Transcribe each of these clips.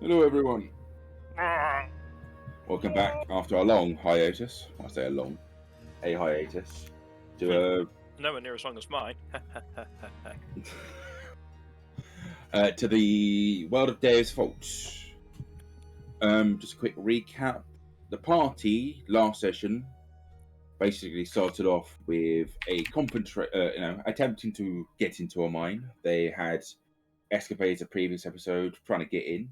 Hello, everyone. Welcome back after a long hiatus. I say a hiatus to nowhere near as long as mine. to the world of Deus, folks. Just a quick recap. The party last session basically started off with a attempting to get into a mine. They had escapades a previous episode trying to get in.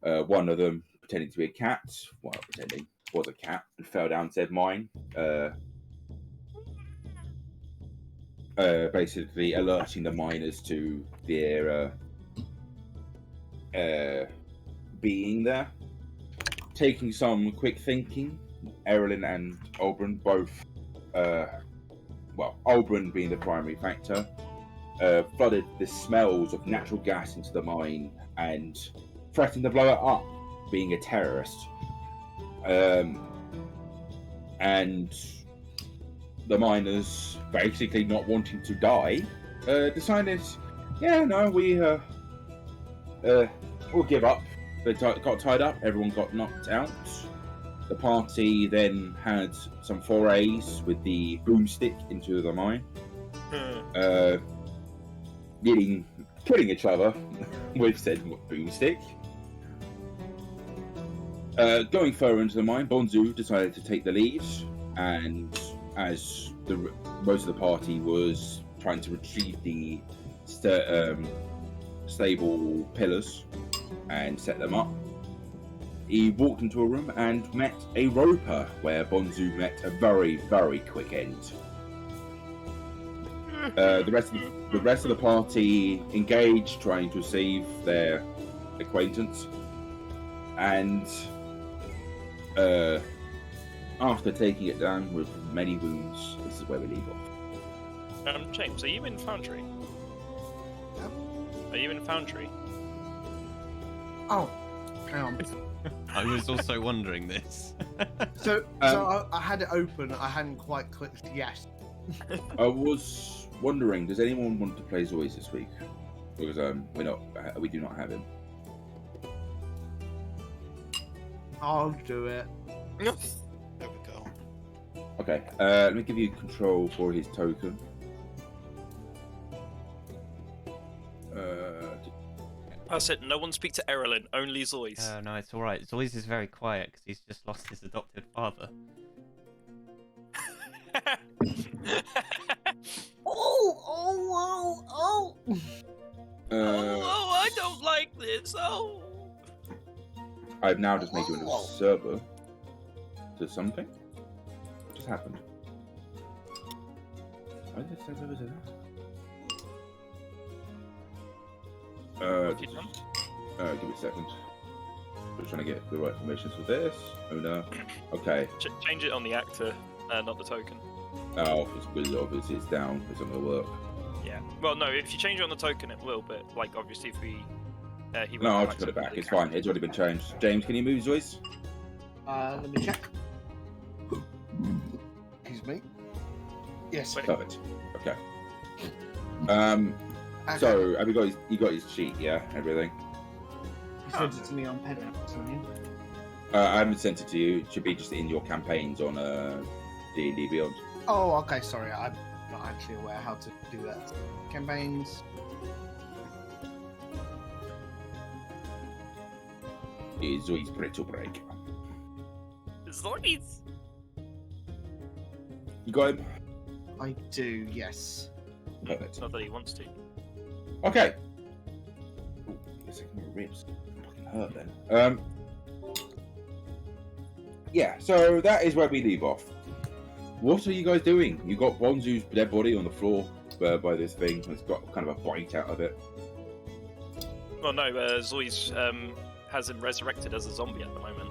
One of them pretending to be a cat, was a cat, and fell down said mine. Basically alerting the miners to their being there. Taking some quick thinking, Erilyn and Oberon both, Oberon being the primary factor, flooded the smells of natural gas into the mine and threatened to blow it up, being a terrorist. And the miners, basically not wanting to die, decided, we'll give up. They got tied up, everyone got knocked out. The party then had some forays with the boomstick into the mine, killing each other with said boomstick. Going further into the mine, Bonzu decided to take the lead, and as most of the party was trying to retrieve the stable pillars and set them up, he walked into a room and met a roper, where Bonzu met a very, very quick end. The rest of the party engaged, trying to save their acquaintance, and after taking it down with many wounds, this is where we leave off. James, are you in Foundry? Yep. Are you in Foundry? Oh, hang on. I was also wondering this. So I had it open. I hadn't quite clicked yes. I was wondering, does anyone want to play Zois this week? Because we do not have him. I'll do it. There we go. Okay, let me give you control for his token. That's it. No one speak to Erilyn. Only Zois. No, it's all right. Zois is very quiet because he's just lost his adopted father. Oh! Oh, I don't like this. Oh. I've now just made you into a server. Does something? What just happened? Why did it say server to that? Give me a second. Just trying to get the right permissions for this. Oh no. Okay. Change it on the actor, not the token. Oh, it's really obvious. It's down. It's not gonna work. Yeah. Well, no. If you change it on the token, it will. But like, obviously, if we, No, I'll just put it back. It's fine. It's already been changed. James, can you move Zois? Let me check. Excuse me. Yes. Perfect. Okay. So have you got his sheet? Yeah, everything. You sent it to me on pen, haven't you? I haven't sent it to you. It should be just in your campaigns on D&D Beyond. Oh, okay. Sorry, I'm not actually aware how to do that. Campaigns. Is Zoi's brittle break. Zois. You got him? I do. Yes. Perfect. Not that he wants to. Okay. Ooh, a second, my ribs fucking hurt then. Yeah, so that is where we leave off. What are you guys doing? You got Bonzu's dead body on the floor by this thing. It's got kind of a bite out of it. Well, no. Zois has him resurrected as a zombie at the moment.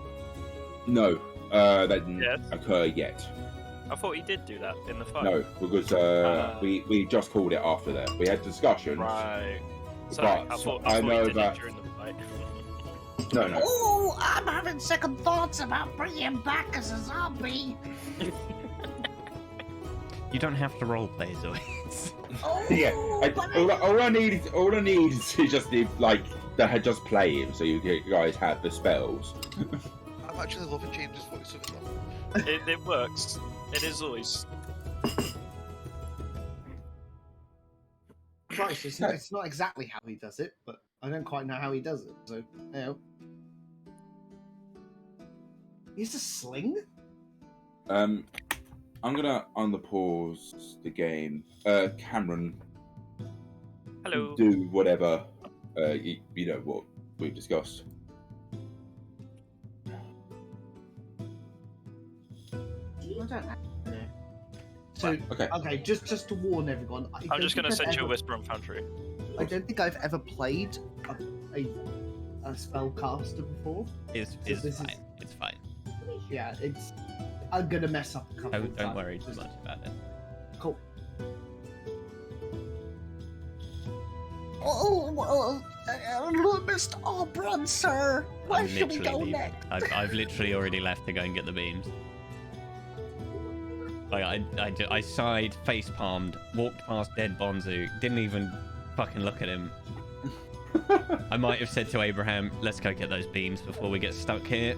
No, that didn't occur yet. I thought he did do that in the fight. No, because we just called it after that. We had discussions. Right. Sorry, But I thought I he know did that- it during the fight. No. Oh, I'm having second thoughts about bringing him back as a zombie. You don't have to roleplay, Zois. Yeah. All I need is just like to just play him, so you guys have the spells. I'm actually loving James's voice of it though. It works. It is always. Christ, it's not exactly how he does it, but I don't quite know how he does it. So, you know. He's a sling? I'm gonna unpause the game. Cameron, Hello. do whatever. You know what we've discussed. I don't know. So, Okay. just to warn everyone, I'm just going to send you a Whisper on Foundry. I don't think I've ever played a spellcaster before. It's this fine. is- It's fine. Yeah, I'm gonna mess up a couple of Don't times. worry too much about it. Cool. Oh, Mr. Aubrun, sir. Where I'm should we go literally next? I've literally already left to go and get the beams. Like I sighed, face palmed, walked past dead Bonzu, didn't even fucking look at him. I might have said to Abraham, "Let's go get those beams before we get stuck here."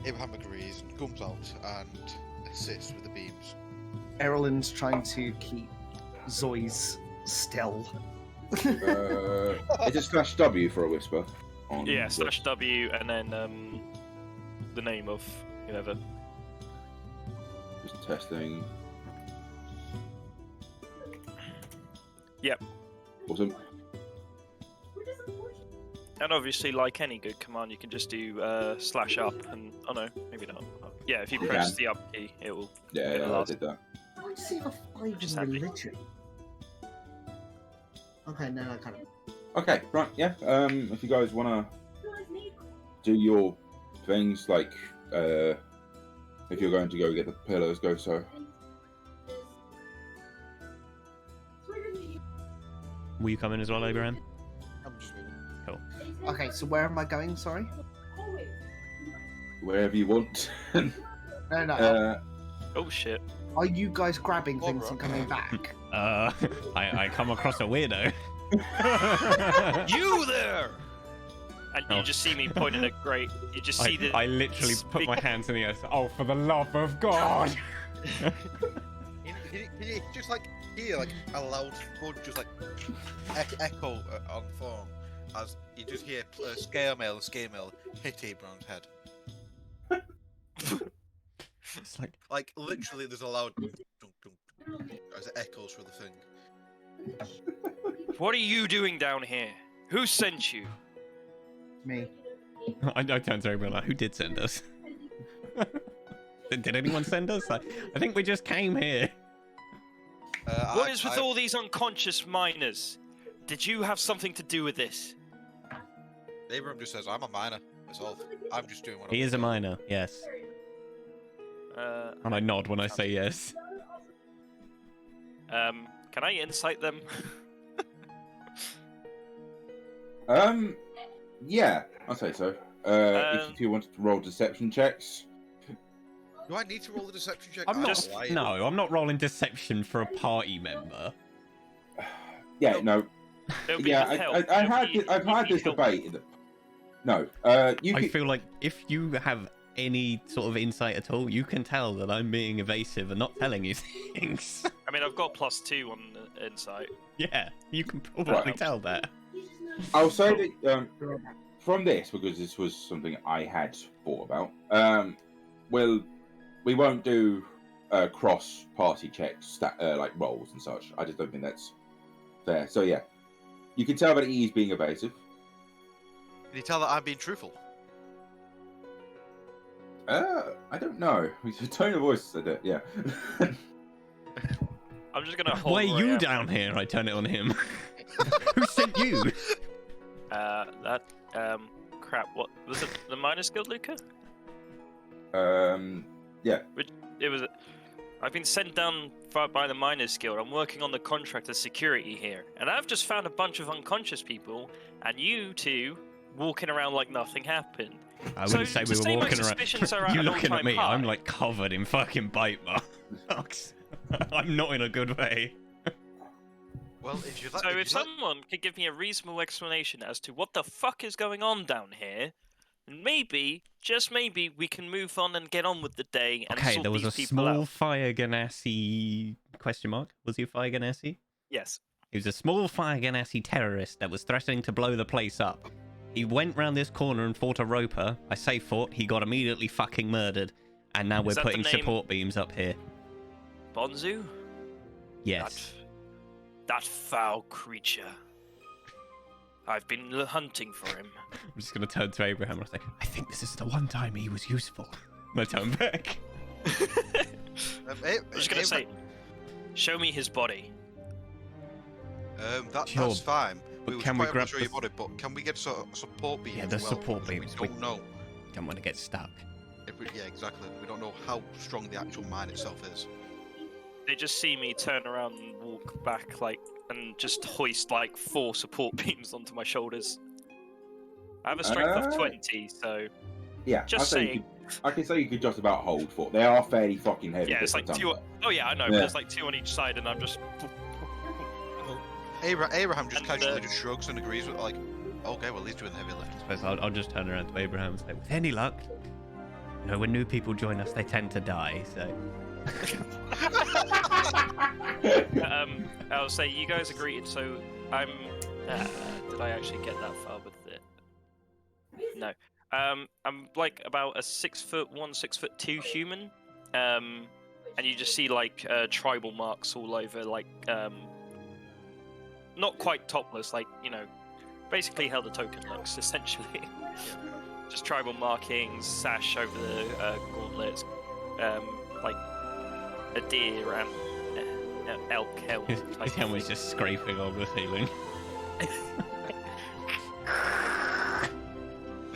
Abraham agrees and comes out and assists with the beams. Erlen's trying to keep Zoi's still. Is it /W for a whisper? Yeah, /W and then the name of whoever. Just testing. Yep. Awesome. And obviously, like any good command, you can just do /up and oh no, maybe not. Yeah, if you You press can. the up key, it will. Yeah, It'll I last. did that. I want to see the 5 Just in happy. religion. Okay, no, I kind of. Okay, right, yeah. If you guys wanna do your things, like if you're going to go get the pillars, go so. Will you come in as well, Abraham? I'm just moving. Okay, so where am I going? Sorry. Wherever you want. No. Oh shit! Are you guys grabbing things Alright. and coming back? I come across a weirdo. You there! And you Oh. just see me pointing at great. You just see the. I literally put my hands in the air. Oh, for the love of God! He just like hear like a loud thud just like echo on the phone as you just hear scare mail hit Abraham's head. It's like Like literally, there's a loud dunk, dunk, as it echoes through the thing. What are you doing down here? Who sent you? Me. I turned to everyone like, who did send us? Did anyone send us? I think we just came here. What is with all these unconscious miners? Did you have something to do with this? Abraham just says, "I'm a miner myself. I'm just doing what He I'm is a told." miner, yes. And I nod when I say yes. Can I insight them? Yeah, I'll say so. If you want to roll deception checks. Do I need to roll the deception check? I'm not. Just- No, I'm not rolling deception for a party member. Yeah, no. It'll be Yeah, with help. I've had this help. debate. No, you I can, feel like if you have any sort of insight at all, you can tell that I'm being evasive and not telling you things. I mean, I've got +2 on the insight. Yeah, you can probably Right. tell that. I'll say that from this, because this was something I had thought about. We won't do cross-party checks, like rolls and such. I just don't think that's fair. So yeah, you can tell that he's being evasive. Can you tell that I'm being truthful? I don't know. The tone of voice said it. Yeah. I'm just gonna hold. Why where I you am. down here? I turn it on him. Who sent you? That crap. What was it? The Miners Guild, Luca? Yeah. It was. I've been sent down by the Miners Guild. I'm working on the contract of security here, and I've just found a bunch of unconscious people, and you two walking around like nothing happened. I wouldn't So, say to we say were my walking around. suspicions are at You an looking at all-time me? high. I'm like covered in fucking bite marks. I'm not in a good way. Well, if you like, So if someone could give me a reasonable explanation as to what the fuck is going on down here, maybe, just maybe, we can move on and get on with the day and Okay, sort there was these a people small out. fire ganassi question mark. Was he a fire ganassi? Yes. He was a small fire ganassi terrorist that was threatening to blow the place up. He went round this corner and fought a roper. I say fought, he got immediately fucking murdered. And now we're Is that the putting name? support beams up here. Bonzu? Yes. That foul creature. I've been hunting for him. I'm just going to turn to Abraham and say, I think this is the one time he was useful. I'm going to turn back. I'm just going to say, show me his body. Sure, that's fine. but We can can we we grab show the- your body, but can we get sort of support beams? Yeah, the as well? support Because beams, We don't know. Don't want to get stuck. Yeah, exactly. We don't know how strong the actual mine itself is. They just see me turn around and walk back, like, and just hoist like 4 support beams onto my shoulders. I have a strength of 20, so Yeah, just saying. I can say you could just about hold 4. They are fairly fucking heavy. Yeah, it's like different 2. sometimes. Oh yeah, I know. Yeah. But there's like 2 on each side, and I'm just. Abraham just And, casually just shrugs and agrees with like, okay, well he's doing the heavy lifting. I suppose I'll just turn around to Abraham and say, with any luck, you know, when new people join us, they tend to die, so... I'll say you guys agreed, so I'm. Did I actually get that far with it? No. I'm like about a 6'1", 6'2" human. And you just see like tribal marks all over, like not quite topless, like, you know, basically how the token looks essentially. Just tribal markings, sash over the gauntlets, like a deer and elk helmet. His helmet's just scraping on the ceiling.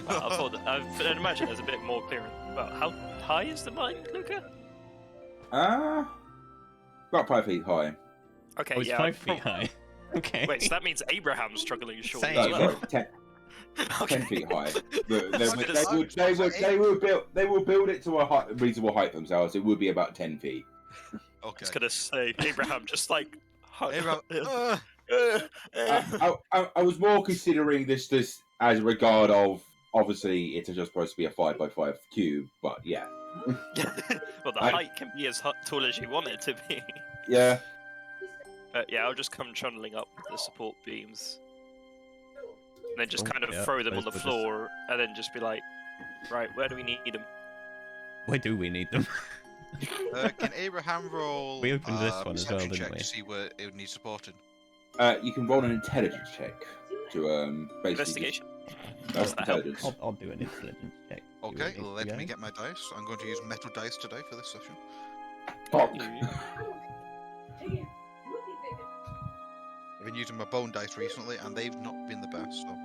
I thought I'd imagine there's a bit more clearance. Well, how high is the mine, Luca? About 5 feet high. Okay, Oh, it's yeah. 5 feet high. Okay. Wait, so that means Abraham's struggling to short Same. as No, well. sorry, 10 feet high. They will build it to a reasonable height themselves. It would be about 10 feet. I Okay. was gonna say Abraham just like. Abraham, I was more considering this as a regard of, obviously it's just supposed to be a 5x5 cube, but yeah. Well, the height can be as tall as you want it to be. Yeah. Yeah, I'll just come trundling up with the support beams. And then just Oh, kind of yeah, throw them on the those were just- floor, and then just be like, right, where do we need them? Where do we need them? can Abraham roll? We opened this one as well, perception didn't check we? to see where it would need supporting. You can roll an intelligence check to basically Investigation? Just, Does that help? intelligence. I'll do an intelligence check. See where Okay, it needs to let go. me get my dice. I'm going to use metal dice today for this session. Fuck. I've been using my bone dice recently, and they've not been the best. So.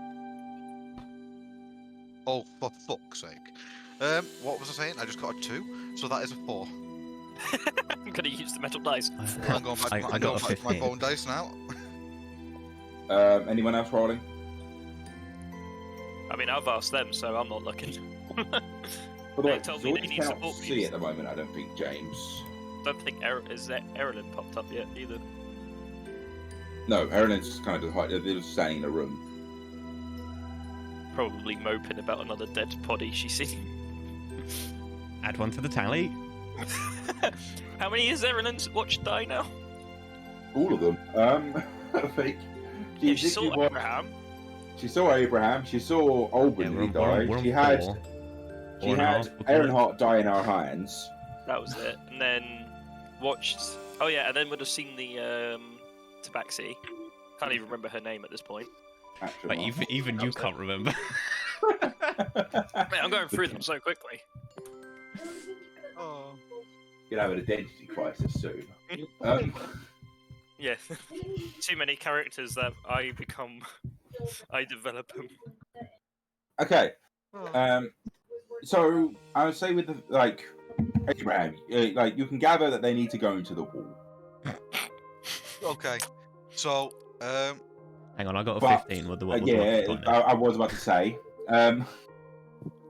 Oh, for fuck's sake! What was I saying? I just got a 2, so that is a 4. I'm gonna use the metal dice. I'm going back, I I'm got going a back to my 15. bone dice now. Anyone else rolling? I mean, I've asked them, so I'm not looking. By the way, They told me they George need cannot support see beams. at the moment, I don't think, James. Don't think Erlen popped up yet either. No, Erin's just kind of just standing in a room. Probably moping about another dead body she's seen. Add one to the tally. How many is Erlen's watched die now? All of them. I think. Yeah, she saw literally Abraham. She saw Abraham. She saw Alban Yeah, when he died. we're on She had 4. she 4 and a had half, we'll call it. Earnhardt die in our hands. That was it. And then watched. Oh yeah, and then would have seen the Tabaxi. Can't even remember her name at this point. Actually, Like, even you can't remember. Mate, I'm going through them so quickly. Oh. You'll have an identity crisis soon. Yeah, too many characters that I develop them. Okay. So I would say with the Abraham, like you can gather that they need to go into the wall. Okay, so Hang on, I got a But, 15. What the what? yeah, What I was about to say.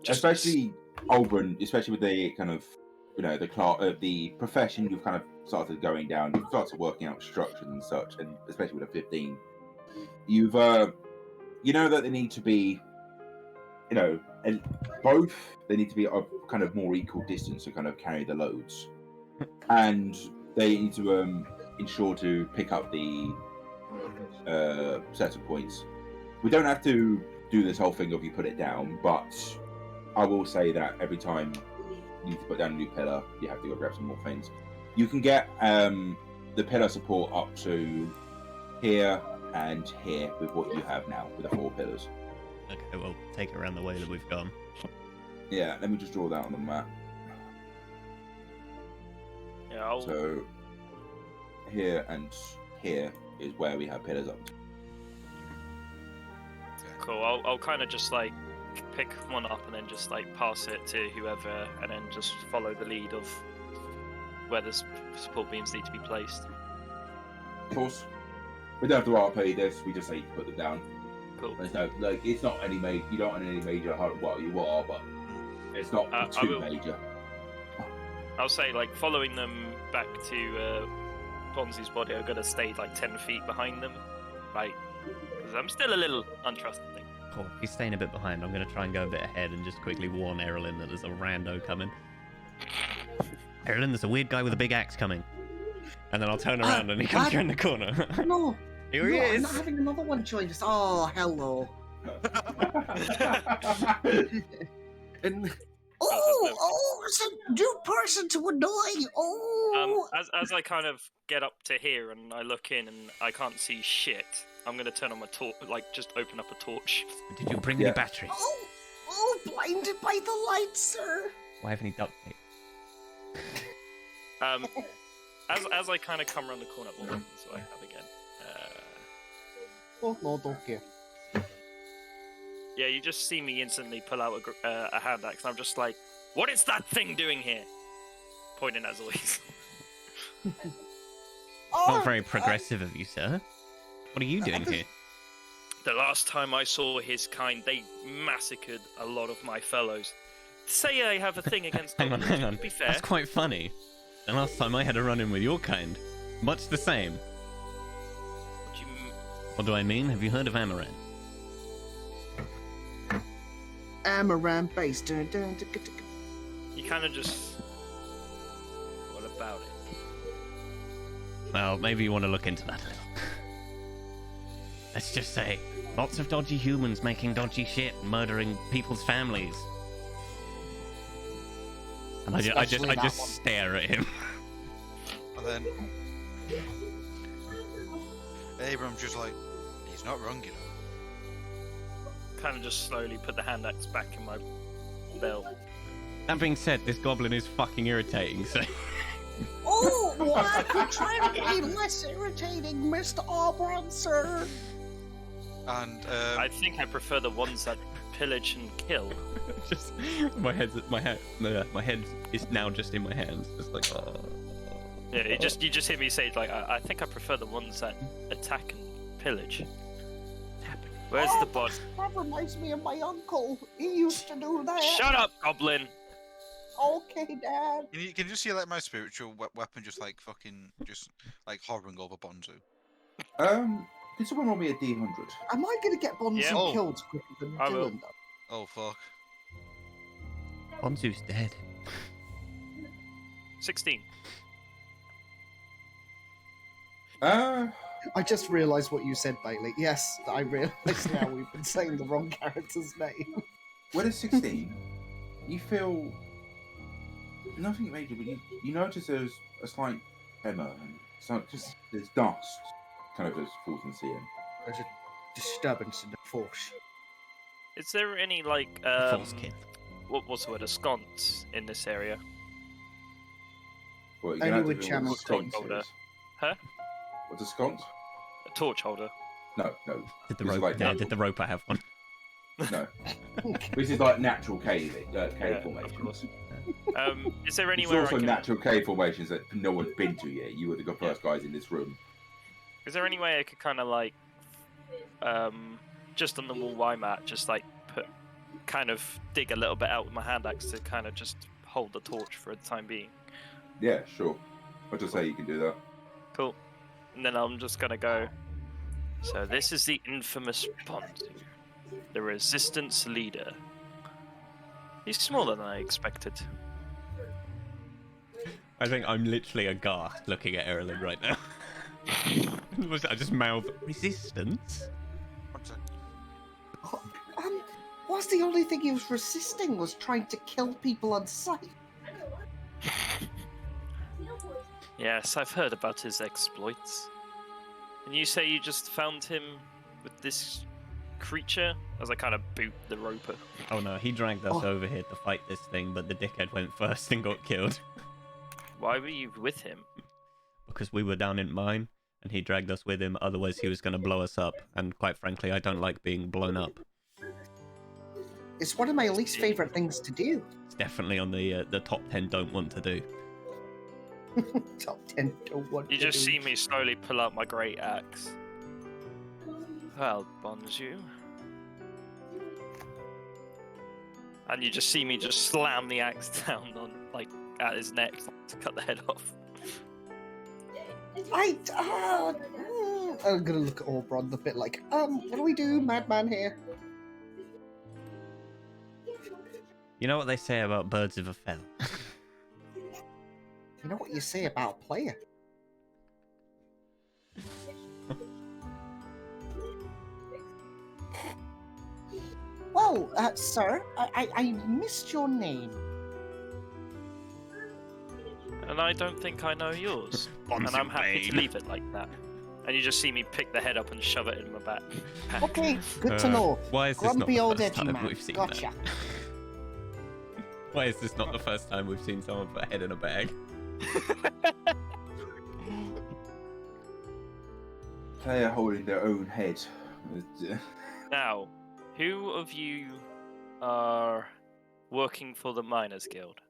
Just- Especially Alban, especially with the kind of the profession you've kind of started going down. You've started working out structures and such, and especially with a 15, you've you know that they need to be, and both they need to be a kind of more equal distance to kind of carry the loads, and they need to ensure to pick up the settle points. We don't have to do this whole thing of you put it down, but I will say that every time you need to put down a new pillar, you have to go grab some more things. You can get the pillar support up to here and here with what you have now with the 4 pillars. Okay, well, take it around the way that we've gone. Yeah, let me just draw that on the map. Yeah, So here and here is where we have pillars up to. cool. I'll kind of just like pick one up and then just like pass it to whoever, and then just follow the lead of where the support beams need to be placed. Of course, we don't have to RP this. We just say put them down. Cool. There's no it's not any major. You don't want any major. Well, you are, but it's not too major. I'll say like following them back to Bonzi's body. I'm gonna stay like 10 feet behind them, like because I'm still a little untrusting. Cool. If he's staying a bit behind, I'm going to try and go a bit ahead and just quickly warn Erlen that there's a rando coming. Erlen, there's a weird guy with a big axe coming. And then I'll turn around and he comes around the corner. No. Here he No, is. I'm not having another one join us. Oh, hello. And It's a new person to annoy. Oh. As I kind of get up to here and I look in and I can't see shit, I'm gonna turn on my torch, like just open up a torch. Did you bring any batteries? Blinded by the light, sir. Why have any duct tape? As I kind of come around the corner, what weapons do I have again? oh no, don't care. Yeah, you just see me instantly pull out a hand axe, and I'm just like, "What is that thing doing here?" Pointing at Zois. Not very progressive of you, sir. What are you doing here? The last time I saw his kind, they massacred a lot of my fellows. Say I have a thing against them. hang on. To be fair. That's quite funny. The last time I had a run-in with your kind, much the same. What do I mean? Have you heard of Amaranth? Amaranth base. You kind of just... What about it? Well, maybe you want to look into that a little. Let's just say, lots of dodgy humans making dodgy shit and murdering people's families. And I just stare at him. And then Abram's just like, he's not wrong, you know. Kind of just slowly put the hand axe back in my belt. That being said, this goblin is fucking irritating, so... Oh, what? I'm trying to be less irritating, Mr. Auburn, sir. And I think I prefer the ones that pillage and kill. just my head is now just in my hands, just like. Yeah, you just hear me say like, I think I prefer the ones that attack and pillage. Where's the bot? That reminds me of my uncle. He used to do that. Shut up, goblin! Okay, Dad. can you just see like my spiritual weapon just like fucking just like hovering over Bonzu? Did someone roll me a D100? Am I going to get Bonzi Yeah. killed quicker than I will. Dylan, though? Oh fuck. Bonzu's dead. 16. I just realised what you said, Bailey. Yes, I realise now we've been saying the wrong character's name. When it's 16, you feel nothing major, but you notice there's a slight tremor, and so just there's dust kind of just falls in the ceiling. There's a disturbance in the force. Is there any like False kid. what's the word? A sconce in this area? Well, you're Only gonna have with to do channel what sconce holder. is. Huh? What's a sconce? A torch holder. No. Did the This is rope? like Yeah, natural. did the roper have one? No. This is like natural cave Yeah, formations. of course. Is there There's anywhere I also can... natural cave formations that no one's been to yet. You were the first guys in this room. Is there any way I could kind of like, just on the wall Y mat, just like kind of dig a little bit out with my hand axe to kind of just hold the torch for the time being. Yeah, sure. I'll just say you can do that. Cool. And then I'm just gonna go. So this is the infamous Bonzu, the resistance leader. He's smaller than I expected. I think I'm literally aghast looking at Erlen right now. I just mouth resistance. Oh, was the only thing he was resisting was trying to kill people on sight? Yes, I've heard about his exploits. And you say you just found him with this creature? As I kind of boot the roper. Oh no, he dragged us over here to fight this thing, but the dickhead went first and got killed. Why were you with him? Because we were down in mine, and he dragged us with him, otherwise he was going to blow us up. And quite frankly, I don't like being blown up. It's one of my least favourite things to do. It's definitely on the top 10 don't want to do. Top 10 don't want You to just do. see me slowly pull out my great axe. Well, Bonzu. And you just see me just slam the axe down on, like, at his neck to cut the head off. I'm gonna look at Oberon a bit like, what do we do, madman here? You know what they say about birds of a feather? You know what you say about player? Well, sir, I missed your name. And I don't think I know yours. And I'm happy to leave it like that. And you just see me pick the head up and shove it in my back. Okay, good to know. Why is this not Grumpy the old first edgy time man. we've seen Gotcha. that? Why is this not the first time we've seen someone put a head in a bag? Player holding their own head. Now, who of you are working for the Miners Guild?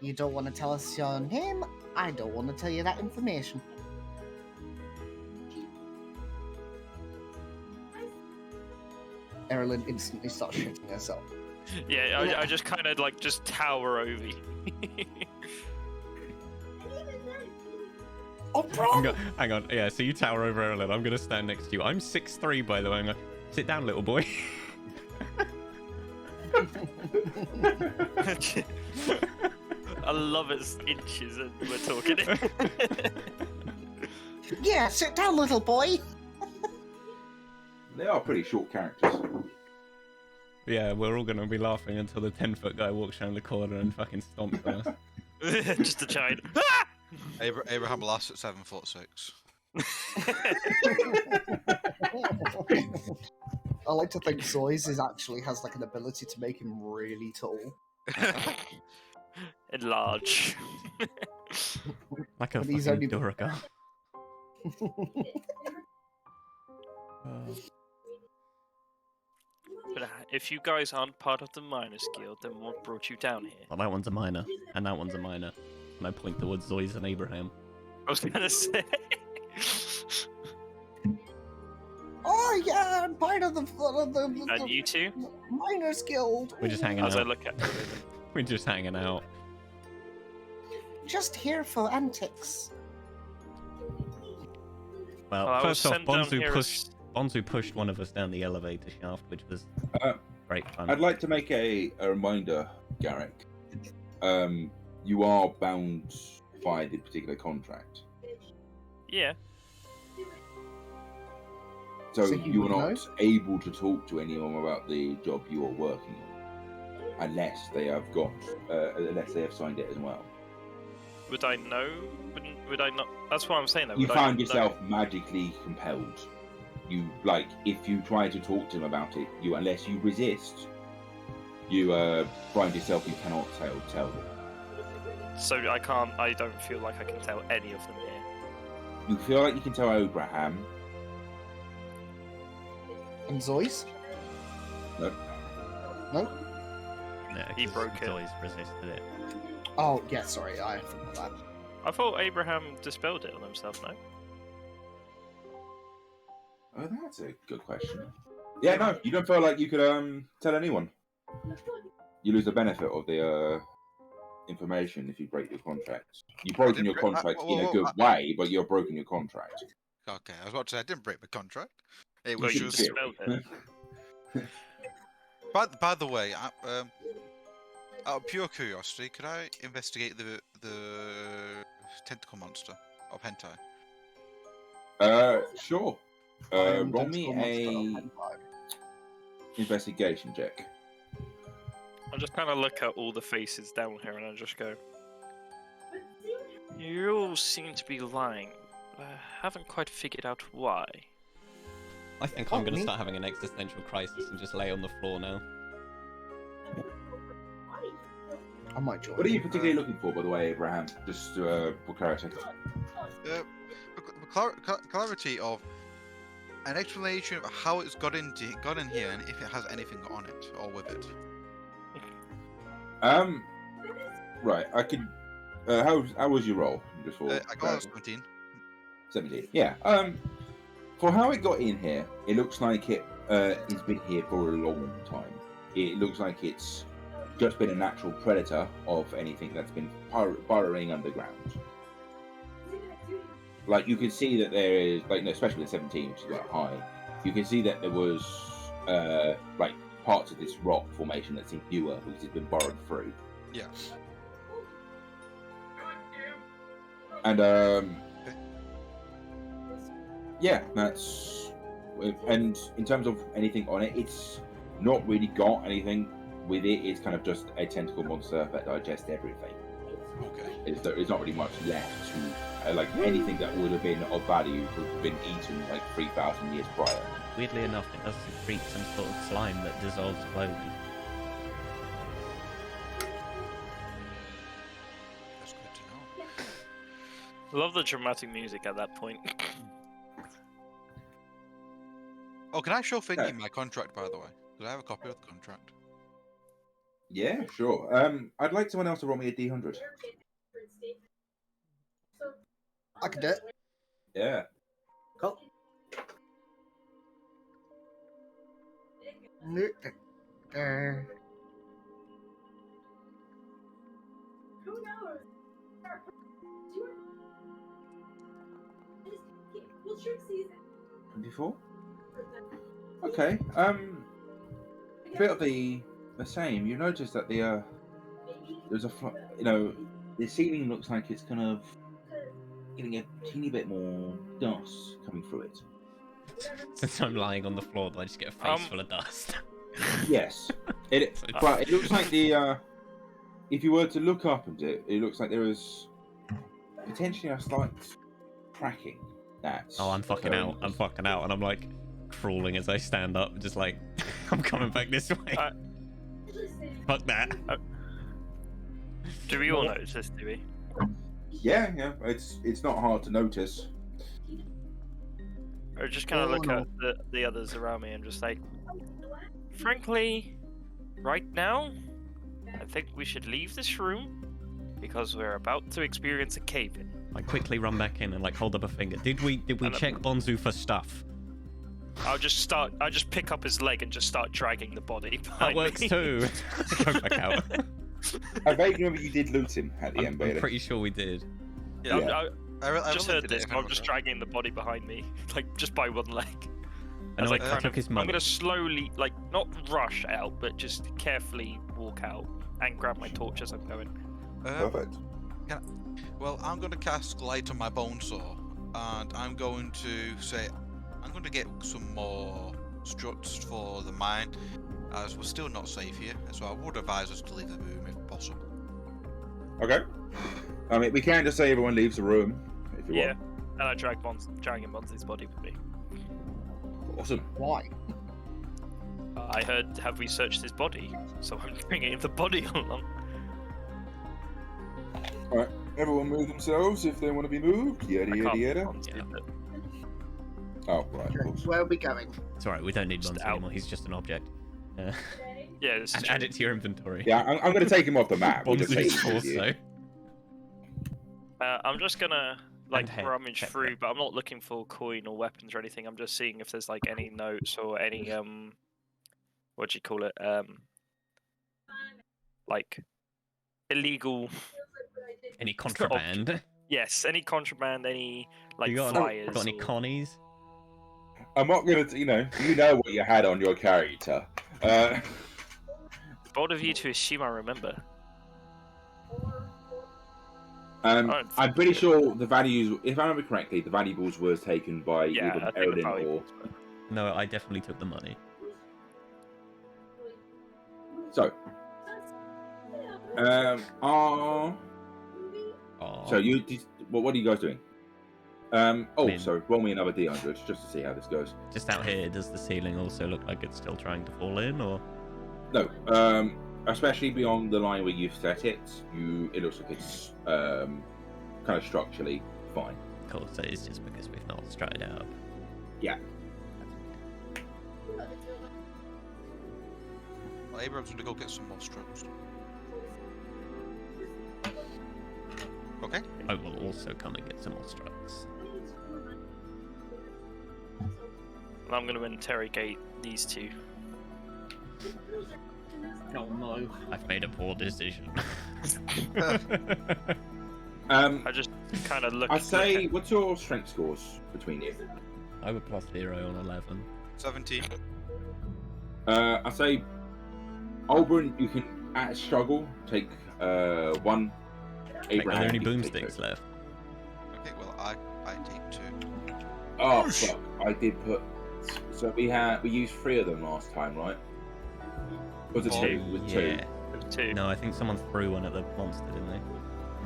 You don't want to tell us your name? I don't want to tell you that information. Erlen instantly starts shitting herself. Yeah, I just kind of like just tower over you. Oh, bro! Hang on, yeah, so you tower over Erlen, I'm going to stand next to you. I'm 6'3", by the way. I'm gonna... Sit down, little boy. I love its inches and we're talking. Yeah, sit down, little boy! They are pretty short characters. Yeah, we're all going to be laughing until the 10-foot guy walks around the corner and fucking stomps on us. Just a giant. Abraham lasts at 7'6". I like to think Zoy's actually has like an ability to make him really tall. Enlarge. Like a But he's fucking only- Duragar. But if you guys aren't part of the Miners Guild, then what brought you down here? Well, that one's a minor, and that one's a minor. And I point towards Zoy's and Abraham. I was gonna say. Oh yeah, I'm part of the And you two? Miners Guild. We're just hanging As I out. look at the ribbon. We're just hanging out. Just here for antics. Well, I was first off, sent down here as- Bonzu pushed one of us down the elevator shaft, which was great fun. I'd like to make a reminder, Garrick. You are bound by the particular contract. Yeah. So So you you are would not able to talk to anyone about the job you are working on, unless they have signed it as well. Would I know? Would I not? That's what I'm saying though. You Would I found not yourself magically compelled. You if you try to talk to them about it, unless you resist, you find yourself you cannot tell them. know? So I can't. I don't feel like I can tell any of them here. You feel like you can tell Abraham. And Zoy's? No. No? Yeah, He 'cause broke it. Zoy's resisted it. Oh, yeah, sorry, I forgot that. I thought Abraham dispelled it on himself. No. Oh, that's a good question. Yeah, no, you don't feel like you could tell anyone. You lose the benefit of the information if you break your contract. You've broken your contract in a whoa, good way, but you're broken your contract. Okay, I was about to say I didn't break my contract. It Well, was you in just. dispelled theory. it. By the way, out of pure curiosity, could I investigate the tentacle monster of hentai? Sure. I am Roll me tentacle monster of a hentai. investigation check. I just kind of look at all the faces down here and I just go, you all seem to be lying. I haven't quite figured out why. I think I'm going to start having an existential crisis and just lay on the floor now. I might join. What are you particularly looking for, by the way, Abraham? Just for clarity. Clarity of an explanation of how it's got in here and if it has anything on it or with it. Right. I could. How was your roll? Just for I got a 17. 17. Yeah. For how it got in here, it looks like it's been here for a long time. It looks like it's just been a natural predator of anything that's been burrowing underground. Like you can see that there is, like, no, especially the 17, which is quite high. You can see that there was like parts of this rock formation that seem newer because it's been burrowed through. Yeah. And yeah, that's. And in terms of anything on it, it's not really got anything with it. It's kind of just a tentacle monster that digests everything. Okay. There's not really much left to like anything that would have been of value would have been eaten like 3,000 years prior. Weirdly enough, it does secrete some sort of slime that dissolves slowly. That's good to know. Love the dramatic music at that point. Oh, can I show Finky my contract, by the way? Because I have a copy of the contract. Yeah, sure. I'd like someone else to roll me a D100. I can do it. Yeah. Cool. Who knows? 24. Okay. Bit of the same. You notice that there's a the ceiling looks like it's kind of getting a teeny bit more dust coming through it. Since I'm lying on the floor, I just get a face full of dust. Yes. But it looks like if you were to look up at it, it looks like there is potentially a slight cracking. Oh, I'm fucking out. I'm fucking out, and I'm like crawling as I stand up, just like I'm coming back this way. Fuck that. Do we all notice this, do we? Yeah. It's not hard to notice. Or just kind of look at the others around me and just like, frankly, right now, I think we should leave this room because we're about to experience a cave-in. I quickly run back in and like hold up a finger. Did we check Bonzu for stuff? I'll just pick up his leg and just start dragging the body behind That works me. too. Go back out. I vaguely remember you did loot him at the end, I'm Bailey. pretty sure we did. Yeah, I just heard looked at this, it, but I'm just dragging the body behind me, like just by one leg. I know As I took his I'm money. gonna slowly, like, not rush out, but just carefully walk out and grab my torch as I'm going. Perfect. Well, I'm going to cast Light on my bone saw, and I'm going to say, I'm going to get some more struts for the mine, as we're still not safe here, so I would advise us to leave the room if possible. Okay. I mean, we can just say everyone leaves the room if you Yeah, and I dragging Bonzi's body with me. want. Awesome. Why? I heard, have we searched his body? So I'm bringing the body along. All right. Everyone move themselves if they want to be moved. Yada I yada can't yada. Bonzi, Yeah. but Oh, right. Of course. Where are we going? It's alright, we don't need Just Bonzu out. anymore. He's just an object. yeah, this is And true. add it to your inventory. Yeah, I'm going to take him off the map. We'll just say Bonzu's he's with you. torso. I'm just gonna like head, rummage check through, that. but I'm not looking for coin or weapons or anything. I'm just seeing if there's like any notes or any what do you call it? Like illegal. Any contraband? Yes, any contraband, any like You got flyers. got any or- connies? I'm not gonna, you know what you had on your character. Bold of you to assume I remember. I'm pretty sure the values, if I remember correctly, the valuables was taken by Yeah, either I think the Erlen or. valuables were- No, I definitely took the money. So, so you, what are you guys doing? So roll me another D100 just to see how this goes. Just out here, does the ceiling also look like it's still trying to fall in, or? No, especially beyond the line where you've set it, it looks like it's kind of structurally fine. Cool, so it's just because we've not strutted up. Yeah. Well, Abraham's gonna go get some more struts. Okay. I will also come and get some more struts. And I'm going to interrogate these two. Oh no. I've made a poor decision. I just kind of look. I'd say, what's your strength scores between you? I would +0 on 11. 17. I'd say, Oberon, you can at a struggle take one. Wait, Abraham, are there any you can take boomsticks two. left? Okay, well I take 2. Oh fuck! I did put. So we used 3 of them last time, right? Was it 2? It was 2. Yeah. Two. No, I think someone threw one at the monster, didn't they?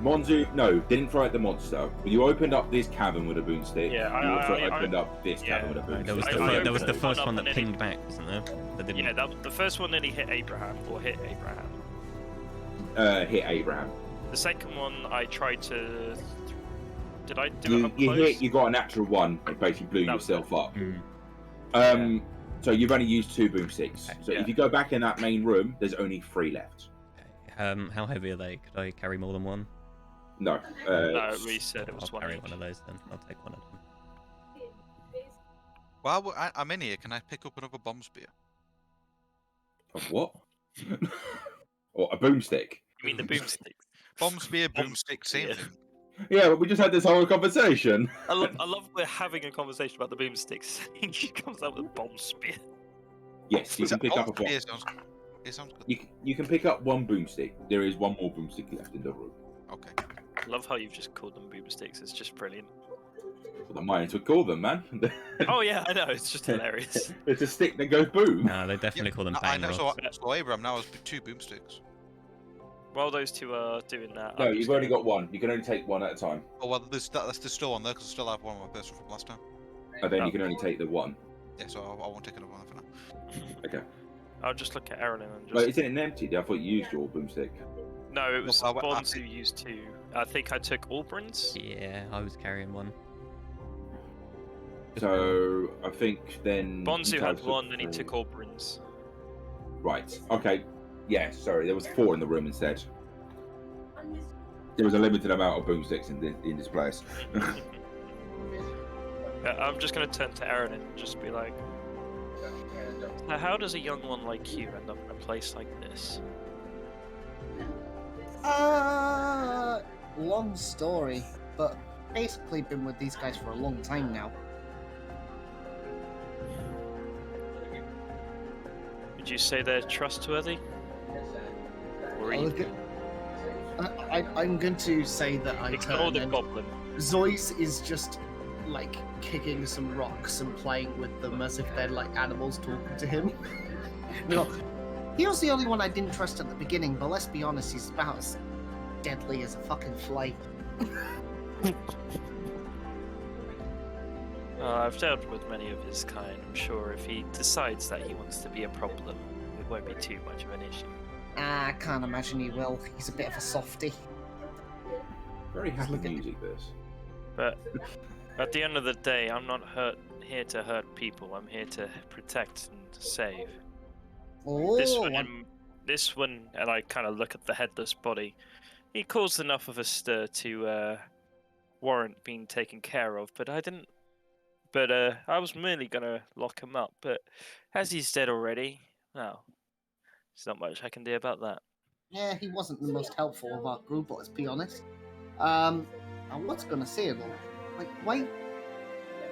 Monzu, didn't throw at the monster. You opened up this cavern with a boomstick. Yeah, you also I opened up this yeah. cavern with a boomstick. There was I- the, I there was opened the it first up one and that then it- pinged back, wasn't there? That didn't... Yeah, the first one nearly hit Abraham, or hit Abraham. Hit Abraham. The second one, I tried to. Did I do it up You close? hit. You got a natural 1. It basically blew That was yourself up. Mm. So you've only used 2 boomsticks. So Yeah. if you go back in that main room, there's only 3 left. How heavy are they? Could I carry more than one? No. No, we said it was I'll one carry each. one of those then. I'll take one of them. While I'm in here, can I pick up another bomb spear? Of what? Or a boomstick? You mean the boomstick? Bomb spear, Bomb boomstick, same spear. thing. Yeah, but we just had this whole conversation. I love we're having a conversation about the boomsticks. She comes up with bomb spear. Yes, you can pick up a bomb. Yeah, it sounds good. You can pick up 1 boomstick. There is 1 more boomstick left in the room. Okay. I love how you've just called them boomsticks. It's just brilliant. Well, the Mayans would call them, man. Oh yeah, I know. It's just hilarious. It's a stick that goes boom. No, they definitely call them I bang know, rods. so Abraham now has 2 boomsticks. While those two are doing that, No, I'm you've just only gonna- got 1. You can only take 1 at a time. Oh well, there's still one there because I still have one of my personal from last time. And then Oh. you can only take the 1. Yeah, so I won't take another one for now. Okay. I'll just look at Aaron and just. Well, isn't it empty? I thought you used your boomstick. No, it was Well, I Bonds who used two. I think I took Auburn's. Yeah, I was carrying one. So I think then. Bonzu you had guys one, then he three. took Auburn's. Right. Okay. Yeah. Sorry, there was 4 in the room instead. There was a limited amount of boomsticks in this place. I'm just gonna turn to Aaron and just be like, "Now, how does a young one like you end up in a place like this?" Long story, but basically been with these guys for a long time now. Would you say they're trustworthy? Or I'll look evil? I'm going to say that I Ignore turn the and goblin. Zois is just like kicking some rocks and playing with them as if they're like animals talking to him. No, he was the only one I didn't trust at the beginning, but let's be honest, he's about as deadly as a fucking flame. I've dealt with many of his kind. I'm sure if he decides that he wants to be a problem, it won't be too much of an issue. I can't imagine he will. He's a bit of a softie. Very happy Look at- music, this. But at the end of the day, I'm not here to hurt people. I'm here to protect and save. Oh, This one, and I kind of look at the headless body. He caused enough of a stir to warrant being taken care of, but I didn't. But I was merely gonna lock him up. But as he's dead already, well, there's not much I can do about that. Yeah, he wasn't the most helpful of our group, let's be honest. I was gonna say though, like, why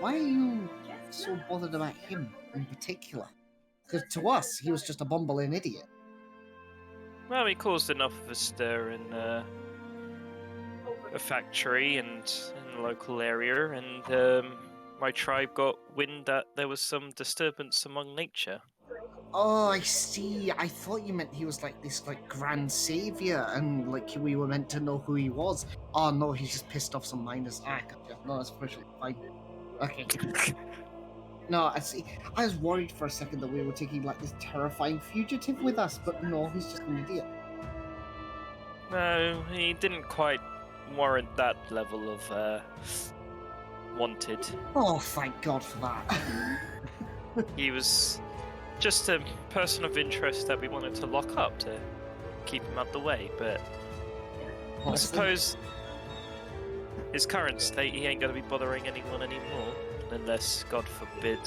are you so bothered about him in particular? Because to us, he was just a bumbling idiot. Well, he caused enough of a stir in a factory and in the local area, and my tribe got wind that there was some disturbance among nature. Oh, I see. I thought you meant he was like this like grand savior, and like we were meant to know who he was. Oh no, he's just pissed off some miners. Ah, gotcha. No, that's perfectly fine. Okay. No, I see. I was worried for a second that we were taking like this terrifying fugitive with us, but no, he's just an idiot. No, he didn't quite warrant that level of wanted. Oh, thank God for that. He was just a person of interest that we wanted to lock up to keep him out the way, but I Honestly. suppose his current state, he ain't gonna be bothering anyone anymore, unless, God forbid,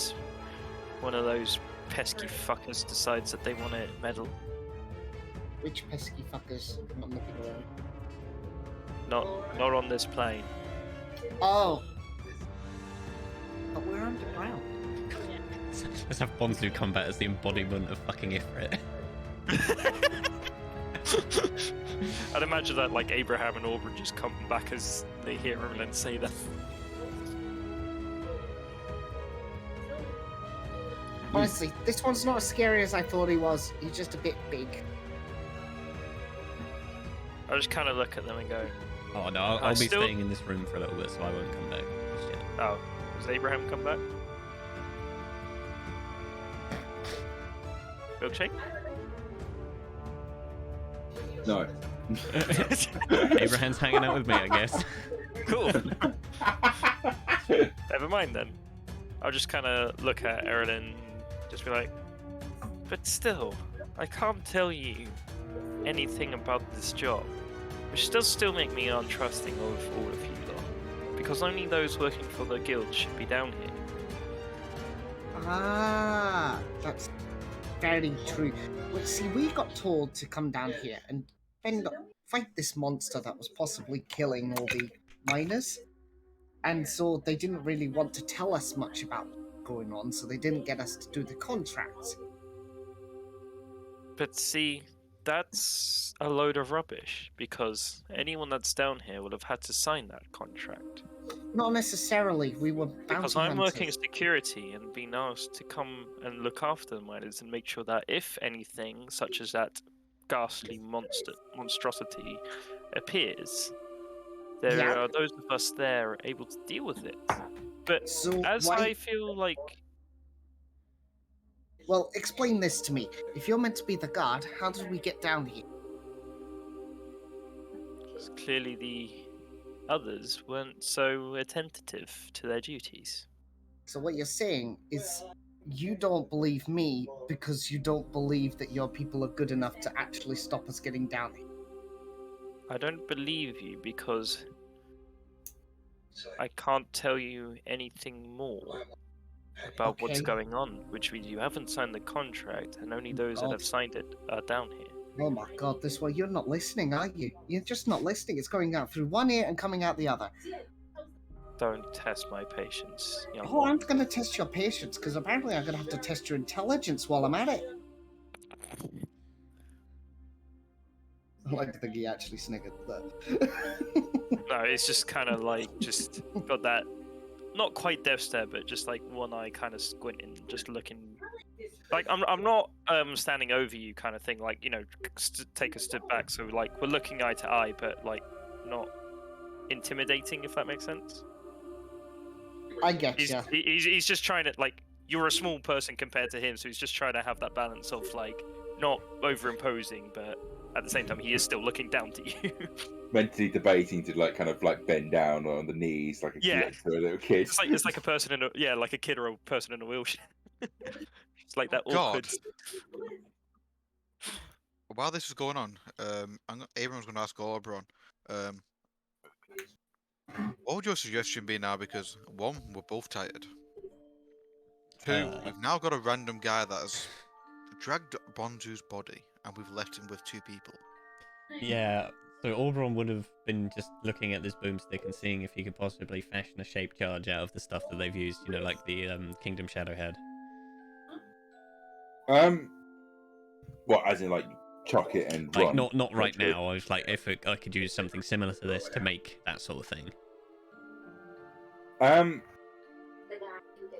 one of those pesky fuckers decides that they want to meddle. Which pesky fuckers? I'm not looking around. Not on this plane. Oh. But we're underground. Let's have Bonzu combat as the embodiment of fucking Ifrit. I'd imagine that like Abraham and Aubrey just come back as they hear him and then say that. Honestly, this one's not as scary as I thought he was. He's just a bit big. I just kind of look at them and go, Oh no, I'll be still- staying in this room for a little bit, so I won't come back just yet. "Oh, does Abraham come back?" Milkshake? No. Abraham's hanging out with me, I guess. Cool. Never mind then. I'll just kind of look at Erilyn, just be like, but still, I can't tell you anything about this job, which does still make me untrusting of all of you lot, because only those working for the guild should be down here. Ah, that's very true. Well, see, we got told to come down here and fight this monster that was possibly killing all the miners. And so they didn't really want to tell us much about what's going on, so they didn't get us to do the contract. But see, that's a load of rubbish, because anyone that's down here would have had to sign that contract. Not necessarily. We were bounty Because I'm working hunters. security and being asked to come and look after the miners and make sure that if anything, such as that ghastly monstrosity, appears, there Yeah. are those of us there able to deal with it. But So as why? I feel like Well, explain this to me. If you're meant to be the guard, how did we get down here? clearly the others weren't so attentive to their duties. So what you're saying is you don't believe me because you don't believe that your people are good enough to actually stop us getting down here. I don't believe you because I can't tell you anything more about what's Okay. going on, which means you haven't signed the contract, and only those that God. have signed it are down here. Oh my god, this way you're not listening, are you? You're just not listening. It's going out through one ear and coming out the other. Don't test my patience, young Oh, one. I'm going to test your patience because apparently I'm going to have to test your intelligence while I'm at it. I like to think he actually sniggered there. No, it's just kind of like just got that, not quite death stare, but just like one eye kind of squinting, just looking. Like I'm not standing over you kind of thing. Like take a step back. So like we're looking eye to eye, but like not intimidating, if that makes sense. I get He's, ya. he's just trying to, like, you're a small person compared to him, so he's just trying to have that balance of, like, not over-imposing, but at the same time, he is still looking down to you. Mentally debating to like kind of like bend down on the knees like a, Yeah. like a little kid. It's like a person in a, like a kid or a person in a wheelchair. It's like that Oh, God. awkward. While this is going on, Abrams going to ask Oberon, what would your suggestion be now? Because one, we're both tired. Two, we've now got a random guy that has dragged Bonzu's body, and we've left him with two people. Yeah, so Oberon would have been just looking at this boomstick and seeing if he could possibly fashion a shape charge out of the stuff that they've used, like the Kingdom Shadow had. What, as in like chuck it and Like, run? not right Literally. now. I was like, if I could use something similar to this to make that sort of thing.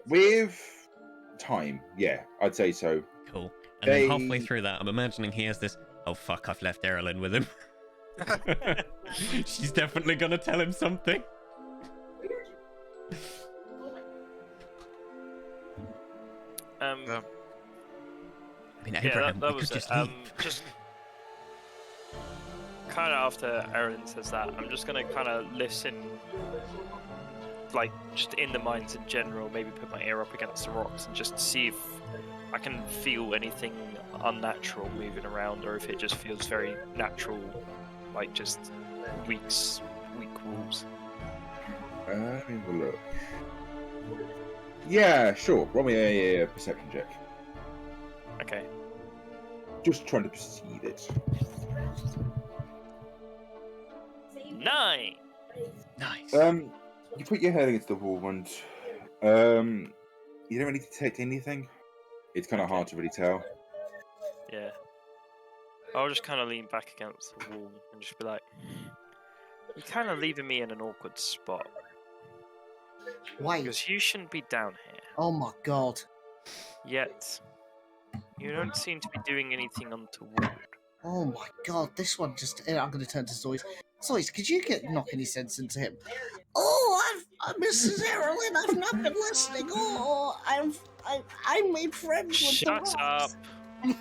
With time, yeah, I'd say so. Cool. And then halfway through that, I'm imagining he has this, oh fuck, I've left Erilyn with him. She's definitely gonna tell him something. Um, Yeah. I mean, yeah, Abraham, that we was could it. just leave. Just kind of after Erin says that, I'm just gonna kind of listen, like just in the mines in general. Maybe put my ear up against the rocks and just see if I can feel anything unnatural moving around, or if it just feels very natural, like just weak wolves. Let me have a look. Yeah, sure. Roll me a perception check. Okay. Just trying to perceive it. 9. Nice. You put your head against the wall and you don't really detect anything. It's kind of hard to really tell. Yeah. I'll just kind of lean back against the wall and just be like, "You're kind of leaving me in an awkward spot Why? because you shouldn't be down here. Oh my god. Yet, you don't seem to be doing anything untoward." Oh my god, this one just. I'm going to turn to Zoyce. Zoyce, could you knock any sense into him? Oh, Mrs. Erilyn, I've not been listening. Oh, I made friends with Shut the up! rocks.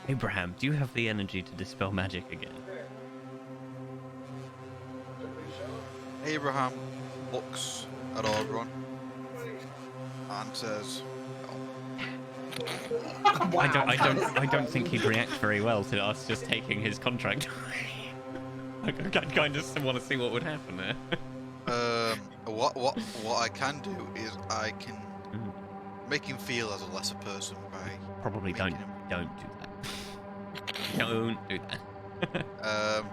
Abraham, do you have the energy to dispel magic again? Abraham looks at Oberon and says, I don't think he'd react very well to us just taking his contract. Like, I kind of want to see what would happen there. What I can do is I can make him feel as a lesser person by Probably making don't him- do that. Don't do that.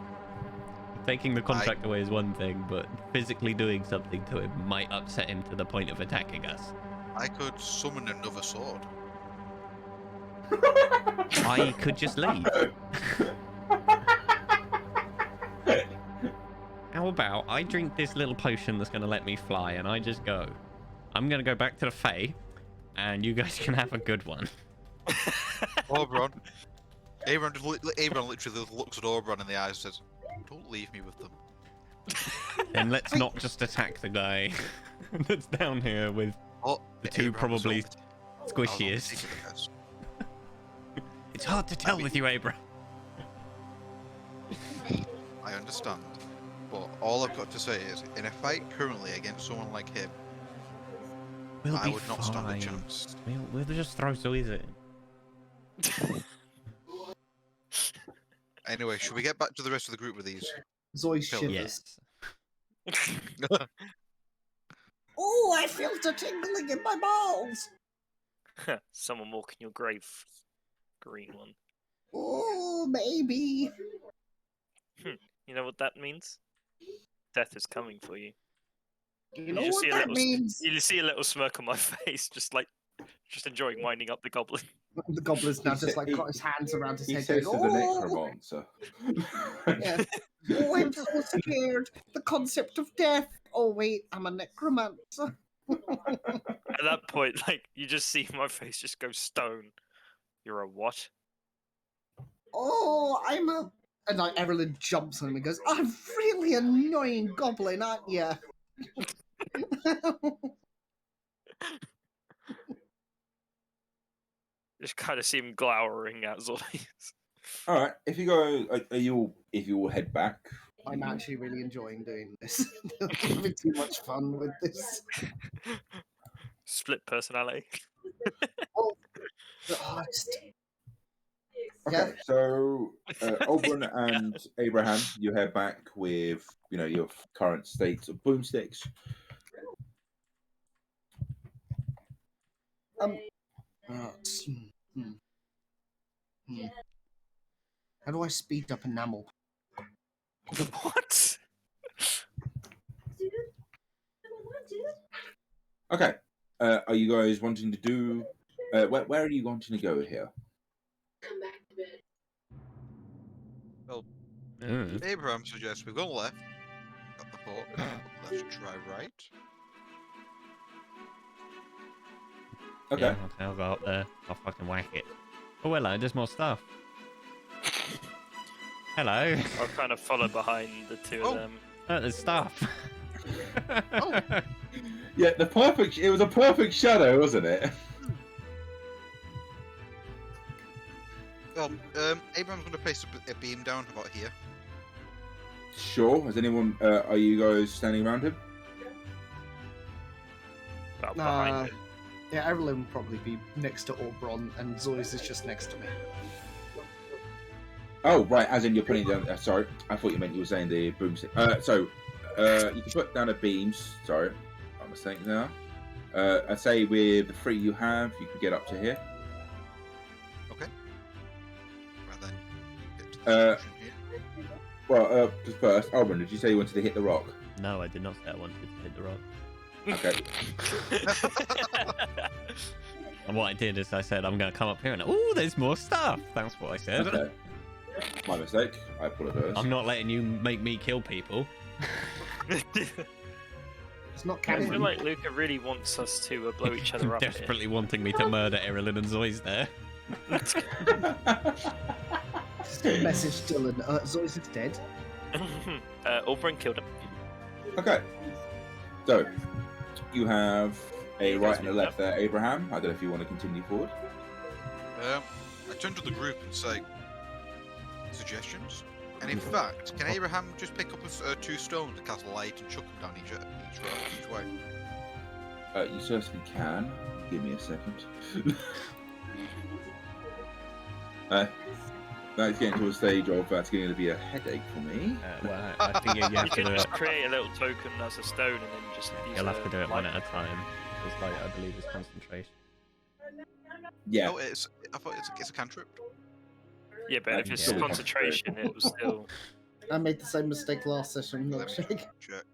Taking the contract away is one thing, but physically doing something to him might upset him to the point of attacking us. I could summon another sword. I could just leave. How about I drink this little potion that's going to let me fly and I just go? I'm going to go back to the Fae and you guys can have a good one. Oberon. Aberon literally looks at Oberon in the eyes and says, "Don't leave me with them." And let's not just attack the guy that's down here with Oh, the two Aberon probably was on the squishiest. seat of the best. It's hard to tell with you, Abraham. I understand, but all I've got to say is, in a fight currently against someone like him, We'll I be would not stand a fine. chance. We'll just throw Zoids in. Anyway, should we get back to the rest of the group with these? Zoyce Phil, shivers. Yes. Oh, I feel the tingling in my balls. Someone walking your grave, green one. Oh, maybe. You know what that means? Death is coming for you. You know just what see a that little, means? You see a little smirk on my face, just enjoying winding up the goblin. The goblin's now He just said- got his hands around his He head. says to going, the "Oh, necromancer. yeah. Oh, I'm so scared. The concept of death. Oh, wait, I'm a necromancer. At that point, you just see my face just go stone. You're a what? Oh, I'm a. And Erilyn jumps on him and goes, I'm really annoying goblin, aren't you? Just kind of see him glowering at Zoe. All right. If you go, if you all head back. I'm actually really enjoying doing this. I'm having too much fun with this. Split personality. Oh, I just- Okay, Yeah. so Oberon and Abraham, you head back with your current state of boomsticks. hmm. How do I speed up enamel? What? Okay. Are you guys wanting to do? Where are you wanting to go here? Abraham suggests we go left at the port. Let's try right. Okay. Yeah, okay, I'll go up there. I'll fucking whack it. Oh, hello, there's more stuff. Hello. I'll kind of follow behind the two of them. There's stuff. Oh. Yeah, it was a perfect shadow, wasn't it? Well, Abraham's going to place a beam down about here. Sure. Has anyone? Are you guys standing around him? Well, behind it. Yeah, Evelyn would probably be next to Orbron, and Zoy's is just next to me. Oh, right. As in, you're putting down. Sorry, I thought you meant you were saying the boomstick. You can put down a beams. Sorry, my mistake there. I'd say with the 3 you have, you can get up to here. Okay. Right then. Get to the station here. Well, just first, Alban, did you say you wanted to hit the rock? No, I did not say I wanted to hit the rock. Okay. And what I did is I said I'm going to come up here and oh, there's more stuff. That's what I said. Okay. My mistake. I apologize. I'm not letting you make me kill people. It's not I canon. feel like Luca really wants us to blow each other up. Desperately wanting me to murder Erilyn and Zoy's there. Message Dylan. Zoy's is dead. Oberon killed him. Okay. So, you have a right and a left there, Abraham. I don't know if you want to continue forward. I turn to the group and say, suggestions? And in fact, can Abraham just pick up 2 stones to cast light and chuck them down each way? You certainly can. Give me a second. That's getting to a stage of that's going to be a headache for me. Well, I think you You have to can do just it. create a little token as a stone and then just use You'll have to do it one light. at a time. Because light, I believe, is concentration. Yeah. No, I thought it's a cantrip. Yeah, but if it's Yeah. concentration, it was still. I made the same mistake last session. Let me Milkshake. check.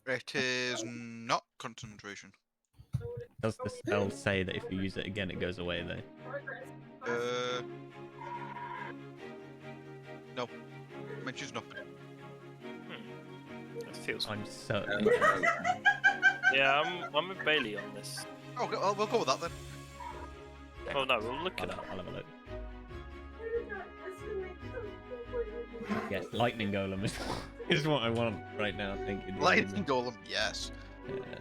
It is not concentration. Does the spell say that if you use it again, it goes away, though? No. Mentions nothing. It feels. I'm certain. Yeah, I'm with Bailey on this. Oh, well, we'll go with that then. Oh no, we'll look I'll, it up. I'll have a look. Yes, lightning golem is what I want right now. Thinking. Lightning golem, yes. Yeah.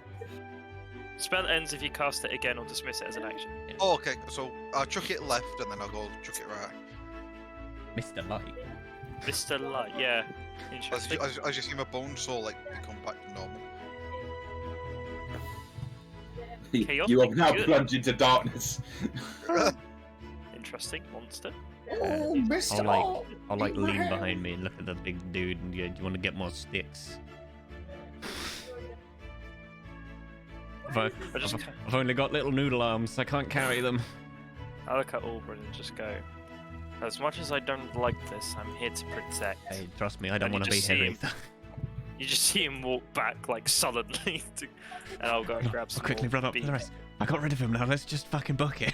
Spell ends if you cast it again or dismiss it as an action. Oh, okay. So I'll chuck it left and then I'll go chuck it right. Mr. Light. Mr. Light, yeah. Interesting. As you see my bone saw become back to normal. You have now Good. plunged into darkness. Interesting monster. Oh, Mr. I'll like lean Abraham. behind me and look at the big dude and go, do you want to get more sticks? I've only got little noodle arms, I can't carry them. I look at Auburn and just go, as much as I don't like this, I'm here to protect. Hey, trust me, I don't And you want to be just see here him. either. You just see him walk back, like, sullenly, and I'll go and grab I'll some quickly more run up to the beef. rest. I got rid of him now, let's just fucking book it.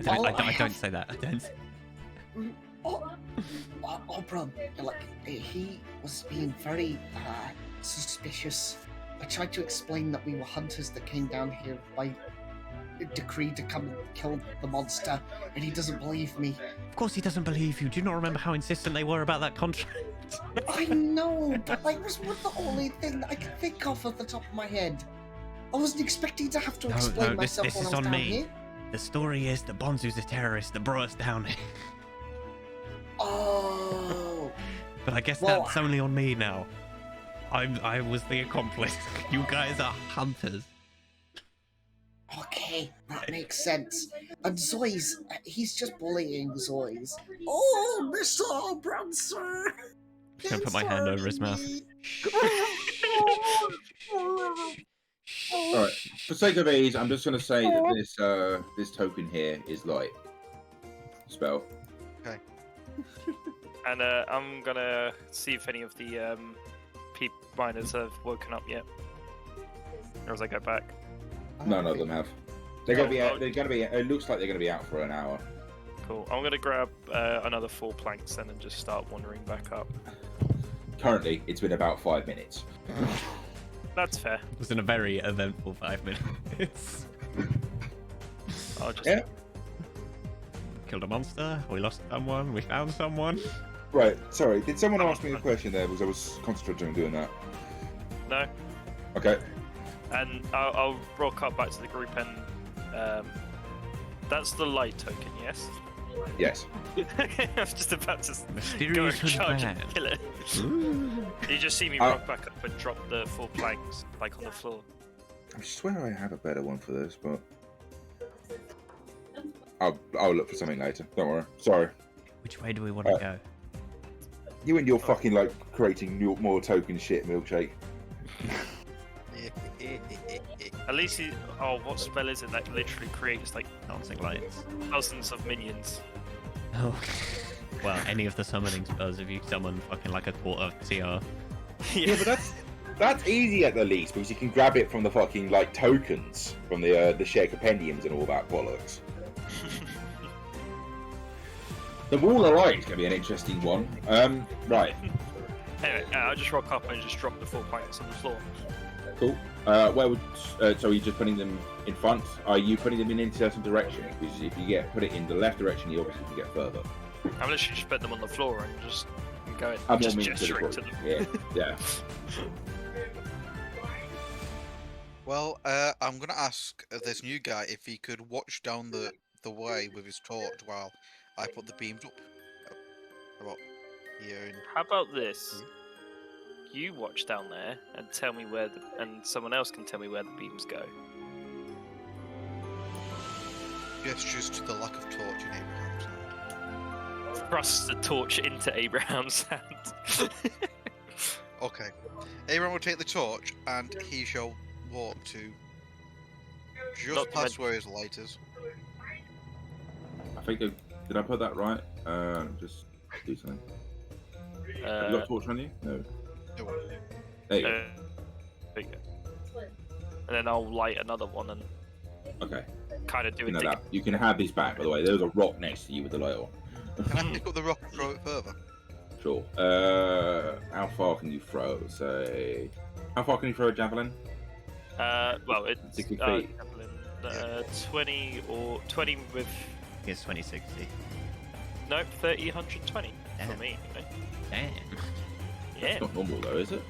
I don't say that, I don't say Oberon, like, he was being very suspicious. I tried to explain that we were hunters that came down here by decree to come and kill the monster, and he doesn't believe me. Of course he doesn't believe you. Do you not remember how insistent they were about that contract? I know, but like, was the only thing that I could think of at the top of my head. I wasn't expecting to have to explain myself this when is I was on down me. here. The story is that Bonzu's a terrorist that brought us down here. Oh. But I guess Well, that's only on me now. I was the accomplice. You guys are hunters. Okay, that makes sense. And Zoy's, he's just bullying Zoy's. Oh, Mr. Oberon, sir! I'm gonna put my hand over his mouth. Alright, For sake of ease, I'm just going to say that this token here is light spell. And I'm gonna see if any of the miners have woken up yet, or as I go back. None of them have. They're going to be. They're going to be. It looks like they're going to be out for an hour. Cool. I'm gonna grab another 4 planks then and just start wandering back up. Currently, it's been about 5 minutes. That's fair. It was in a very eventful 5 minutes. I'll just. Yeah. Killed a monster. We lost someone. We found someone. Right. Sorry. Did someone ask me a question there? Because I was concentrating on doing that. No. Okay. And I'll rock up back to the group and that's the light token, yes? Yes. I was just about to go and Mysterious charge and and kill it. You just see me Oh. rock back up and drop the 4 planks like on the floor. I swear I have a better one for this, but I'll look for something later. Don't worry. Sorry. Which way do we want to go? You and your fucking like creating more token shit, milkshake. At least what spell is it that literally creates like Dancing lights. thousands of minions? Oh. Well, any of the summoning spells if you summon fucking like a quarter CR. Yeah, but that's easy at the least because you can grab it from the fucking like tokens from the share compendiums and all that bollocks. The Wall of Light is going to be an interesting one. Right. Anyway, I'll just rock up and just drop the 4 planks on the floor. Cool. Where would so are you just putting them in front? Are you putting them in a certain direction? Because if you put it in the left direction, you obviously can get further. I'm literally just put them on the floor and just going, I'm just more meaning gesturing the to them. Yeah, yeah. Well, I'm gonna ask this new guy if he could watch down the way with his torch while I put the beams up. About here in... How about this? You watch down there and tell me where and someone else can tell me where the beams go. Gestures to the lack of torch in Abraham's hand. Thrust the torch into Abraham's hand. Okay. Abraham will take the torch and he shall walk to just Not past where his light is. I think did I put that right? Just do something. Have you got a torch on you? No. There you go. There you go. And then I'll light another one and Okay. kind of do You it. know that. You can have this back, by the way. There's a rock next to you with the light on. Can I pick up the rock and throw it further? Sure. How far can you throw? Say, how far can you throw a javelin? Well, it's 60 feet. javelin, 20 with It's 2060. no 30, 120 Damn. for me. You know? Damn. Yeah, It's not normal though, is it?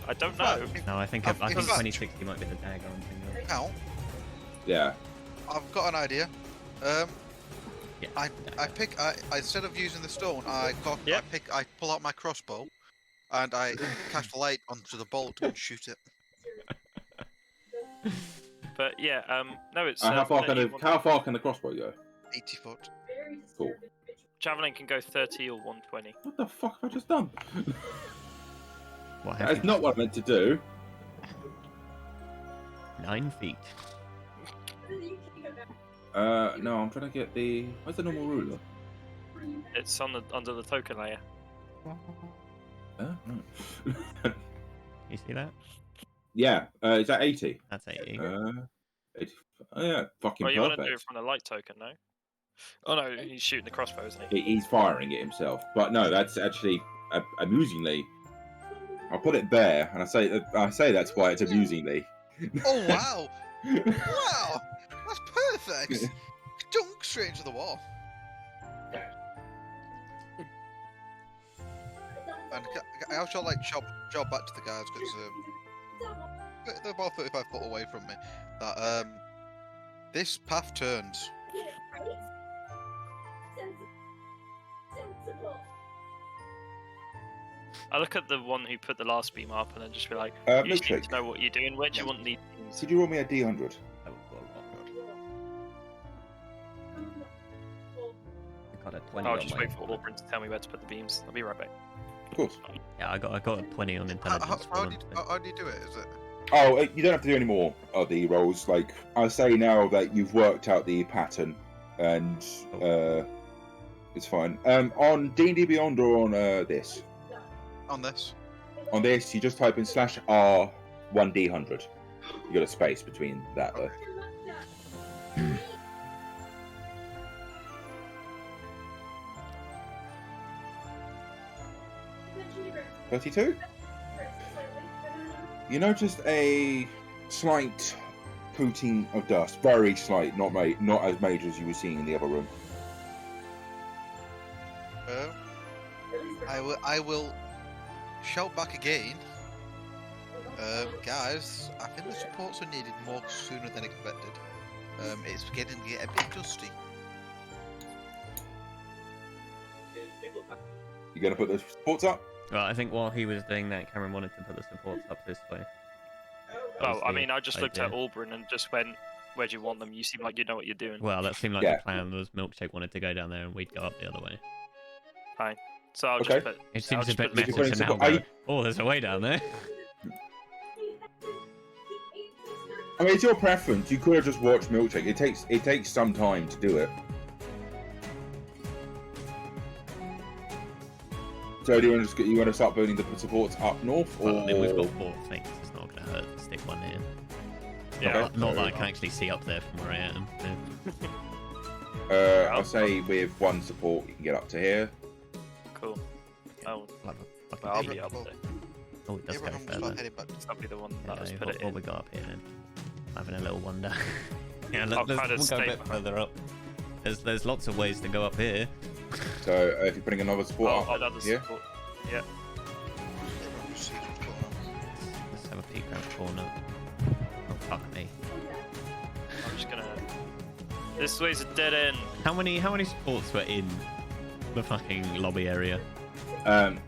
I don't know. No, I think In fact- 2060 might be the dagger I'm thinking of. Now, Yeah. I've got an idea. Yeah. I instead of using the stone, Yep. I pull out my crossbow, and I cast light onto the bolt and shoot it. But yeah, no, it's How far can 31. how far can the crossbow go? 80 foot. Cool. Javelin can go 30 or 120. What the fuck have I just done? What have That's you? not what I meant to do. 9 feet. No, I'm trying to get the. Where's the normal ruler? It's on under the token layer. No. You see that? Yeah. Is that 80? That's 80. 80. Oh yeah, fucking Well, you want to do it perfect. from the light token, no? Oh no, he's shooting the crossbow, isn't he? He's firing it himself, but no, that's actually amusingly. I'll put it there, and I say that's why it's amusingly. Oh wow! Wow! That's perfect! Dunk straight into the wall. And I shall like shout back to the guys because they're about 35 foot away from me. That this path turns. I look at the one who put the last beam up and then just be like, you just need to know what you're doing. Where do you want these beams? Could you roll me a D100? I got a 20 I'll on just my... wait for Auburn to tell me where to put the beams. I'll be right back. Of course. Yeah, I got a 20 on intelligence. How do you do it? Is it? Oh, you don't have to do any more of the rolls. Like, I'll say now that you've worked out the pattern, and it's fine. On D&D Beyond or on this? On this. On this, you just type in /R 1D100. You got a space between that though. $32? You noticed a slight coating of dust, very slight, not as major as you were seeing in the other room. I will shout back again. Guys, I think the supports are needed more sooner than expected. It's getting to get a bit dusty. You gonna put the supports up? Well, I think while he was doing that, Cameron wanted to put the supports up this way. Oh, I mean, I just looked at Auburn and just went, "Where do you want them? You seem like you know what you're doing." Well, that seemed like the plan. Was Milkshake wanted to go down there and we'd go up the other way. Fine. So I'll Okay. just put. It seems a bit put messy putting to now support- go, oh, there's a way down there. I mean, it's your preference. You could have just watched Milkshake. It takes some time to do it. So do you want to start building the supports up north, or? Well, I mean, we've got 4 things. It's not going to hurt to stick one here. Yeah. Not that I can actually see up there from where I am. Yeah. I'll say with 1 support you can get up to here. Cool. Oh, Like a fucking well, I'll beat. be up there. Oh, it does go Abraham will start further. heading back. That'll be the one that was Yeah, put it what in. we got up here then? Having a little wonder. Yeah, I'll we'll kinda go a stay bit behind. further up. There's lots of ways to go up here. So if you're putting another support Oh, up another here. support. Yeah. Abraham just sees what's going on. Let's have a peek around the corner. Oh, fuck me. I'm just gonna. This way's a dead end. How many supports were in the fucking lobby area? Quite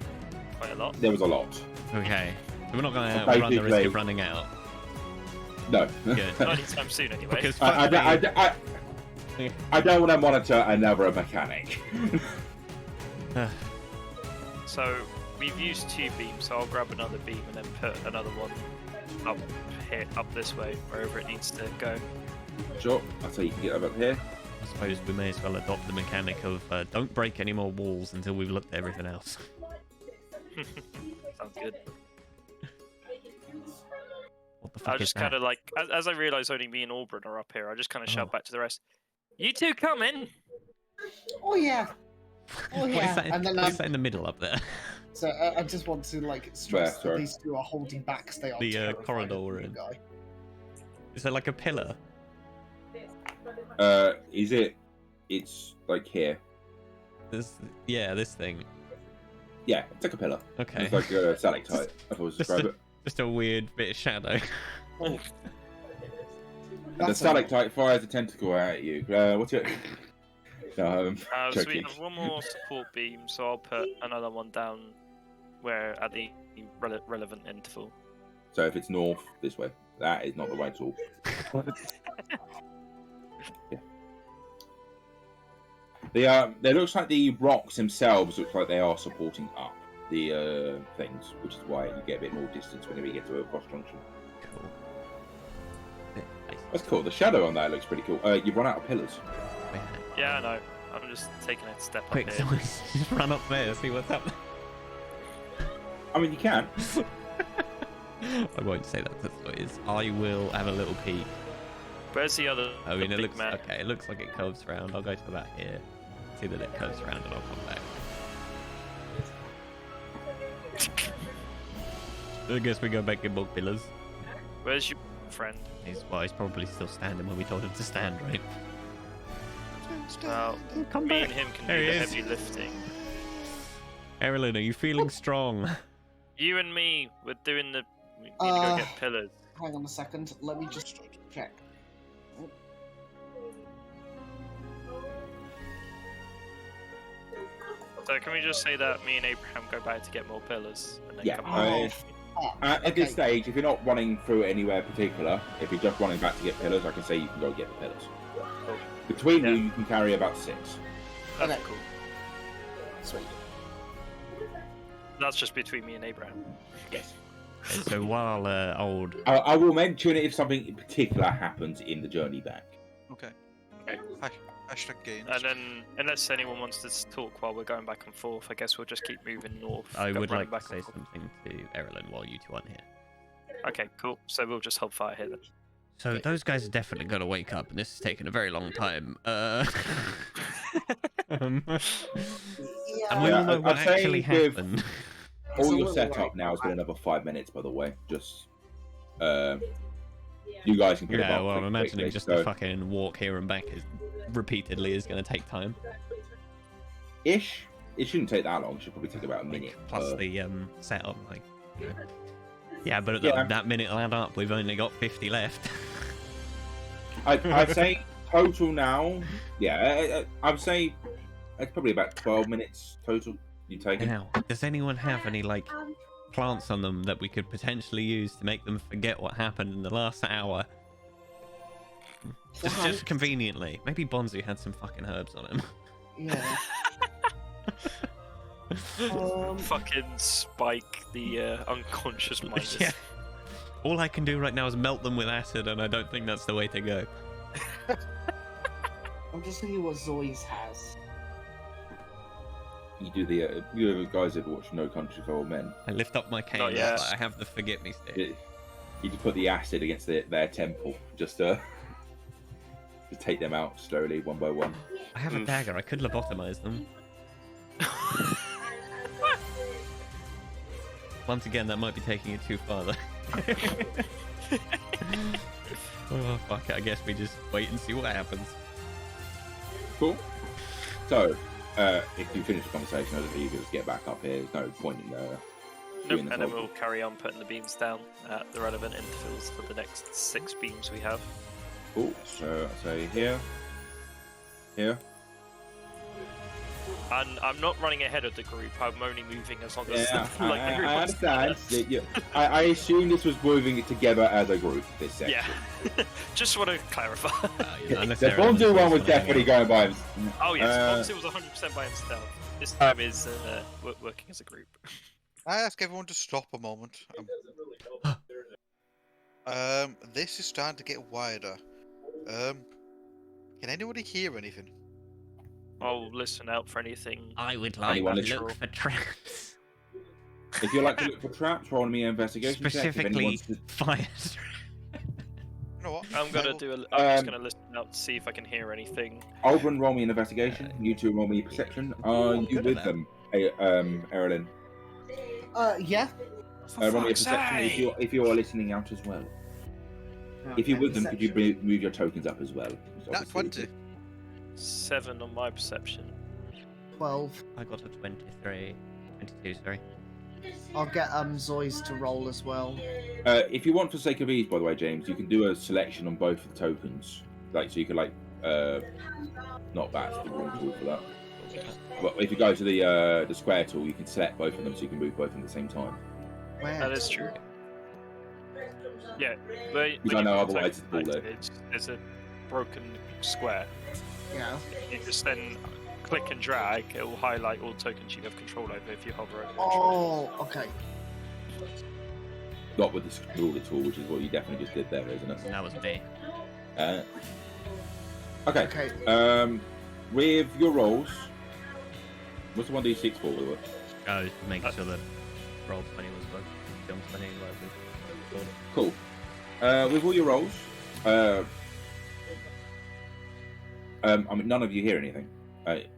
a lot. There was a lot. Okay. So we're not going to Well, run the risk basically- of running out. No. Good. Not anytime soon, anyway. Because I fuck I don't want to monitor another mechanic. So we've used 2 beams, so I'll grab another beam and then put another one up here, up this way, wherever it needs to go. Sure. I'll say you can get up here. I suppose we may as well adopt the mechanic of don't break any more walls until we've looked at everything else. Sounds good. What the fuck I is just that? kind of like, as I realise only me and Auburn are up here, I just kind of shout Oh. back to the rest, "You two come in!" Oh yeah. Oh What is yeah. that, And then what is that in the middle up there? So I just want to like stress that sorry. these 2 are holding back. They are The, terrified corridor of the we're new in. guy. Is there like a pillar? Is it? It's like here. This thing. Yeah, it's like a pillar. Okay. It's like a stalactite. I thought Just describe it. Just a weird bit of shadow. And the That's stalactite fires a tentacle at you. What's it? No, So we joking. have one more support beam, so I'll put another one down where at the relevant interval. So if it's north, this way. That is not the way at all. Yeah. It looks like the rocks themselves look like they are supporting up the things, which is why you get a bit more distance whenever you get to a cross junction. Cool. That's cool. The shadow on that looks pretty cool. You've run out of pillars. Yeah, I know. I'm just taking a step Quick, up here. just run up there, see what's up. I mean, you can. I won't say that. That's what it is. I will have a little peek. Where's the other? I mean, the it big looks man? okay. It looks like it curves around. I'll go to about here. See that it curves around, and I'll come back. I guess we go back in more pillars. Where's your friend? He's probably still standing where we told him to stand, right? Well, Come me back. and him can There do he the is. heavy lifting. Erilyn, are you feeling strong? You and me, we're doing the. We need to go get pillars. Hang on a second. Let me just check. So can we just say that me and Abraham go back to get more pillars and then Yeah, come Oh, back? At this stage, if you're not running through anywhere particular, if you're just running back to get pillars, I can say you can go get the pillars. Cool. Between Yeah. you can carry about 6. That's Okay. cool. Sweet. That's just between me and Abraham. Yes. Okay, so while old I will mention it if something in particular happens in the journey back. Okay. Okay. Hashtag gains. And then, unless anyone wants to talk while we're going back and forth, I guess we'll just keep moving north. I would running like back to say and forth. something to Erilyn while you two aren't here. Okay, cool. So we'll just hold fire here then. So those guys are definitely going to wake up, and this has taken a very long time. And we Yeah, all know what I'd say actually with- happened. It's All a your little setup like- now has been another 5 minutes, by the way. Just you guys can put it Yeah, up well, I'm quick- imagining quickly, just so- the fucking walk here and back is repeatedly is going to take time. ish. It shouldn't take that long. It should probably take about a minute. Plus the setup, like. You know. Yeah, but Yeah. that minute will add up. We've only got 50 left. I'd say total now. Yeah, I'd say it's probably about 12 minutes total. You take it. Now, does anyone have any like plants on them that we could potentially use to make them forget what happened in the last hour? Just conveniently. Maybe Bonzu had some fucking herbs on him. Yeah. Fucking spike the unconscious miners. Yeah. All I can do right now is melt them with acid, and I don't think that's the way to go. I'm just thinking what Zoi's has. You do the. You guys ever watch No Country for Old Men? I lift up my cane, Not yet. but I have the forget me stick. You just put the acid against their temple, just to take them out slowly, one by one. I have a Oof. dagger, I could lobotomize them. Once again, that might be taking it too far, though. Oh, fuck it, I guess we just wait and see what happens. Cool. So, if you finish the conversation, I don't think you can just get back up here. There's no point in Nope, doing and this. then we'll carry on putting the beams down at the relevant intervals for the next 6 beams we have. Cool. So, I'll say here. Here. And I'm not running ahead of the group, I'm only moving as long as Yeah, the group I wants to understand. do that. I assume this was moving it together as a group, this section. Yeah, just want to clarify. Unless The they're Bonzu one was gonna hang definitely out. going by himself. Oh yes, Uh, Bonsu was 100% by himself. This time is working as a group. I ask everyone to stop a moment. This is starting to get wider. Can anybody hear anything? I'll listen out for anything. I would like Anyone to natural. look for traps. If you like to look for traps, roll me an investigation check. If anyone Specifically, wants to- fire. You know what? I'm gonna I'll- do. I'm just Um, gonna listen out to see if I can hear anything. Aldrin, roll me an investigation. You two roll me a perception. Are you good at with that. them, Erilyn? Yeah. Roll me a perception if you are listening out as well. If you're with them, could you move your tokens up as well? Nat 20. 7 on my perception. 12. I got a 23. 22, sorry. I'll get Zoi's to roll as well. If you want, for sake of ease, by the way, James, you can do a selection on both of the tokens. Like, so you could not that's the wrong tool for that. But if you go to the square tool, you can select both of them, so you can move both at the same time. Where? That is true. Yeah, but You don't know, otherwise it's all there's a broken square. Yeah. You just then click and drag. It will highlight all tokens you have control over if you hover over. it. Oh, okay. Not with the ruler tool, which is what you definitely just did there, isn't it? That was me. Okay. Okay. With your rolls, what's the 1d6 for? By the way? Oh, just making sure that roll 20 was working. Film 20 was Cool. With all your rolls, I mean, none of you hear anything.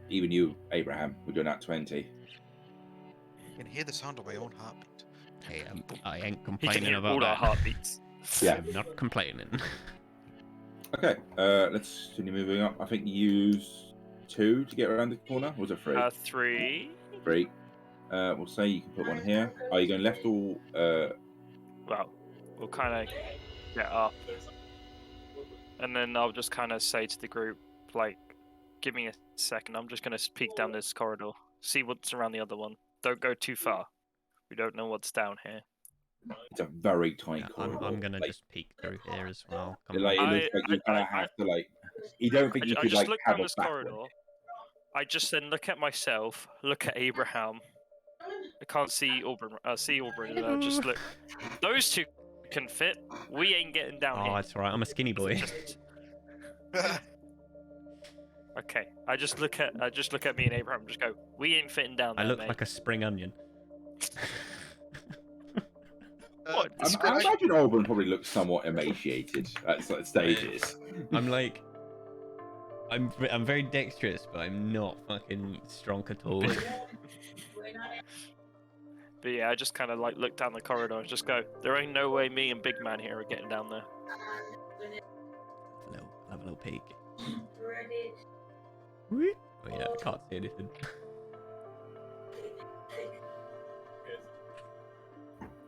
Even you, Abraham, with your nat 20. I can hear the sound of my own heartbeat. Hey, I ain't You can complaining hear about all our that. heartbeats. Yeah. I'm not complaining. Okay, let's continue moving up. I think you use 2 to get around the corner. Or was it 3? 3. 3. We'll say you can put one here. Are you going left or... Well, we'll kind of get up, and then I'll just kind of say to the group, like, give me a second. I'm just going to peek down this corridor, see what's around the other one. Don't go too far. We don't know what's down here. It's a very tight Yeah, corridor. I'm gonna Like, just peek through here as well. it looks like you kind of have to, like... You don't think you I could, just like, look have down a this backward. corridor. I just then look at myself, look at Abraham, I can't see Auburn. See Auburn. Just look. Those two can fit. We ain't getting down Oh, here. that's alright. I'm a skinny boy. Okay. I just look at me and Abraham. And just go. We ain't fitting down I there, look mate. like a spring onion. What? I imagine Auburn probably looks somewhat emaciated at certain stages. I'm like, I'm very dexterous, but I'm not fucking strong at all. But yeah, I just kind of like look down the corridor and just go. There ain't no way me and Big Man here are getting down there. Have a little peek. Oh yeah, I can't see anything.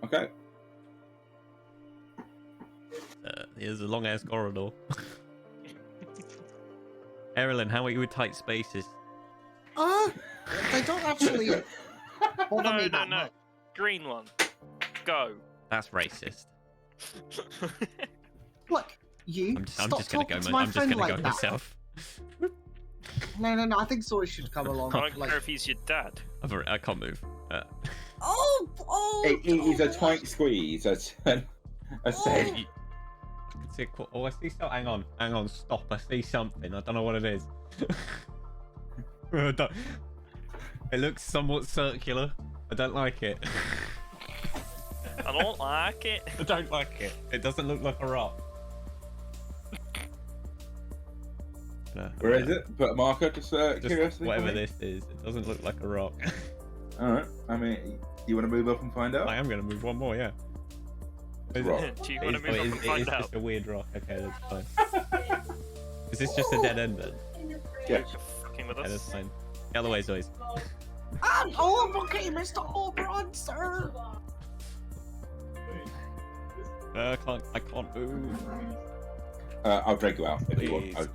Okay. Here's a long ass corridor. Erilyn, how are you with tight spaces? They don't actually bother me that no. much. Green one. Go. That's racist. Look, you. I'm stop just gonna talking go. to my I'm just friend gonna like go that. myself. No. I think Sori should come along. I don't like... care if he's your dad. I can't move. It is a tight squeeze. I said. I can see a oh, I see something. Hang on, stop. I see something. I don't know what it is. It looks somewhat circular. I don't like it. I don't like it. I don't like it. It doesn't look like a rock. Where is it? Put a marker, just curiosity. Whatever this is, it doesn't look like a rock. Alright, I mean, you want to move up and find out? I am going to move one more, yeah. It's a rock. Do you want to move up and It find is out? just a weird rock. Okay, that's fine. Is this just a dead end then? Yeah. You're fucking with Okay, that's us. fine. The other way, Zoe. I'm okay, Mr. Oberon, sir. I can't move. I'll drag you out if you want. Please.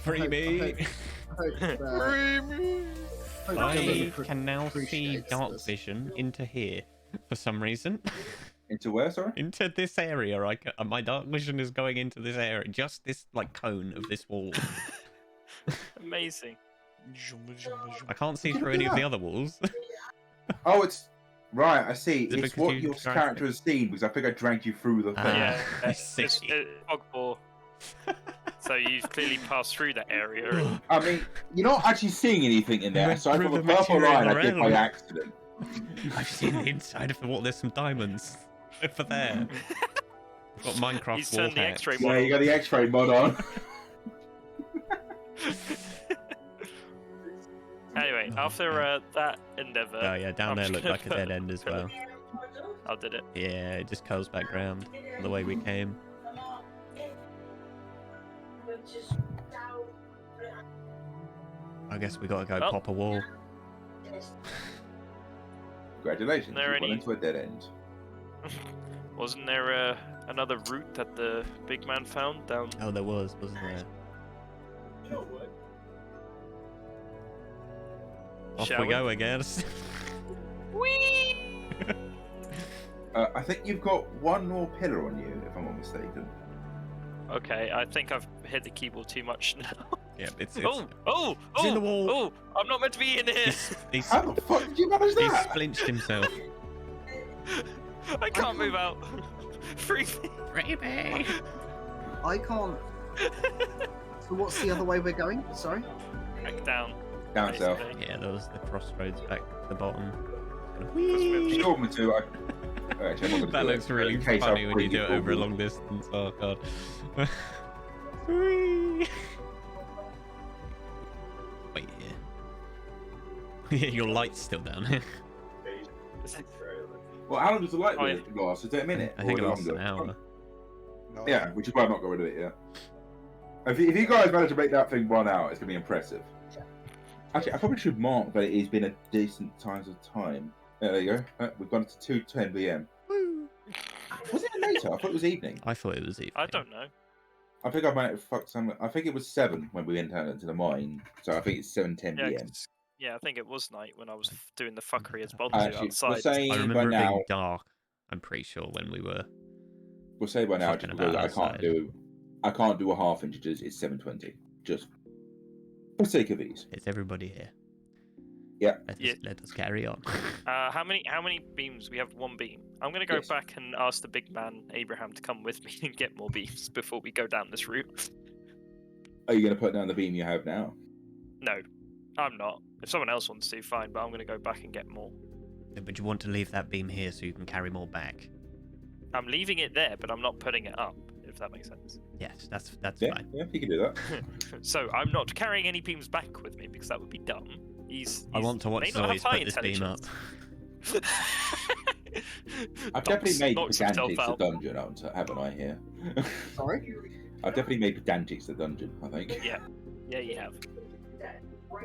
Free me! I can now see dark vision into here for some reason. Into where, sorry? Into this area. My dark vision is going into this area. Just this like cone of this wall. Amazing. I can't see through any of the other walls. Oh, it's right. I see. Is it It's because what you your dragged character has seen because I think I dragged you through the thing. Yeah, I see. it's Ogboar. So you've clearly passed through that area. I mean, you're not actually seeing anything in there. Went Aside through from the the purple material line I did by around. accident. I've seen the inside of the wall. There's some diamonds over there. I've got Minecraft He's wall turned the hacks. X-ray Yeah, model. you got the X-ray mod on. Anyway, after that endeavour, Oh yeah, down I'm there just looked gonna like a dead end as well. I did it. Yeah, it just curls back round the way we came. I guess we gotta go Oh. pop a wall. Congratulations, There you went any- into a dead end. Wasn't there another route that the big man found down? Oh, there was, wasn't there? Off Shall we go, I guess. Whee! I think you've got one more pillar on you, if I'm not mistaken. Okay, I think I've hit the keyboard too much now. Yeah, it's Oh! It's in the wall. Oh! I'm not meant to be in here. he's How the fuck did you manage he's that? splinched himself. I can't move out. Free me. Free me. I can't. So what's the other way we're going? Sorry. Back down. Down south. basically. Yeah, there was the crossroads back at the bottom. If you told me to, actually, I'm not gonna That do looks it, really in case funny I when you freak do it over a all. long distance. Oh god. Whee! Wait, yeah. Your light's still down. Well, how long does the light Oh, yeah. last? Is it a minute? I think or it lasts longer? an hour. Yeah, which is why I'm not going to do it yet. If you guys manage to make that thing run out, it's going to be impressive. Actually, I probably should mark that it has been a decent times of time. There you go. We've gone to 2:10 p.m. Was it later? I thought it was evening. I thought it was evening. I don't know. I think I might have fucked some. I think it was 7 when we went out into the mine. So I think it's 7:10 Yeah, p.m. 'cause- yeah, I think it was night when I was doing the fuckery as Bond do Actually, we're outside. saying I by remember it now. being dark. I'm pretty sure when we were. We'll say by now, Fucking just because about I can't do a half inches. It's 7:20. Just for sake of ease. It's everybody here. Let us carry on. How many beams? We have one beam. I'm gonna go Yes. back and ask the big man Abraham to come with me and get more beams before we go down this route. Are you going to put down the beam you have now? No, I'm not. If someone else wants to, fine. But I'm gonna go back and get more. But you want to leave that beam here so you can carry more back. I'm leaving it there, but I'm not putting it up. If that makes sense. Yes, that's Yeah, fine. yeah, you can do that. So I'm not carrying any beams back with me because that would be dumb. I want to watch may not have Zoe's put high this beam up. I've definitely made knocks himself Pedantics the out. dungeon, haven't I, here? Sorry? I've definitely made Pedantics the dungeon, I think. Yeah, you have.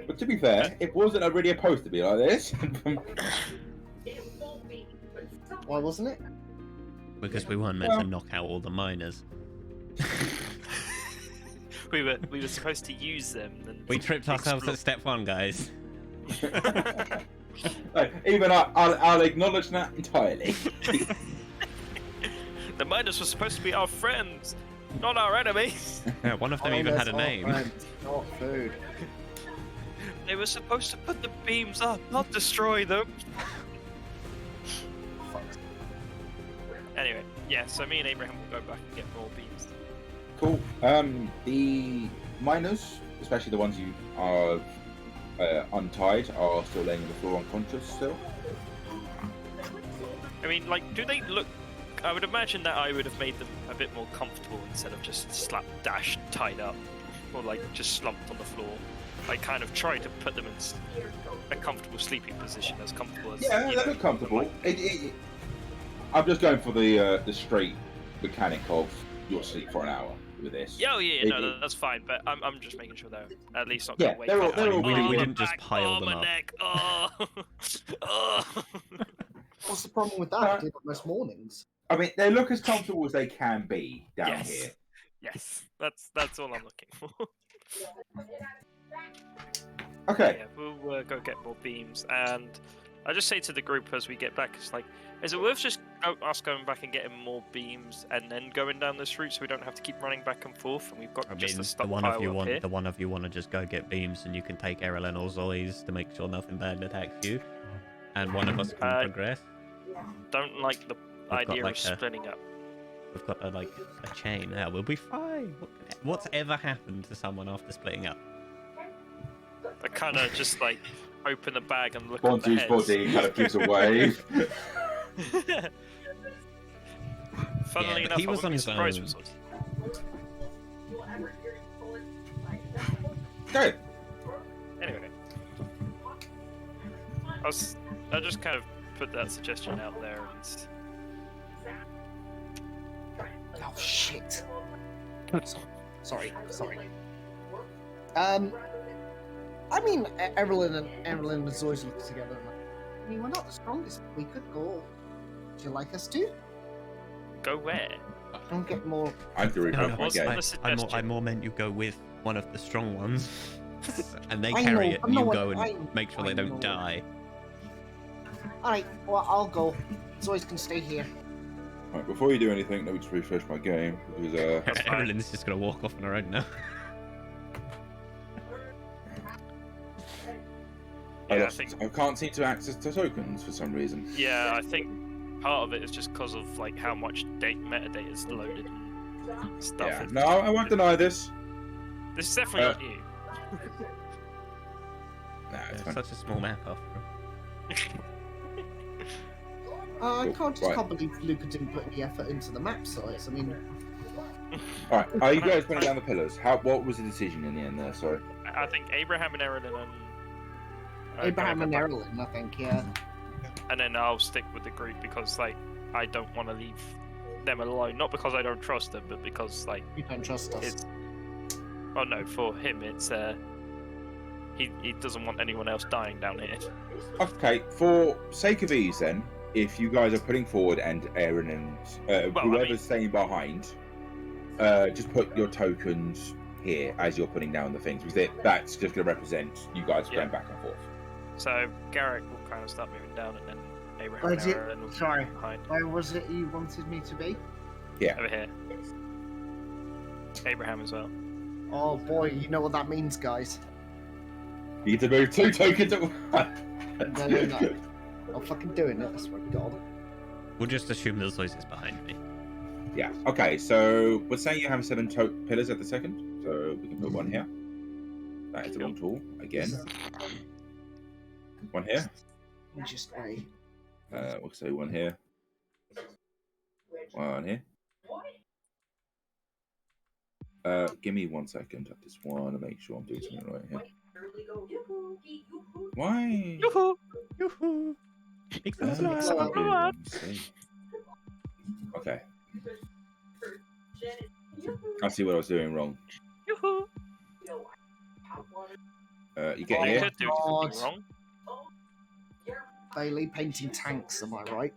But to be fair, it wasn't really supposed to be like this. Why wasn't it? Because we weren't meant to knock out all the miners. We were supposed to use them. And We tripped ourselves explore- at step 1, guys. Even I'll acknowledge that entirely. The miners were supposed to be our friends, not our enemies. Yeah, one of them even had a name. Not food. They were supposed to put the beams up, not destroy them. Anyway, yeah, so me and Abraham will go back and get more beams. Cool. The miners, especially the ones you are untied, are still laying on the floor unconscious still. I mean, like, do they look... I would imagine that I would have made them a bit more comfortable instead of just slapdash tied up. Or, like, just slumped on the floor. I kind of tried to put them in a comfortable sleeping position, as comfortable as... Yeah, you they know, look comfortable. like- I'm just going for the straight mechanic of you'll sleep for an hour with this. Yeah, that's fine, but I'm just making sure they're at least not going to wake up. they're all- we Oh, didn't my just back, pile oh, them my up. neck, oh. Oh. What's the problem with that? I did it most mornings. I mean, they look as comfortable as they can be down Yes. here. Yes, that's all I'm looking for. Okay. Yeah, we'll go get more beams, and I just say to the group as we get back, it's like, is it worth just us going back and getting more beams and then going down this route so we don't have to keep running back and forth, and we've got I just mean, a the stockpile one of you up want here? the one of you want to just go get beams, and you can take Erlen or Zoe's to make sure nothing bad attacks you, and one of us can progress. Don't like the got idea like of splitting up. We've got a chain. Yeah, we'll be fine. What's ever happened to someone after splitting up? I kind of just like open the bag and look One, at the two's heads. body kind of gives a wave. Funnily Yeah, but enough, he was I on wouldn't be his surprised own. with Zoe. Good. Anyway, I just kind of put that suggestion out there, and Oh shit. Sorry. I mean, Evelyn and Zoe's look together. And I mean, we're not the strongest. But we could go. Would you like us to? go where? Don't get more. I'm the No, my what's game. the I suggestion? more meant you go with one of the strong ones, and they I carry know, it, I and you know go what- and make sure I they don't know. die. All right. Well, I'll go. Zoe's can stay here. Right, before you do anything, let me just refresh my game because That's fine. Erlen's just gonna walk off on her own now. Yeah, I think. I can't seem to access the tokens for some reason. Yeah, I think part of it is just because of like how much metadata is loaded and stuff. Yeah. It's No, just- I won't deny this. This is definitely not you. Nah, it's It's fine. such a small map after I Cool. just Right. can't believe Luca didn't put any effort into the map size. I mean, All right, are you guys putting down the pillars? What was the decision in the end there? Sorry. I think Abraham and Erin and Abraham and Erin, Erilyn, I think, yeah. and then I'll stick with the group because like I don't want to leave them alone. Not because I don't trust them, but because like You don't trust us. it's. Oh no, for him it's he doesn't want anyone else dying down here. Okay, for sake of ease, then, if you guys are putting forward and Aaron and Well, I whoever's mean- staying behind, just put your tokens here as you're putting down the things because that's just going to represent you guys Yeah. going back and forth. So Garrett will kind of start moving down, and then Abraham Oh, and is it- Erin will sorry. be behind Where was it you wanted me to be? over here. Abraham as well. Oh boy, you know what that means, guys. You get to move 2 tokens at once. No. I'm fucking doing it, I swear to God. We'll just assume the Zois is behind me. Yeah. Okay. So we're saying you have 7 pillars at the second, so we can put one here. That is the wrong tool again. One here. Just wait. We'll say one here. One here. Give me 1 second. I just want to make sure I'm doing something right here. Why? Yoo-hoo! Yoo-hoo! Makes them I'm slow. doing one mistake. Okay. I see what I was doing wrong. Yoo-hoo! You get Oh, You here. could do God. something wrong. Bailey painting tanks, am I right?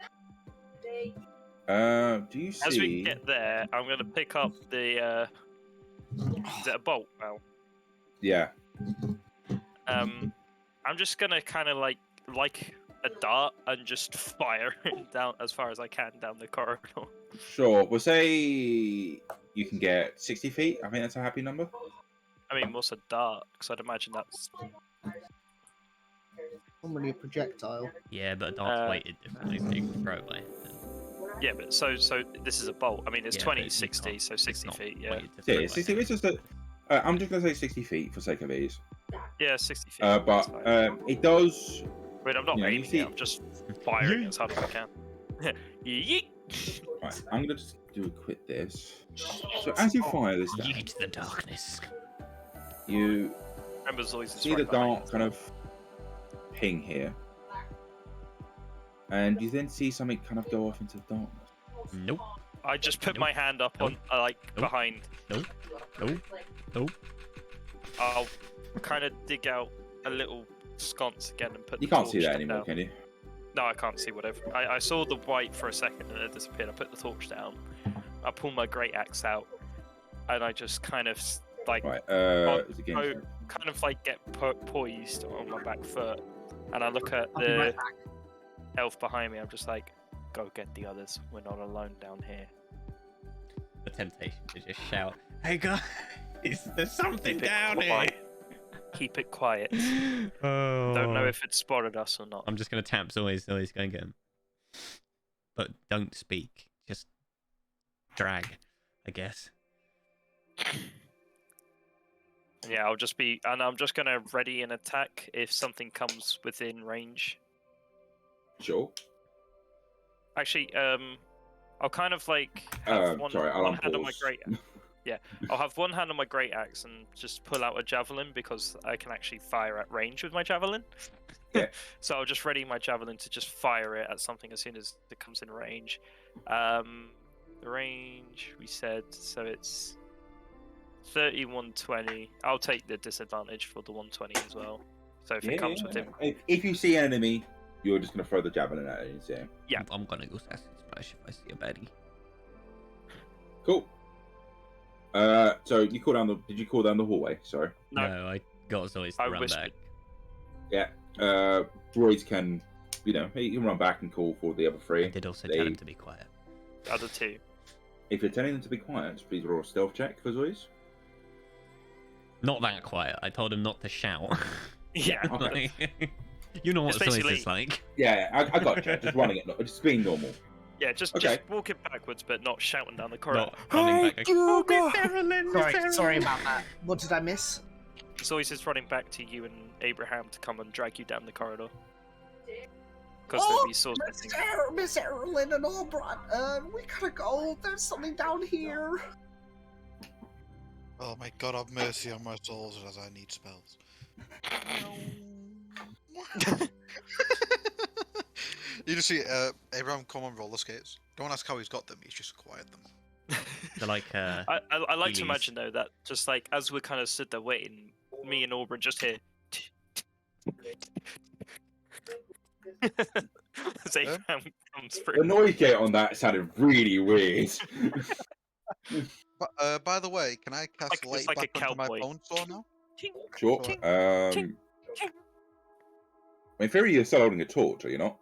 Do you see? As we get there, I'm going to pick up the. Is it a bolt now? Yeah. I'm just going to kind of like a dart and just fire it down as far as I can down the corridor. Sure. We'll say you can get 60 feet. I think that's a happy number. I mean, what's a dart? Because I'd imagine that's. Normally a projectile. Yeah, but dart's weighted differently, so you can throw it by. Yeah, but so this is a bolt. I mean, it's Yeah, 20, but you 60, can't- so it's 60 not feet, yeah. weighted to throw Yeah, by 60. hand. It's just I'm just gonna say 60 feet for sake of ease. Yeah, 60 feet. But that's fine. it does. I mean, I'm not you aiming see- it, I'm just firing as hard as I can. Yeet! Right, I'm gonna just do a quick this. So as you fire this down, Yeet the darkness. you Remember Zoids is see the right behind dart kind of ping here, and you then see something kind of go off into the darkness. Nope. I just put Nope. my hand up on, like, Nope. behind. Nope. Nope. Nope. I'll kind of dig out a little sconce again and put You the can't see torch that anymore, down. can you? No, I can't see whatever. I saw the white for a second and it disappeared. I put the torch down. I pull my great axe out, and I just kind of like Right. It's again. oh, kind of like get poised on my back foot, and I look at I'll be the right back. elf behind me. I'm just like, go get the others. We're not alone down here. The temptation to just shout, "Hey guys, there's something Keep it down here!" quiet. Keep it quiet. Oh. Don't know if it spotted us or not. I'm just gonna tap Zoi's. Zoi's going to get him. But don't speak. Just drag, I guess. Yeah, I'll just be, and I'm just gonna ready an attack if something comes within range. Sure. Actually, I'll kind of like have one hand on my great. Yeah, I'll have one hand on my great axe and just pull out a javelin because I can actually fire at range with my javelin. Yeah. So I'll just ready my javelin to just fire it at something as soon as it comes in range. The range we said, so it's 30, 120. I'll take the disadvantage for the 120 as well. So if it comes within, If you see an enemy, you're just gonna throw the javelin at it and say, Yeah. I'm gonna go Assassin's Flash if I see a baddie. "Cool." So you call down the? Did you call down the hallway? Sorry. No. No, I got Zoi's to I run whispered. back. Yeah. Droids can, he can run back and call for the other I three. did also They- tell him to be quiet. Other two. If you're telling them to be quiet, please roll a stealth check for Zoids. Not that quiet. I told him not to shout. Yeah. Okay. You know what It's Zoi's basically- is like. Yeah, I got you. Just running it, just being normal. Yeah, just Okay. walking backwards, but not shouting down the corridor. Not running back. Like, Oh, Miss Evelyn, Miss Sorry Evelyn." about that. What did I miss? Zoe is running back to you and Abraham to come and drag you down the corridor. Because we saw something. Miss Erilyn and Albron, we gotta go. There's something down here. Oh my god, have mercy on my souls as I need spells. You just see Abraham come on roller skates. Don't ask how he's got them, he's just acquired them. They're like, I like to Heelys. imagine though that just like as we kind of stood there waiting, me and Auburn just hear. As Abraham comes The through. noise gate on that sounded really weird. But by the way, can I cast It's light like a back onto my cowboy. bone saw now? Sure. In theory, you're still holding a torch, are you not?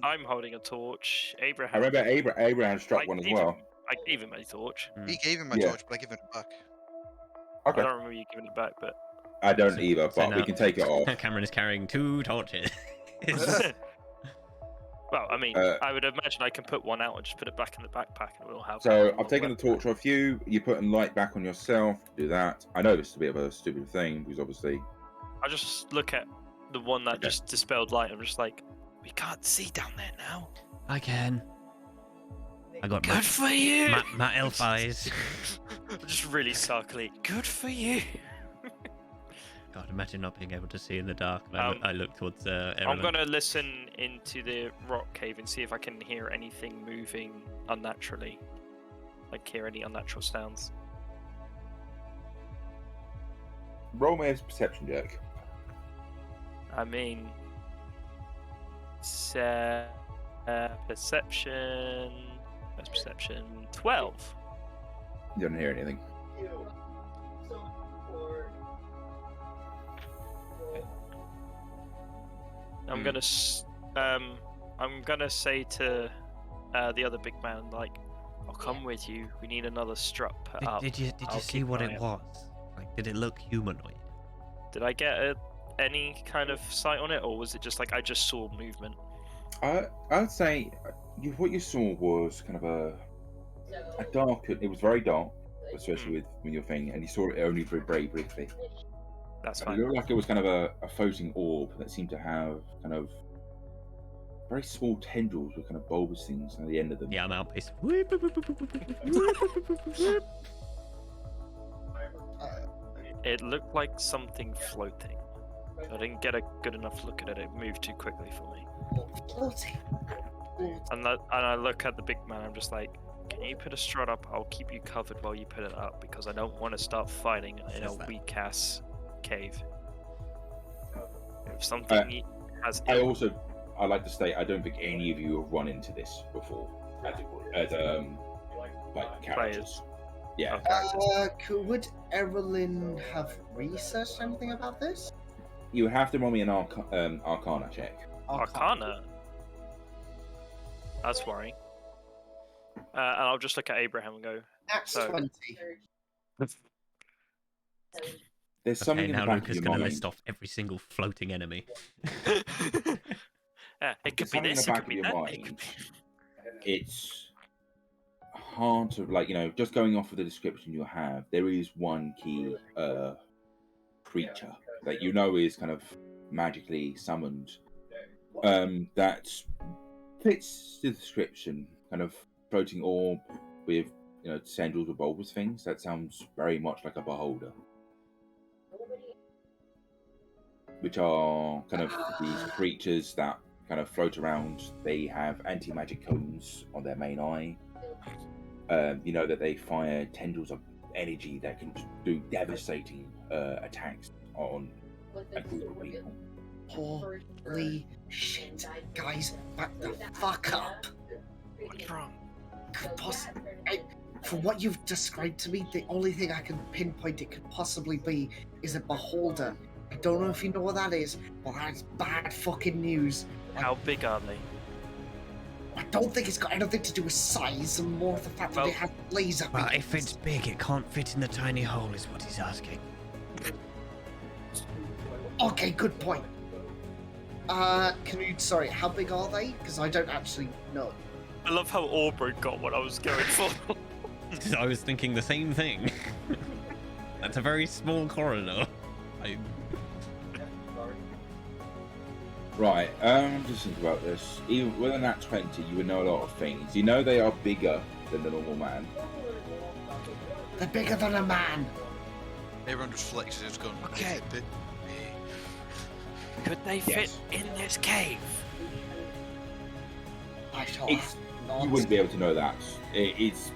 I'm holding a torch. I Abraham. remember Abraham struck one as well. I gave him a torch. He gave him my Yeah. torch, but I give it back. I Okay. don't remember you giving it back, but I don't either, So but we now- can take it off. Cameron is carrying 2 torches. Well, I mean, Uh, I would imagine I can put one out and just put it back in the backpack, and we'll have. So one I've taken the weapon. torch off you. You're putting light back on yourself. Do that. I know this is a bit of a stupid thing because obviously. I just look at the one that Okay. just dispelled light. I'm just like, we can't see down there now. I can. I got Good for you. my elf eyes. Just really sulkily. Good for you. God, imagine not being able to see in the dark. And I look towards I'm Erilyn. gonna listen into the rock cave and see if I can hear anything moving unnaturally. Like hear any unnatural sounds. Roll me a perception check. I mean, it's, perception. That's perception. 12. You don't hear anything. I'm gonna say to the other big man, like, I'll come with you. We need another strut put up. Did you I'll see keep what an eye it out. was? Like, did it look humanoid? Did I get any kind of sight on it, or was it just like I just saw movement? I'd say what you saw was kind of a dark. It was very dark, especially with your thing, and you saw it only very briefly. That's It fine. looked like it was kind of a floating orb that seemed to have kind of very small tendrils with kind of bulbous things at the end of them. Yeah, I'm out, please. It looked like something floating. I didn't get a good enough look at it. It moved too quickly for me. Floating. And I look at the big man. I'm just like, can you put a strut up? I'll keep you covered while you put it up because I don't want to start fighting in a Says that. weak ass cave. If something has I like to state I don't think any of you have run into this before as like characters. Yeah. Would Erilyn have researched anything about this? You have to roll me an Arcana check. Arcana. That's worrying. And I'll just look at Abraham and go, That's So- 20. There's something Okay, in the now back Luca's of your going to mind. list off every single floating enemy. yeah, it could There's be something in this, the it back could of be your that. mind. It's hard to just going off of the description you have. There is one key creature that you know is kind of magically summoned. That fits the description. Kind of floating orb with tendrils or bulbous things. That sounds very much like a beholder. Which are kind of these creatures that kind of float around. They have anti-magic cones on their main eye. You know that they fire tendrils of energy that can do devastating attacks on a group of people. Holy shit. Guys, back the fuck up. What's wrong? From what you've described to me, the only thing I can pinpoint it could possibly be is a beholder. I don't know if you know what that is, but that's bad fucking news. How big are they? I don't think it's got anything to do with size, and more the fact that Well- it has laser Well, beams. if it's big, it can't fit in the tiny hole, is what he's asking. Okay, good point. Sorry, how big are they? Because I don't actually know. I love how Aubrey got what I was going for. I was thinking the same thing. That's a very small corridor. Right, just think about this. Even with a nat 20, you would know a lot of things. You know they are bigger than the normal man. They're bigger than a man. Everyone just flexes his gun. Okay. Is it big? Could they fit Yes. in this cave? I shall It's- not. You wouldn't be able to know that. It's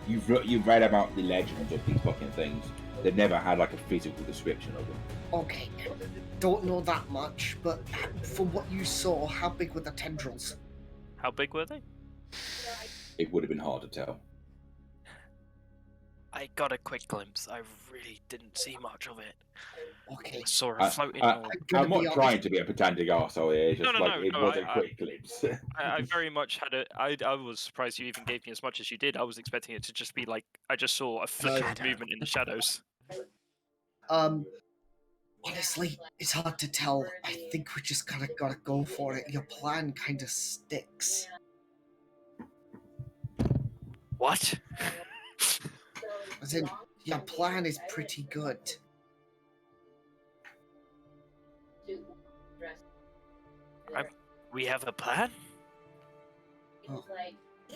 you've read about the legends of these fucking things. They've never had like a physical description of them. Okay, don't know that much, but from what you saw, how big were the tendrils? How big were they? It would have been hard to tell. I got a quick glimpse. I really didn't see much of it. Okay, I saw a I- floating I- orb. gonna I'm not be honest. trying to be a pedantic arsehole here. It's just No, like it no, was a I- quick glimpse. I very much had I was surprised you even gave me as much as you did. I was expecting it to just be like I just saw a flicker of Shadow. movement in the shadows. Honestly, it's hard to tell. I think we just gotta go for it. Your plan kind of sticks. What? As in, your plan is pretty good. We have a plan?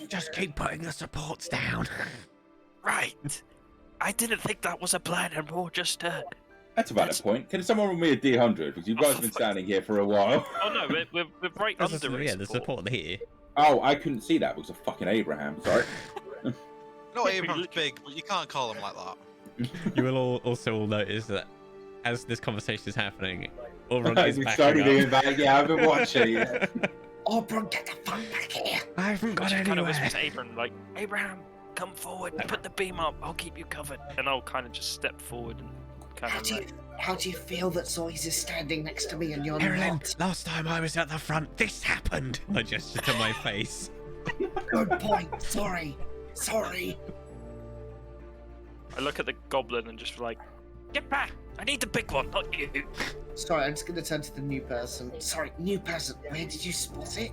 Just keep putting the supports down. Right. I didn't think that was a plan and more just That's a valid point. Can someone roll me a D100? Because you guys have been standing here for a while. Oh no, we're right There's under it. yeah, the support here. Oh, I couldn't see that because of fucking Abraham. Sorry. No, Abraham's big, but you can't call him like that. You will also all notice that as this conversation is happening, Ulrich is We backing started doing up. that. Yeah, I've been watching. Oberon, get the fuck back here! I haven't got Kind of anywhere. whispers to Abraham, like, Abraham, come forward, put the beam up, I'll keep you covered. And I'll kind of just step forward and kind of like... How do you feel that Zoy's is standing next to me and you're Erilyn, not? last time I was at the front, this happened. I gesture to my face. Good point. Sorry. I look at the goblin and just like, get back! I need the big one, not you. Sorry, I'm just gonna turn to the new person. Sorry, new person. Where did you spot it?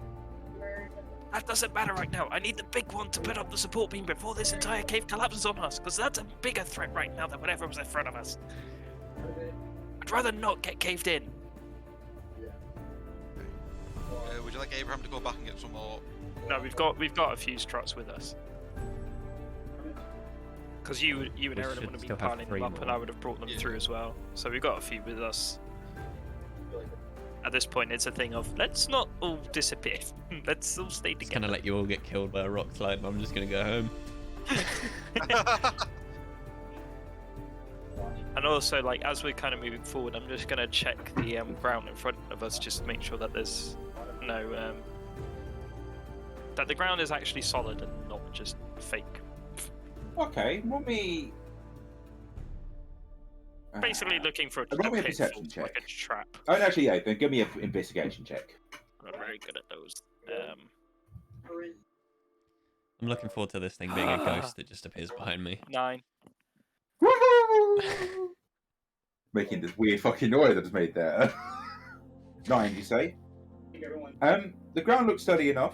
That doesn't matter right now. I need the big one to put up the support beam before this entire cave collapses on us, because that's a bigger threat right now than whatever was in front of us. I'd rather not get caved in. Would you like Abraham to go back and get some more? No, we've got a few struts with us. Because you and We Aaron would should have been still have piling them 3 up, and more. I would have brought them through as well. So we've got a few with us. At this point, it's a thing of let's not all disappear. Let's all stay Just together. gonna let you all get killed by a rock slide, and I'm just gonna go home. And also, like, as we're kind of moving forward, I'm just gonna check the ground in front of us, just to make sure that there's no that the ground is actually solid and not just fake. Okay, roll me. Basically, looking for a roll me a pitfall, perception check. like a trap. Oh, actually, yeah. Then give me an investigation check. I'm not very good at those. I'm looking forward to this thing being a ghost that just appears behind me. 9. Making this weird fucking noise I just made there. 9, you say? The ground looks steady enough.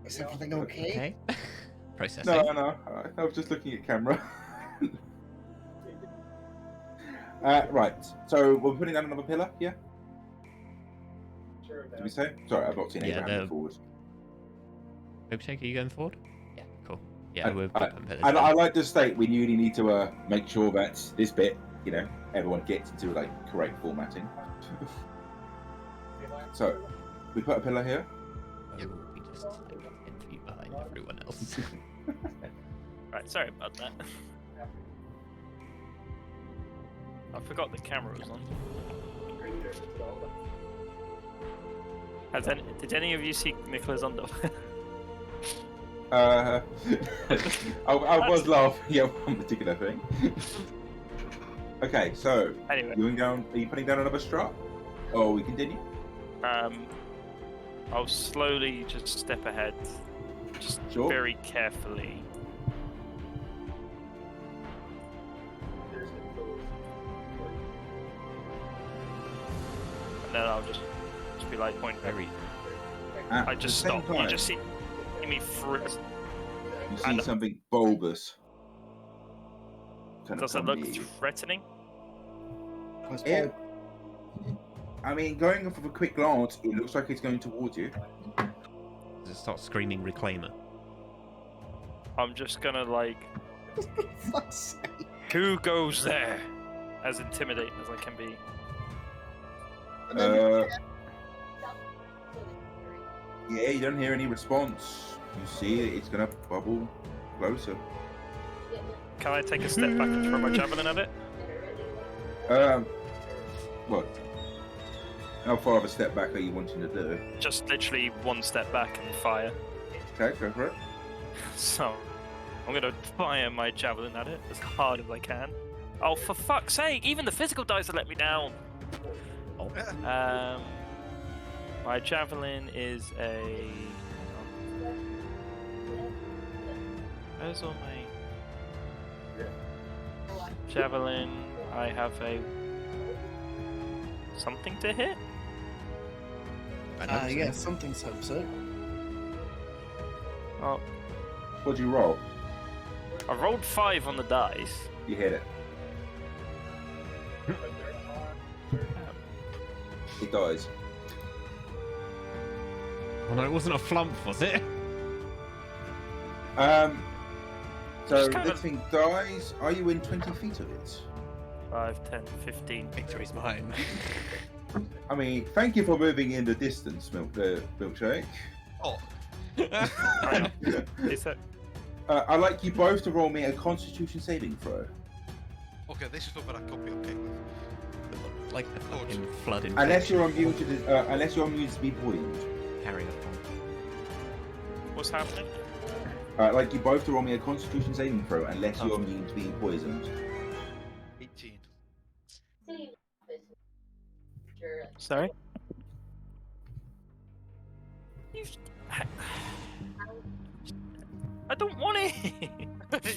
Is everything okay? Processing. No. I was just looking at camera. Right. So we're putting down another pillar. Yeah. Did we say? Sorry, I've not seen Yeah, Abraham move forward. Milkshake, are you going forward? Yeah, cool. Yeah, we're I like to state we really need to make sure that this bit, everyone gets into like correct formatting. So we put a pillar here. Yeah, we'll be just like 10 feet behind everyone else. Right, sorry about that. I forgot the camera was on. Did any of you see Nicola's underwear? I was laughing at one particular thing. Okay, so Anyway, are you putting down another strut? Or we continue? I'll slowly just step ahead, just Sure. very carefully. And then I'll just be like pointing. Very. At I just the same stop. You time, just see me frizz. you see and- something bulbous. Kind of Does it come look near you. threatening? Yeah. I mean, going off of a quick glance, it looks like it's going towards you. Does it start screaming reclaimer? I'm just gonna like, Fuck's sake. who goes there? As intimidating as I can be. And then Yeah, you don't hear any response. You see it's gonna bubble closer. Can I take a step back and throw my javelin at it? What? How far of a step back are you wanting to do? Just literally one step back and fire. Okay, go for it. So, I'm gonna fire my javelin at it as hard as I can. Oh, for fuck's sake! Even the physical dice have let me down. Oh. My javelin is a. Where's all my javelin? I have a something to hit. Yeah, something's hope so. Oh, What'd you roll? I rolled 5 on the dice. You hit it. It dies. Oh no, it wasn't a flump, was it? So Just kind this of- thing dies. Are you in 20 feet of it? 5, 10, 15. Victory's mine. I mean, thank you for moving in the distance, Milkshake. Oh, Is that? I'd like you both to roll me a Constitution saving throw. okay, this is something I could be okay with. Like the Oh, fucking flood in. Unless you're immune to be poisoned. Carry on. What's happening? I'd like you both to roll me a Constitution saving throw, unless you're immune to being poisoned. 18. Sorry. I don't want it. Okay.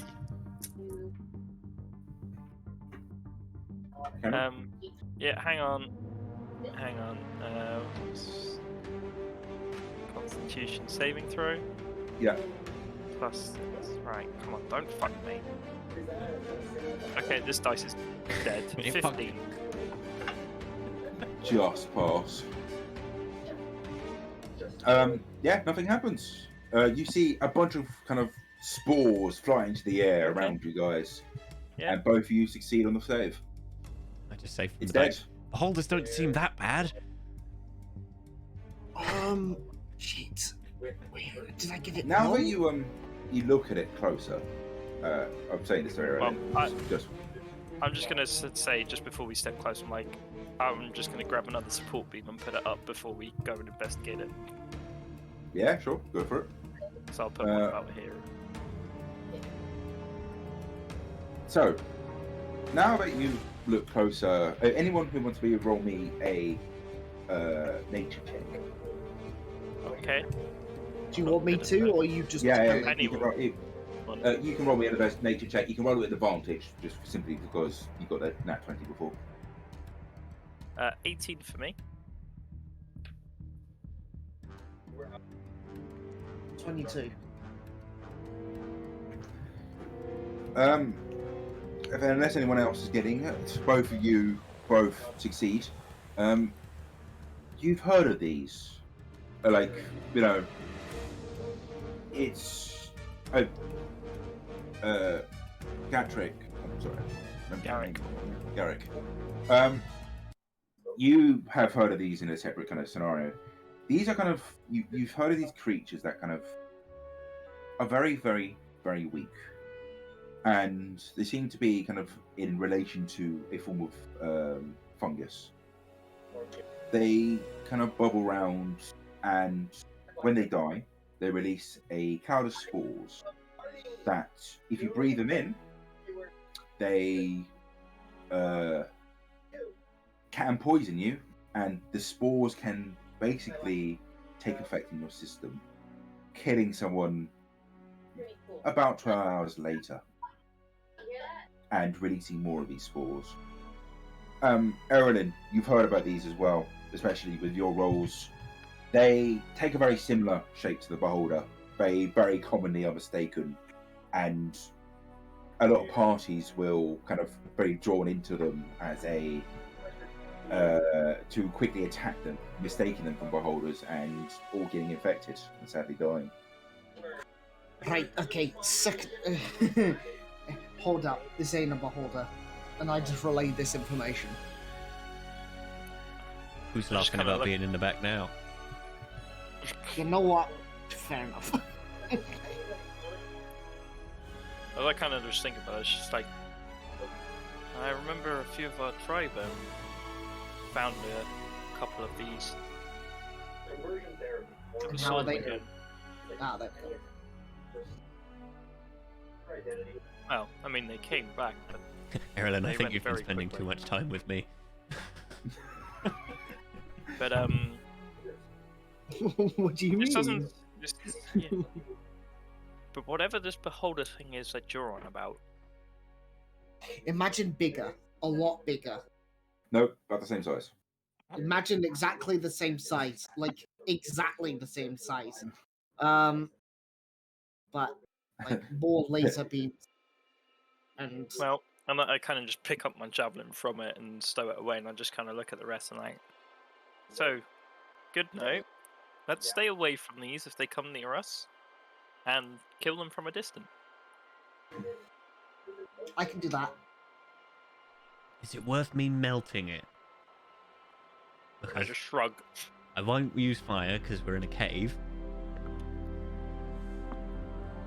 Yeah. Hang on. Constitution saving throw. Yeah. Plus, right. Come on, don't fuck me. Okay, this dice is dead. You fucked 15. Just pass. Yeah, nothing happens. You see a bunch of kind of spores fly into the air Okay. around you guys, Yeah. and both of you succeed on the save. I just say from It's the back. dead. The holders don't seem that bad. Shit. Did I get it Now that wrong? you look at it closer, I'm saying this very early. Well, just I'm just gonna say just before we step close, I'm just gonna grab another support beam and put it up before we go and investigate it. yeah, sure, go for it. So I'll put one about here. So now that you look closer, anyone who wants to roll me a nature check. Okay. Do you want me to, or you just? Yeah, telling yeah, me? you can you can roll me a nature check. You can roll it with advantage, just simply because you got that nat 20 before. 18 for me. 22. Unless anyone else is getting it, both of you succeed. You've heard of these, like, you know, it's Gatrick. I'm sorry, Garrick. You have heard of these in a separate kind of scenario. These are kind of you've heard of these creatures that kind of are very, very, very weak, and they seem to be kind of in relation to a form of fungus. They kind of bubble around, and when they die, they release a cloud of spores that, if you breathe them in, they can poison you, and the spores can basically take effect in your system, killing someone about 12 hours later and releasing more of these spores. Erlyn, you've heard about these as well, especially with your rolls. They take a very similar shape to the beholder. They very commonly are mistaken, and a lot of parties will kind of very drawn into them as a to quickly attack them, mistaking them for beholders, and all getting infected and sadly dying. Right, okay, hold up, this ain't a beholder. And I just relayed this information. Who's Just laughing kinda about like- being in the back now? You know what? Fair enough. All I kind of just think about it, it's just like I remember a few of our tribe found a couple of these. Never And saw how are them they again. Ah, there Well, I mean, they came back, but Erilyn, I They think went you've been very spending quickly. too much time with me. but What do you this mean? doesn't. This, yeah. But whatever this beholder thing is that you're on about, Imagine bigger, a lot bigger. Nope, about the same size. Imagine exactly the same size, like exactly the same size. But like more laser beams and well, and I kind of just pick up my javelin from it and stow it away, and I just kind of look at the rest and like, so, good note. Let's stay away from these if they come near us, and kill them from a distance. I can do that. Is it worth me melting it? I Because just shrug. I won't use fire because we're in a cave.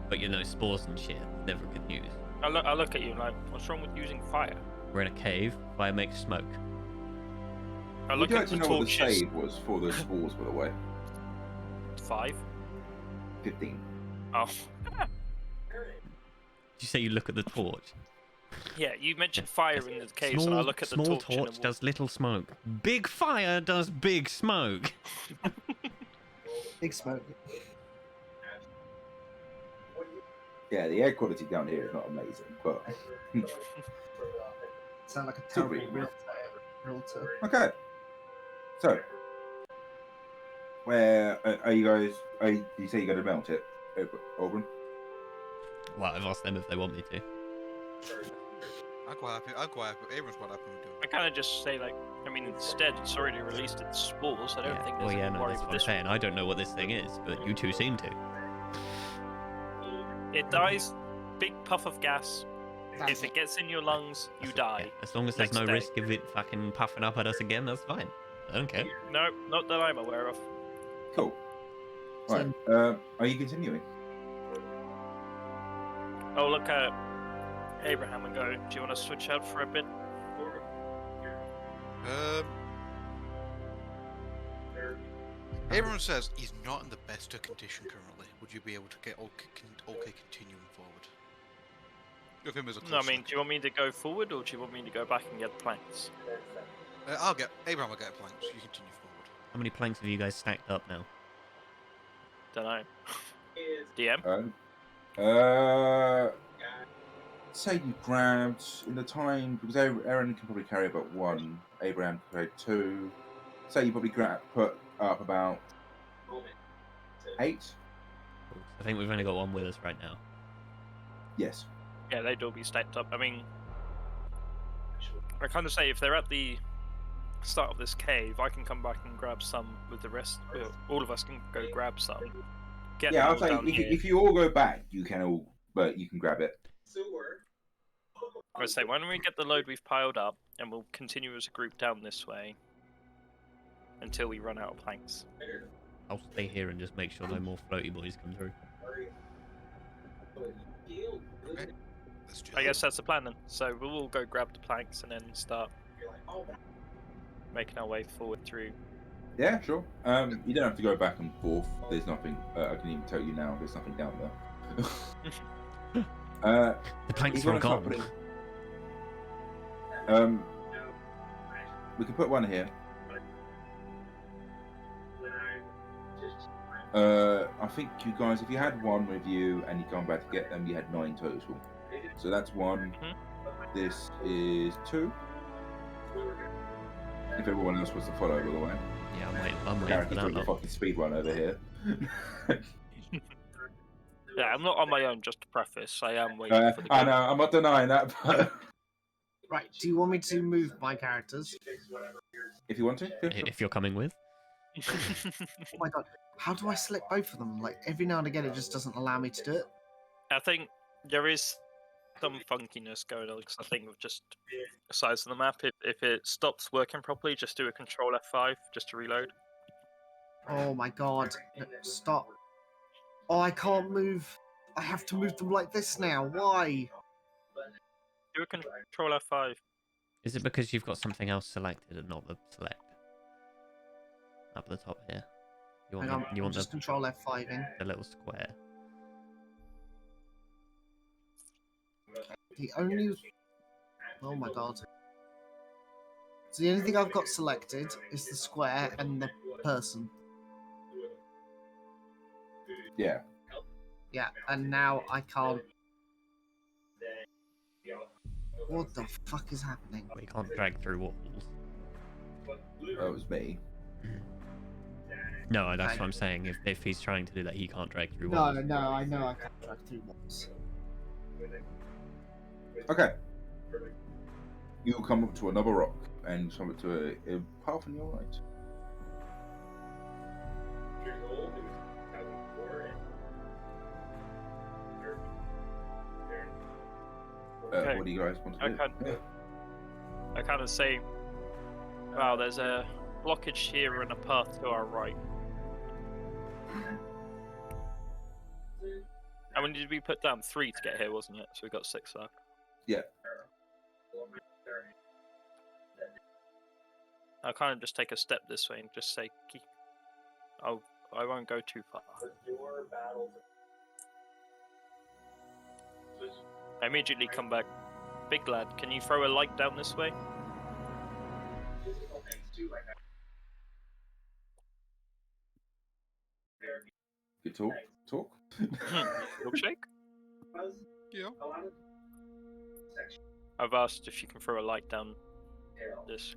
But you know, spores and shit, never good news. I look at you like, what's wrong with using fire? We're in a cave, fire makes smoke. I Would look you at like to the know what the torches. save was for those spores, by the way? 5. 15. Oh, Did you say you look at the torch? yeah. You mentioned fire in the case, and I Small, look at the small torch. torch does little smoke. Big fire does big smoke. Big smoke. Yeah, the air quality down here is not amazing, but Sound like a Still terrible pretty realtor. okay. So, where are you guys? Do you say you're going to melt it, Auburn? Well, I've asked them if they want me to. I'm quite happy. Everyone's quite happy with doing I kind of just say like, I mean, instead it's already released its spores. I don't think well, there's yeah, any no, worry that's with what I'm this. saying. I don't know what this thing is, but you two seem to. It dies. Big puff of gas. That's If it gets in your lungs, you die. Yeah, as long as there's Next no day. risk of it fucking puffing up at us again, that's fine. I don't care. No, not that I'm aware of. Cool. Right. Are you continuing? Oh, look at Abraham and go, do you want to switch out for a bit? Everyone says he's not in the best of condition currently. Would you be able to get okay continuing forward? Give him as a No, I close mean, second. do you want me to go forward or do you want me to go back and get planks? Abraham will get planks. You continue forward. How many planks have you guys stacked up now? Don't know. DM? Say you grabbed in the time because Aaron can probably carry about 1. Abraham can carry 2. Say you probably put up about 8. Cool. I think we've only got one with us right now. Yes. Yeah, they'd all be stacked up. I mean, I kind of say if they're at the start of this cave, I can come back and grab some with the rest. All of us can go grab some. Get Yeah, them I'll all say down here. if you all go back, you can all, but you can grab it. I say, why don't we get the load we've piled up, and we'll continue as a group down this way until we run out of planks. I'll stay here and just make sure no more floaty boys come through. Okay. Let's do I that. guess that's the plan then. So we'll all go grab the planks and then start making our way forward through. Yeah, sure. You don't have to go back and forth. There's nothing. I can even tell you now. There's nothing down there. The planks He's are gonna start gone. putting- we can put one here. I think you guys, if you had one with you and you come back to get them, you had 9 total. So that's 1. This is 2. If everyone else was to follow, by the way. Yeah, I'm waiting for Guaranteed that doing a lot. fucking speed run over here. Yeah, I'm not on my own, just to preface. I am waiting for the I game. know, I'm not denying that, but Right. Do you want me to move my characters? if you want to, yeah, sure. If you're coming with. Oh my god. How do I select both of them? Like every now and again, it just doesn't allow me to do it. I think there is some funkiness going on because I think of just the size of the map. If it stops working properly, just do a Control F5 just to reload. Oh my god. No, stop. Oh, I can't move. I have to move them like this now. Why? Do a Control F5. Is it because you've got something else selected and not the select? Up the top here. You want, Hang on. you I'm want just Control F5ing. the little square. The only... Oh my god. So the only thing I've got selected is the square and the person. Yeah. Yeah, and now I can't... What the fuck is happening? We can't drag through walls. That was me. No, that's Okay. what I'm saying. If he's trying to do that, he can't drag through No, walls. no, I know I can't drag through walls. Okay. You'll come up to another rock and come up to a path on your right. Okay. What do you guys want to do? I kind of say, wow, there's a blockage here and a path to our right. How many did we put down? 3 to get here, wasn't it? So we got 6 left. Yeah. I'll kind of just take a step this way and just say, I won't go too far. I immediately come back. Big lad, can you throw a light down this way? Good talk. Talk. Milkshake? Yeah. I've asked if you can throw a light down this.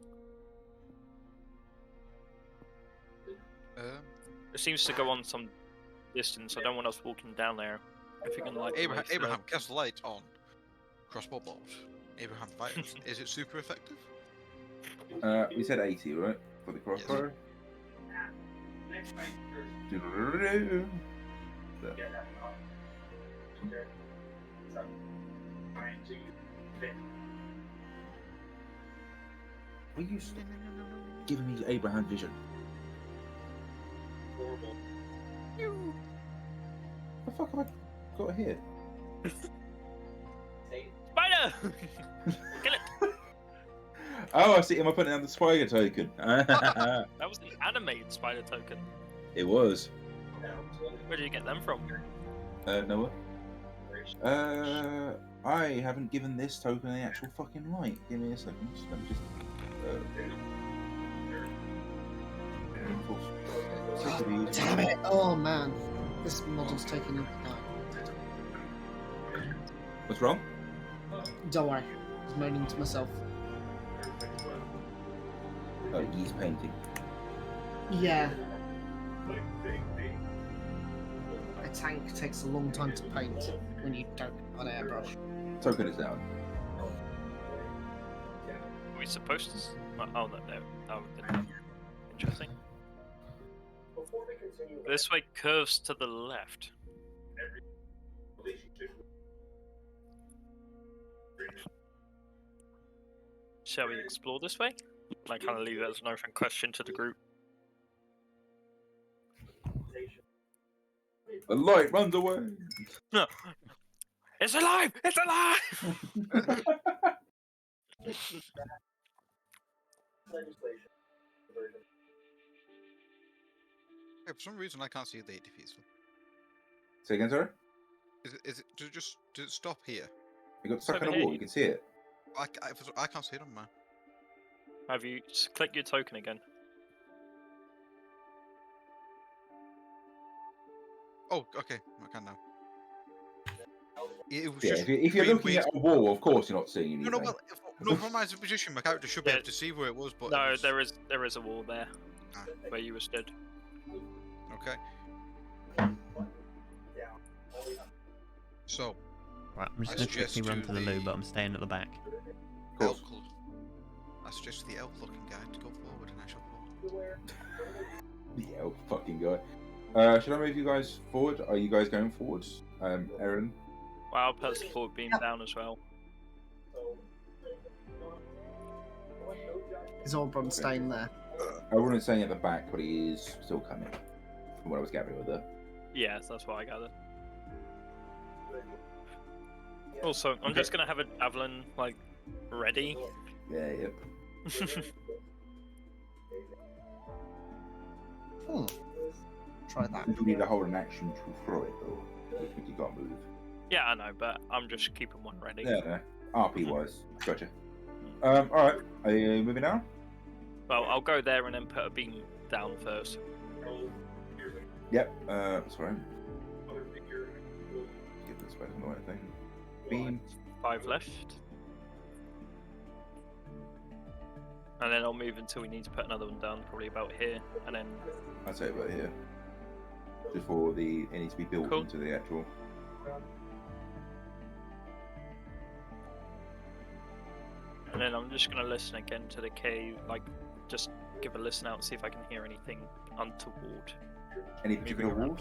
It seems to go on some distance. I don't want us walking down there. If you can light the way through. Abraham, cast light on crossbow bolt. Abraham, fight. Is it super effective? We said 80, right? For the crossbow. Do-do-do-do-do. There. Will you stop giving me Abraham vision? The fuck have I got here? Spider! Kill it! Oh, I see. Am I putting down the spider token? That was the animated spider token. It was. Where did you get them from? Noah. I haven't given this token the actual fucking light. Give me a second. Let me just. Damn it! Oh man, this model's taking a What's wrong? Don't worry, I was moaning to myself. Oh, he's painting. Yeah. A tank takes a long time to paint when you don't have an airbrush. Token is down. Are we supposed to? Oh, no. Oh, interesting. This way curves to the left. Shall we explore this way? I kind of leave that as an open question to the group. The light runs away. No. It's alive! It's alive! Hey, for some reason I can't see the 80 feet. So. Say again, sorry? Does it stop here? You got stuck Over in a here. wall. You can see it. I can't see it on mine. Have you click your token again? Oh, okay, I can now. It was Yeah, just if you're green looking waves. at a wall, of course you're not seeing anything. No, well, from my position, my character should be able to see where it was, but No, it was... there is a wall there Ah. where you were stood. Okay. So, Right, I'm just I going to suggest quickly run to to the loo, the- but I'm staying at the back. Of course. I suggest the elf-looking guy to go forward, and I shall follow. Yeah, oh, fucking guy. Should I move you guys forward? Are you guys going forwards? Aaron? Well, I'll put the forward beam down as well. Is Orbron staying there? I wasn't saying at the back, but he is still coming. From what I was gathering with her. Yeah, that's what I gathered. Also, I'm Okay. just gonna have a javelin like ready. Yeah, yep. Hmm. Try that. You need to hold an action to throw it, though. Which means you can't move. Yeah, I know, but I'm just keeping one ready. Yeah, RP wise. Gotcha. Alright. Are you moving now? Well, I'll go there and then put a beam down first. Yep. Sorry. Get this back on the right thing. Beam. 5 left. And then I'll move until we need to put another one down, probably about here, and then... I'd say about here. Before it needs to be built Cool. into the actual... And then I'm just going to listen again to the cave, like, just give a listen out, see if I can hear anything untoward. Any particular walls?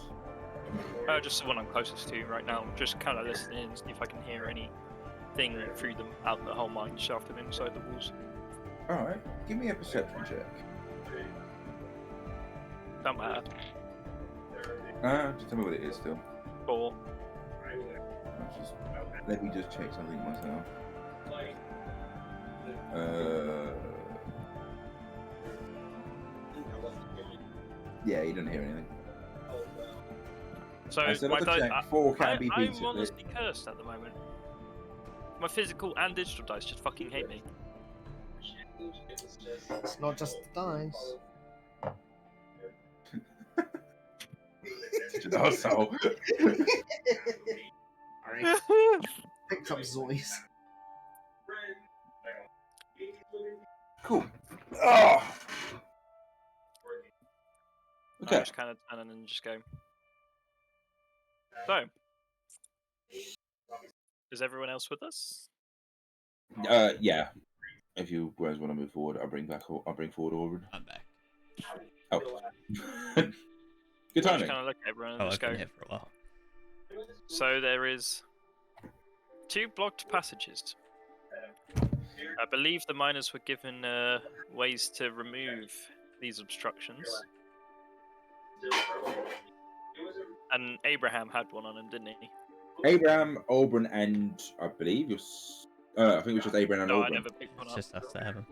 Just the one I'm closest to right now. Just kind of listening and see if I can hear anything through them out the whole mine shaft and inside the walls. Alright. Give me a perception check. Don't matter. Just tell me what it is still. 4. Let me just check something myself. Yeah, you didn't hear anything. So I said my off the dice, check, 4 can be beat. I'm honestly cursed at the moment. My physical and digital dice just fucking hate me. It's not just the dice. Such an arsehole. Picked up Zoys. Cool. Oh. I Okay. just kind of turn and just go. So, is everyone else with us? Yeah. If you guys want to move forward, I'll bring forward Auburn. I'm back. Oh. Good Just timing. kind of look at everyone and Oh, just I've go. been here for a while. So there is 2 blocked passages. I believe the miners were given ways to remove these obstructions. And Abraham had one on him, didn't he? Abraham, Auburn, and I believe I think it was just Abraham and No, I Auburn. never picked one It's up. just us that have them.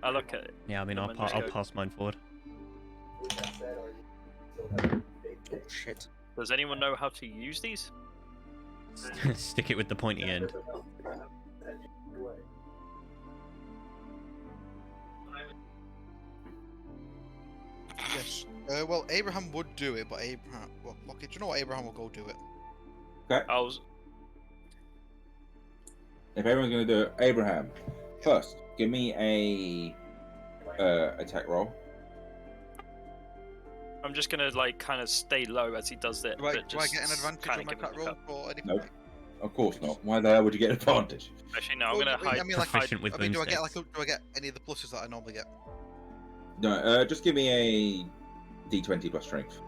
I look at it. Yeah, I mean, Come on, just I'll go. pass mine forward. Oh shit. Does anyone know how to use these? Stick it with the pointy end. Yes. Well, Abraham would do it, but Abraham. Well, okay. Do you know what? Abraham will go do it. I was. If everyone's going to do it, Abraham, first, give me a attack roll. I'm just gonna like kind of stay low as he does that. Do I but get an just advantage kinda on my give cat him a roll cut. or anything? Nope. Of course not. Why the hell would you get an advantage? Actually, no. I'm Well, gonna hide. I mean, like, Proficient with I mean, do I get boomsticks. do I get any of the pluses that I normally get? No, just give me a D20 plus strength.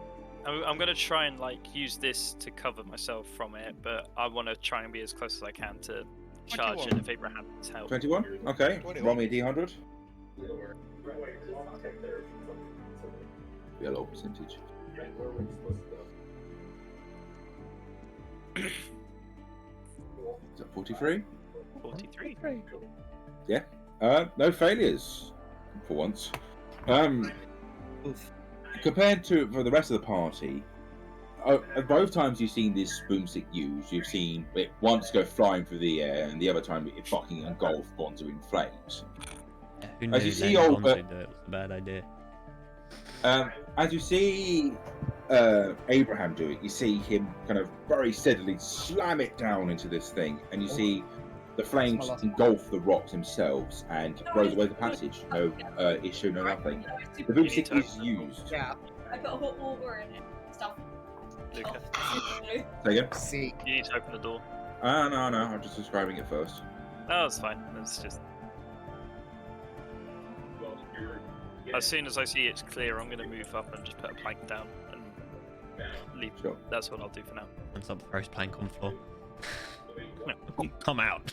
I'm gonna try and like use this to cover myself from it, but I want to try and be as close as I can to charge it 21. if Abraham needs help. 21? Okay. 21. Roll me a D100. Be a low percentage. Is that 43? 43. No failures for once. Compared to for the rest of the party, both times you've seen this boomstick used, you've seen it once go flying through the air, and the other time it fucking engulfed Bonzo in flames. Yeah, who knew As you see, letting old- Bonzo do it was a bad idea. As you see Abraham do it, you see him kind of very steadily slam it down into this thing, and you see the flames engulf the rocks themselves and rose away the passage. No issue, no nothing. The boomstick is used. Yeah. I put a hot water in it. Stuff. Luca, Say again? See. you need to open the door. No, I'm just describing it first. Oh, it's fine. It's just. As soon as I see it's clear, I'm gonna move up and just put a plank down and leave. Sure. That's what I'll do for now. And some first plank on floor. Come out.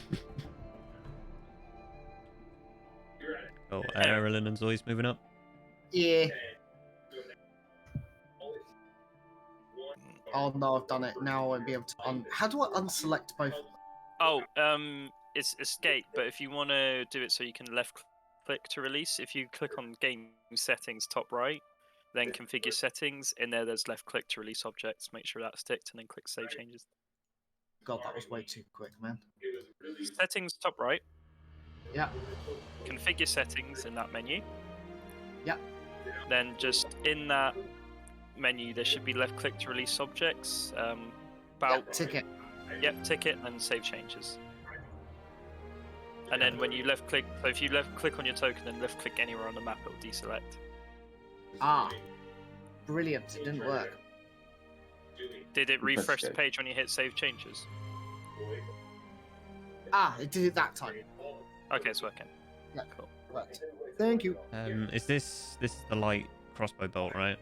Oh, Erilyn and Zoe's moving up. Yeah. Oh no, I've done it. Now I won't be able to How do I unselect both? Oh, it's escape, but if you want to do it so you can left click to release, if you click on game settings top right, Then configure settings. In there's left click to release objects. Make sure that's ticked, and then click save changes. God, that was way too quick, man. Settings top right. Yeah. Configure settings in that menu. Yeah. Then just in that menu, there should be left click to release objects. About Ticket. Yep, ticket and save changes. And then when you left click, so if you left click on your token and left click anywhere on the map, it will deselect. Ah. Brilliant. It didn't work. Did it refresh the Investigate. page when you hit save changes? Ah, it did it that time. Okay, it's working. Yeah. Cool. Right. Thank you. Is this is the light crossbow bolt, right?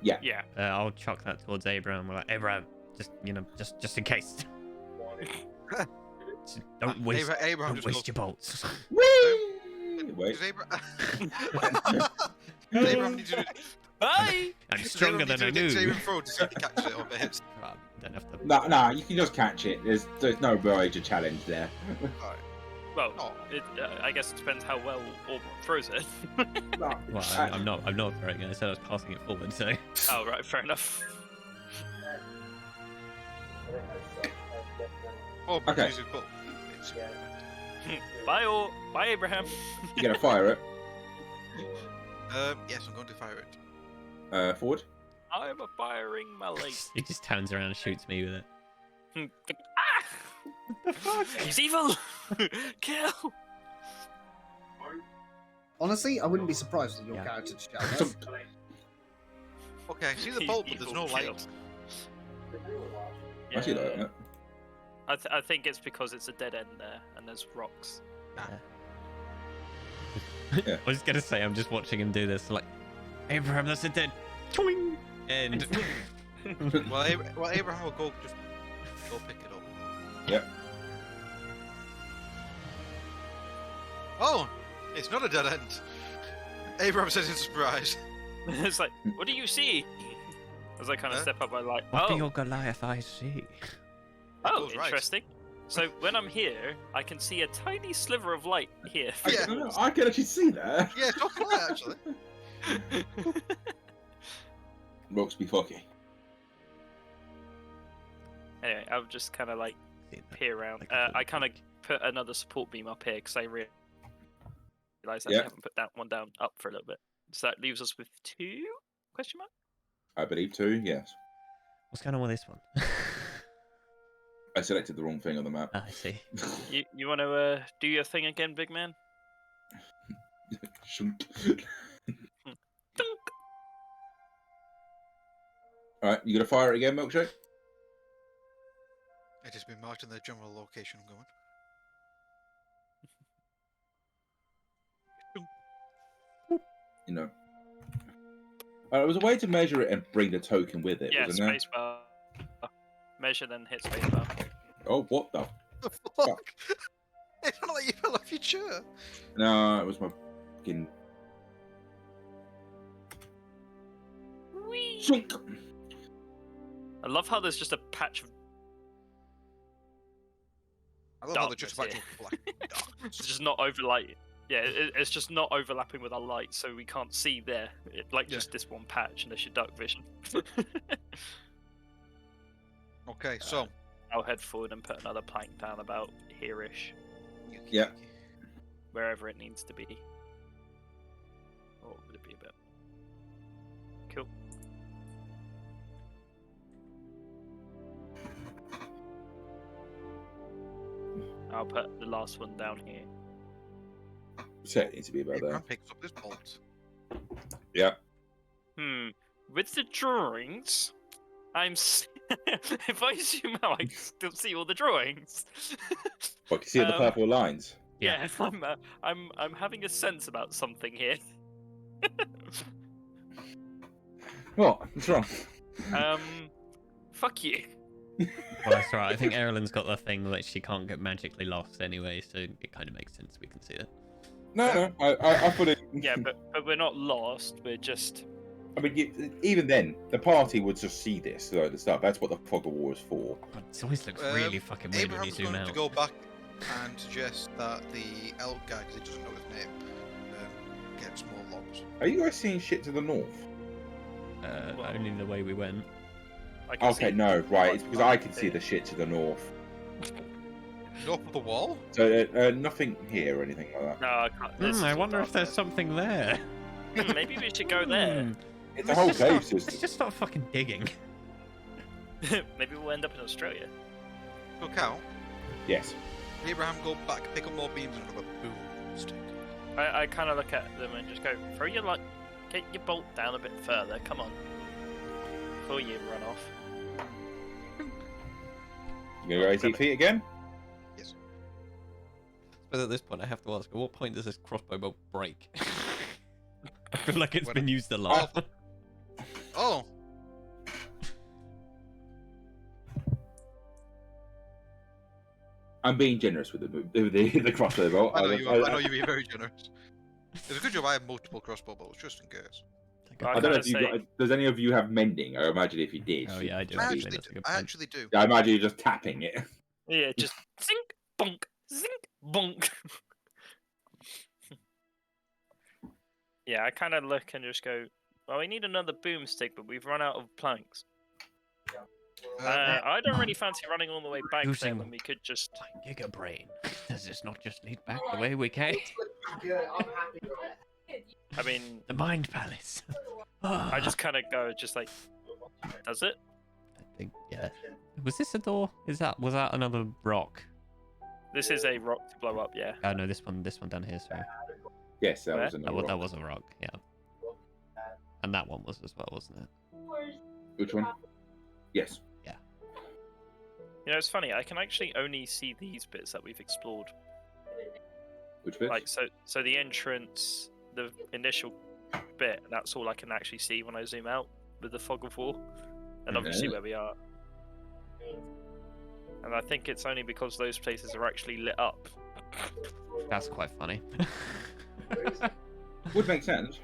Yeah. I'll chuck that towards Abraham. We're like, Abraham, just in case. Don't waste, Abraham don't just waste goes, your bolts. Wait. Does Abraham need to do Bye! I'm stronger than I knew. Saving throw to see if he catches it or if it hits. Don't have to. No, you can just catch it. There's no major challenge there. Alright. Well, Oh. I guess it depends how well Orb throws it. No. Well, I'm not throwing it. I said I was passing it forward. So. Oh, right, fair enough. Oh, but Okay. use it, but it's- Bye, Abraham. You're gonna fire it. Yes, I'm going to fire it. Forward. I'm a firing my late. He just turns around and shoots me with it. Ah! He's evil! Kill! Honestly, I wouldn't be surprised with your Yeah. character to shout that. Okay, I see the He's bolt, but there's no evil, kill. light. I see that. Yeah. I think it's because it's a dead end there, and there's rocks. Yeah. I was gonna say I'm just watching him do this, like Abraham, that's a dead. Twing! And Well, Abraham will go pick it up. Yep. Oh, it's not a dead end. Abraham says in surprise. It's like, what do you see? As I kind of Huh? step up, I'm like, what do oh, your Goliath eyes see? oh, goes right. interesting. So when I'm here, I can see a tiny sliver of light here. Yeah. I can actually see that. Yeah, it's not quite actually. Rocks be fucky. Anyway, I'll just kind of like See that? peer around. I can I kind of put another support beam up here because I realized that Yeah. I haven't put that one down up for a little bit. So that leaves us with 2 question mark. I believe 2. Yes. What's going on with this one? I selected the wrong thing on the map. Ah, I see. You want to do your thing again, big man? Shouldn't. Dunk. All right, you gonna fire it again, Milkshake? It has been marked in the general location I'm going. You know. It was a way to measure it and bring the token with it, Yeah, wasn't there? spacebar. Measure then hit spacebar. Oh, what the? The fuck? It's not like you fell off your chair. No, it was my fucking. Whee! Shunk. I love how there's just a patch of I love how they're just about Darkness to black. it's just not overlight. Yeah, it's just not overlapping with our light, so we can't see there. Just this one patch, unless you're dark vision. Okay, so. I'll head forward and put another plank down about here-ish, Yeah. wherever it needs to be. Or would it be a bit? Cool. I'll put the last one down here. Set needs to be about Abraham there. picks up this bolt. Yeah. With the drawings, if I zoom out, I can still see all the drawings. But you see the purple lines. Yeah, I'm having a sense about something here. What? What's wrong? Fuck you. Well, that's right. I think Erilyn's got the thing that she can't get magically lost anyway, so it kind of makes sense. We can see it. No, I put it. Yeah, but we're not lost. We're just. I mean, even then, the party would just see this load of stuff. That's what the fog of war is for. God, it always looks really fucking weird when you Abraham's zoom going out. to go back and suggest that the elk guy, because he doesn't know his name, gets more logs. Are you guys seeing shit to the north? Only the way we went. I can Okay, see no, right. It's because I can see here. the shit to the north. North of the wall? So nothing here or anything like that. No, I can't. This is I all wonder if there's darkness. something there. Maybe we should go there. It's a whole cave Let's system. just start fucking digging. Maybe we'll end up in Australia. Look out. Yes. Abraham, go back, pick up more beams and have a boomstick. I kind of look at them and just go, throw your get your bolt down a bit further. Come on, before you run off. You gonna go 80 feet again? Yes. But at this point, I have to ask: at what point does this crossbow bolt break? I feel like it's been used a lot. Oh! I'm being generous with the crossbow bolt. I know you're being very generous. It's a good job I have multiple crossbow bolts, just in case. I don't know if you got. Does any of you have mending? I imagine if you did. Oh yeah, I do. I Actually, actually that's a do. good I point. actually do. I imagine you're just tapping it. Yeah, just zink, bonk, zink, bonk. Yeah, I kind of look and just go, well, we need another boomstick, but we've run out of planks. I don't really fancy running all the way back there Using when we could just... My Giga Brain. Does this not just lead back the way we came? I mean, The Mind Palace. I just kind of go, just like, does it? I think, yeah. Was this a door? Was that another rock? This is a rock to blow up, yeah. Oh no, this one down here. Sorry. Yes, that Where? was another rock. That was a rock. Yeah. And that one was as well, wasn't it? Which one? Yes. You know, it's funny, I can actually only see these bits that we've explored. Which bit? Like, so the entrance, the initial bit, that's all I can actually see when I zoom out with the fog of war. And obviously where we are. And I think it's only because those places are actually lit up. That's quite funny. Would make sense.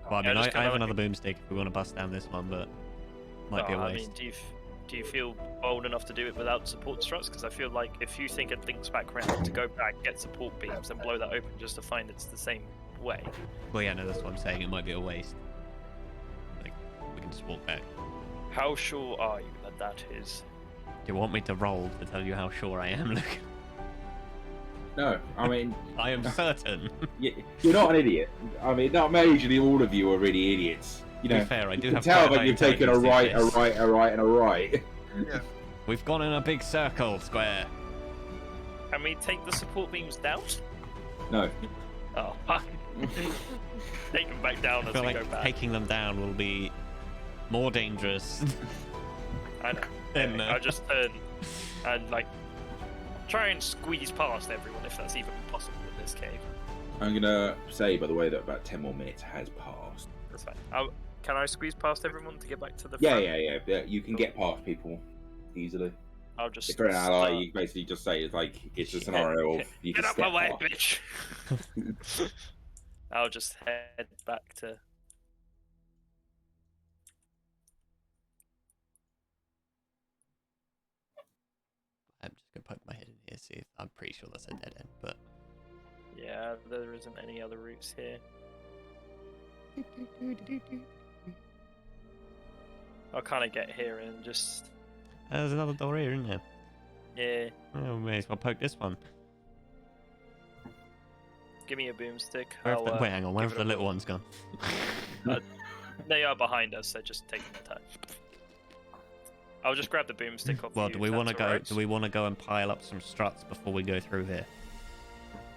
Well, I mean, Yeah, just I have kinda another boomstick if we want to bust down this one, but might be a I waste. mean, do you feel bold enough to do it without support struts? Because I feel like if you think it thinks back around to go back, get support beams, and blow that open just to find it's the same way. Well, yeah, no, that's what I'm saying. It might be a waste. Like, we can just walk back. How sure are you that that is? Do you want me to roll to tell you how sure I am, Luke? No, I mean, I am certain. you're not an idiot. I mean, not majorly all of you are really idiots. You To know, be fair, I do you can have tell quite that high you've taken a intelligence right, these a days. right, a right, and a right. Yeah. We've gone in a big circle, square. Can we take the support beams down? No. Oh, fuck. Take them back down I as feel we go like back. taking them down will be more dangerous I know. than... I'll just turn and, like, try and squeeze past everyone if that's even possible in this cave. I'm gonna say, by the way, that about 10 more minutes has passed. That's fine. Can I squeeze past everyone to get back to the Yeah, front? yeah. You can get past people easily. I'll just If you're an ally, start- you basically just say it's like it's a scenario of you Get can out my step way, past. bitch! I'll just head back to... I'm just gonna poke my head in here, see if... I'm pretty sure that's a dead end, but... Yeah, there isn't any other routes here. I'll kind of get here and just... There's another door here, isn't there? Yeah, Oh, we may as well poke this one. give me a boomstick. Where have I'll, wait, hang on, where give have it the a little ones gone? They are behind us, so just take them time. I'll just grab the boomstick off Well, you. do we if want to that's go? alright. Do we want to go and pile up some struts before we go through here?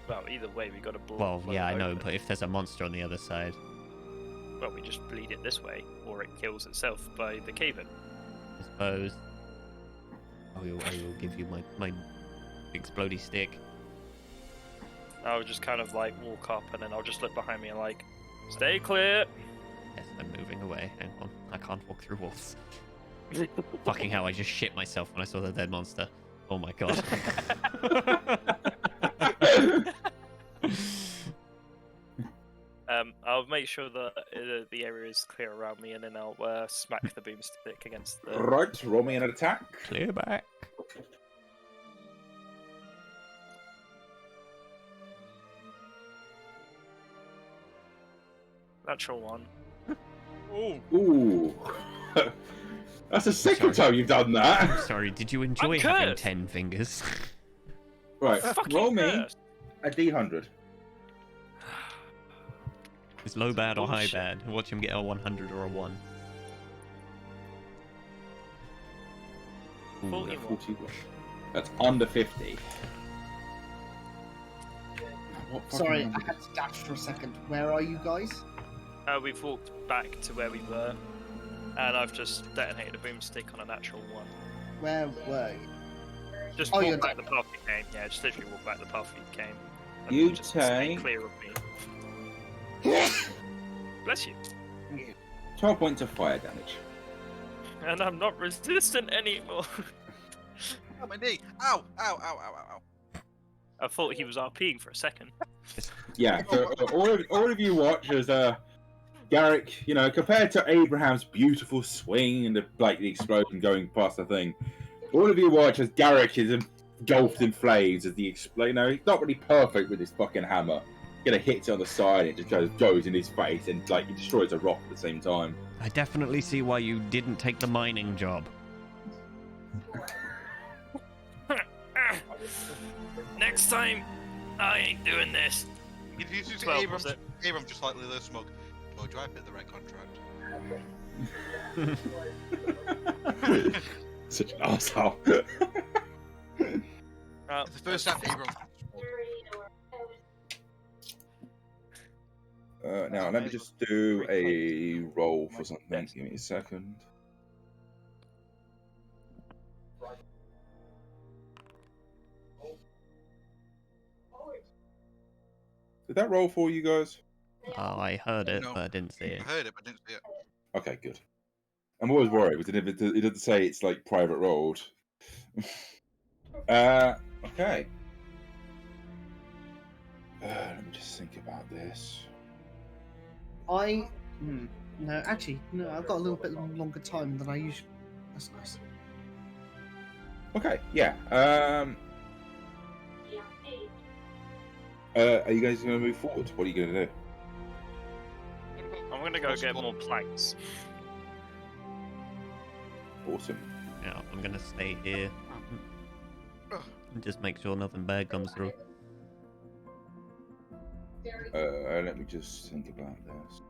Well, either way, we got to blow. Well, blow yeah, it I know, open. but if there's a monster on the other side, Well, we just bleed it this way, or it kills itself by the cave-in. I suppose. I will give you my explodey stick. I'll just kind of like walk up, and then I'll just look behind me and like, stay clear. Yes, I'm moving away. Hang on, I can't walk through walls. Fucking hell! I just shit myself when I saw the dead monster. Oh my god. I'll make sure that the area is clear around me, and then I'll smack the boomstick against the. Right, roll me an attack. Clear back. Natural 1. Ooh. That's the second time you've done that. Sorry, did you enjoy I'm having cursed. 10 fingers? Right, Fucking roll me cursed. a D100. Is low bad or high Bullshit. bad? Watch him get a 100 or a 1. Ooh, 41. 41. That's under 50. What fucking Sorry, number I had to dash for a second. Where are you guys? We've walked back to where we were, and I've just detonated a boomstick on a natural 1. Where were you? Just Oh, walk you're back dead. the path we came. Yeah, just literally walk back the path we came. And You just stay take- clear of me. Bless you. 12 points of fire damage. And I'm not resistant anymore. Oh, my knee! Ow! Ow! Ow! Ow! Ow! Ow! I thought he was RPing for a second. Yeah, so all of you watch as Garrick, you know, compared to Abraham's beautiful swing and the explosion going past the thing, all of you watch as Garrick is engulfed in flames as the explode. You know, he's not really perfect with his fucking hammer. Gonna hit it on the side, it just goes in his face and he destroys a rock at the same time. I definitely see why you didn't take the mining job. Next time, I ain't doing this. If you see 12, Abram, was it? Abram just slightly less smug. Oh, do I pick the right contract? Such an asshole. It's the first time Abram. Now let me just do a roll for something. Give me a second. Did that roll for you guys? I heard it, No. but I didn't see it. I heard it, but didn't see it. Okay, good. I'm always worried because it doesn't say it's private rolled. Okay. Let me just think about this. No, actually, no, I've got a little bit longer time than I usually. That's nice. Okay, yeah. Are you guys going to move forward? What are you going to do? I'm gonna go get more planks. Awesome. Yeah, I'm gonna stay here. And just make sure nothing bad comes through. Let me just think about this.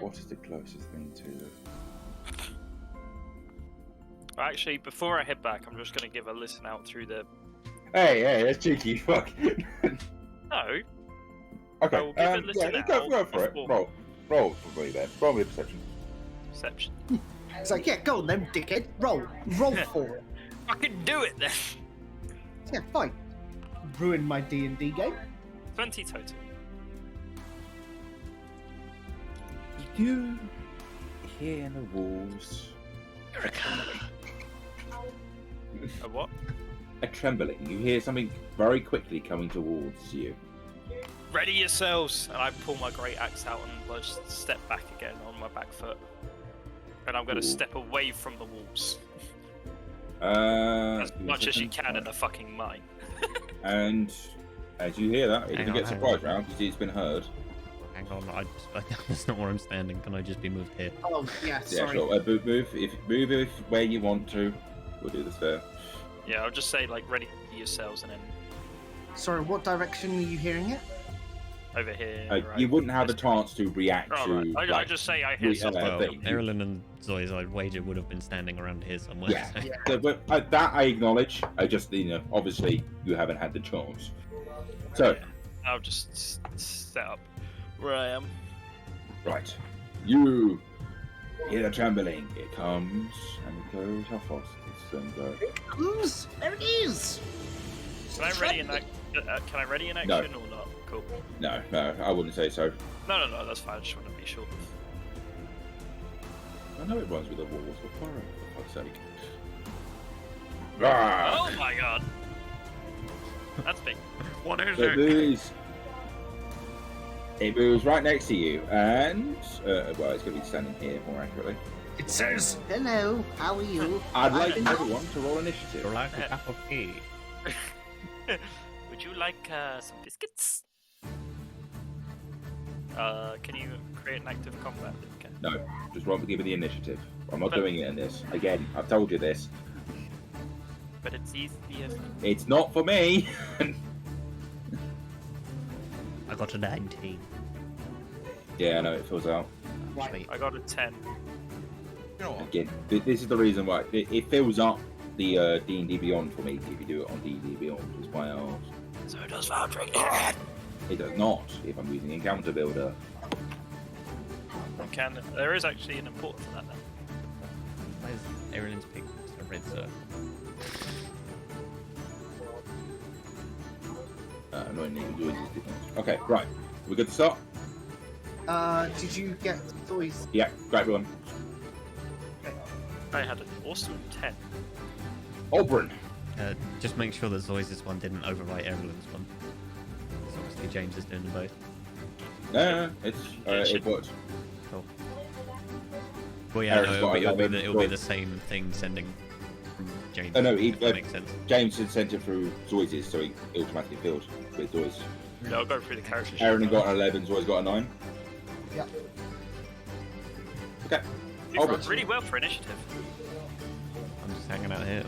What is the closest thing to? Actually, before I head back, I'm just gonna give a listen out through the. Hey, that's cheeky. Fuck. No. Okay. I will give it a listen yeah, out go for it. before- Roll for me then. Roll me a perception. Perception. It's like, yeah, go on then, dickhead. Roll for it. Fucking do it then. Yeah, fine. Ruined my D&D game. 20 total. You hear in the walls A what? a trembling. You hear something very quickly coming towards you. Ready yourselves! And I pull my great axe out and just step back again on my back foot. And I'm gonna Ooh. step away from the walls. As As much as you can in a fucking mine. And as you hear that, it Hang doesn't on, get hang surprised round. You see it's been heard. Hang on, that's not where I'm standing. Can I just be moved here? Oh, yeah, Yeah, sorry. sure. Move where you want to. We'll do this there. Yeah, I'll just say ready yourselves and then Sorry, what direction are you hearing it? over here. right. You wouldn't have a This- chance to react Oh, to. right. I just say I hear we- something. I Well, think you- Erilyn and Zoy's, I'd wager, would have been standing around here somewhere. Yeah. so- That I acknowledge. I just, obviously you haven't had the chance. So, I'll just set up where I am. right, you hear the trembling. It comes and it goes. How fast does this go? Oops, there it is! Can I ready an can I ready an No. action or not? Cool. No, I wouldn't say so. No, that's fine. I just want to be sure. I know it runs with the walls, but for fuck's sake. Ah! Oh my god! That's big. What is It moves right next to you, and well, it's going to be standing here more accurately. It says, hello, how are you? I'd like I'm- everyone to roll initiative. You're like a cup of tea. Would you like some biscuits? Can you create an active combat? Okay. No, just roll give me the initiative. I'm not But- doing it in this. Again, I've told you this. But it's easiest. It's not for me. I got a 19. Yeah, I know it fills out. Right. I got a 10. You know what? Again, this is the reason why it fills up the D&D Beyond for me if you do it on D&D Beyond. Is why I asked. So does Valdrick. It does not if I'm using Encounter Builder. There is actually an important for that now. Where's Erilyn's pick? It's a red circle. Annoyingly, Zoids is different. Okay, right. We good to start? Did you get Zoi's? Yeah, great one. I had an awesome 10. Oberon. Just make sure that Zoy's one didn't overwrite Erilyn's one. 'Cause obviously James is doing them both. No, it worked. Cool. Well, yeah, Aaron's got it'll be 11, the same thing sending from James. Oh, no, that makes sense. James had sent it through Zoids, so he automatically filled with Zoids. No, I'll go through the character sheet. Aaron got an 11, Zoids got a 9. Yeah. Okay. You've Oberon. done really well for initiative. I'm just hanging out here.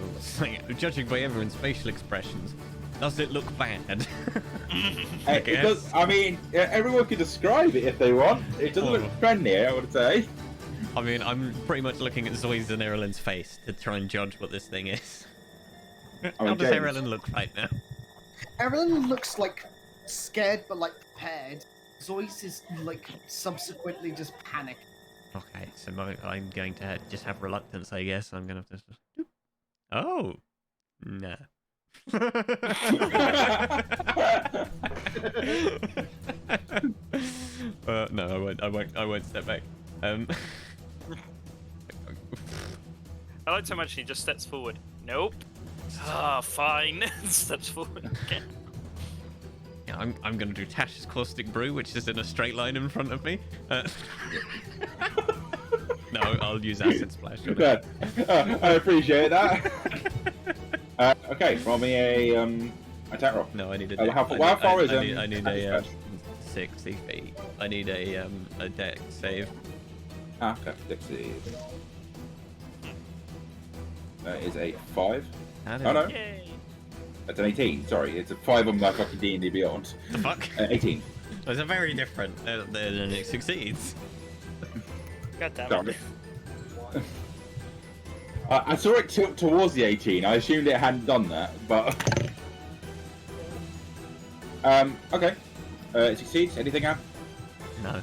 Judging by everyone's facial expressions, does it look bad? Hey, it does, I mean, everyone can describe it if they want. It doesn't look friendly, I would say. I mean, I'm pretty much looking at Zoe's and Erilyn's face to try and judge what this thing is. How mean, does James. Erilyn look right now? Erilyn looks like scared but like prepared. Zois is like subsequently just panicked. Okay, so I'm going to just have reluctance, I guess. I'm going to have to... Oh! Nah. No, I won't step back. I like to imagine he just steps forward. Nope. Ah, fine. Steps forward again. Yeah, I'm going to do Tash's Caustic Brew, which is in a straight line in front of me. No, I'll use Acid Splash. Good. I appreciate that. Okay, roll me a attack roll. No, I need a Oh, deck. how far is I need a Tash's 60 feet. I need a deck save. Okay, let's see. That is a 5. How Oh no, Yay. that's an 18. Sorry, it's a 5 on my fucking D&D Beyond. The fuck? 18. Those are very different. Then it succeeds. God damn Sorry. it. I saw it tilt towards the 18. I assumed it hadn't done that, but okay. It succeeds. Anything else? No.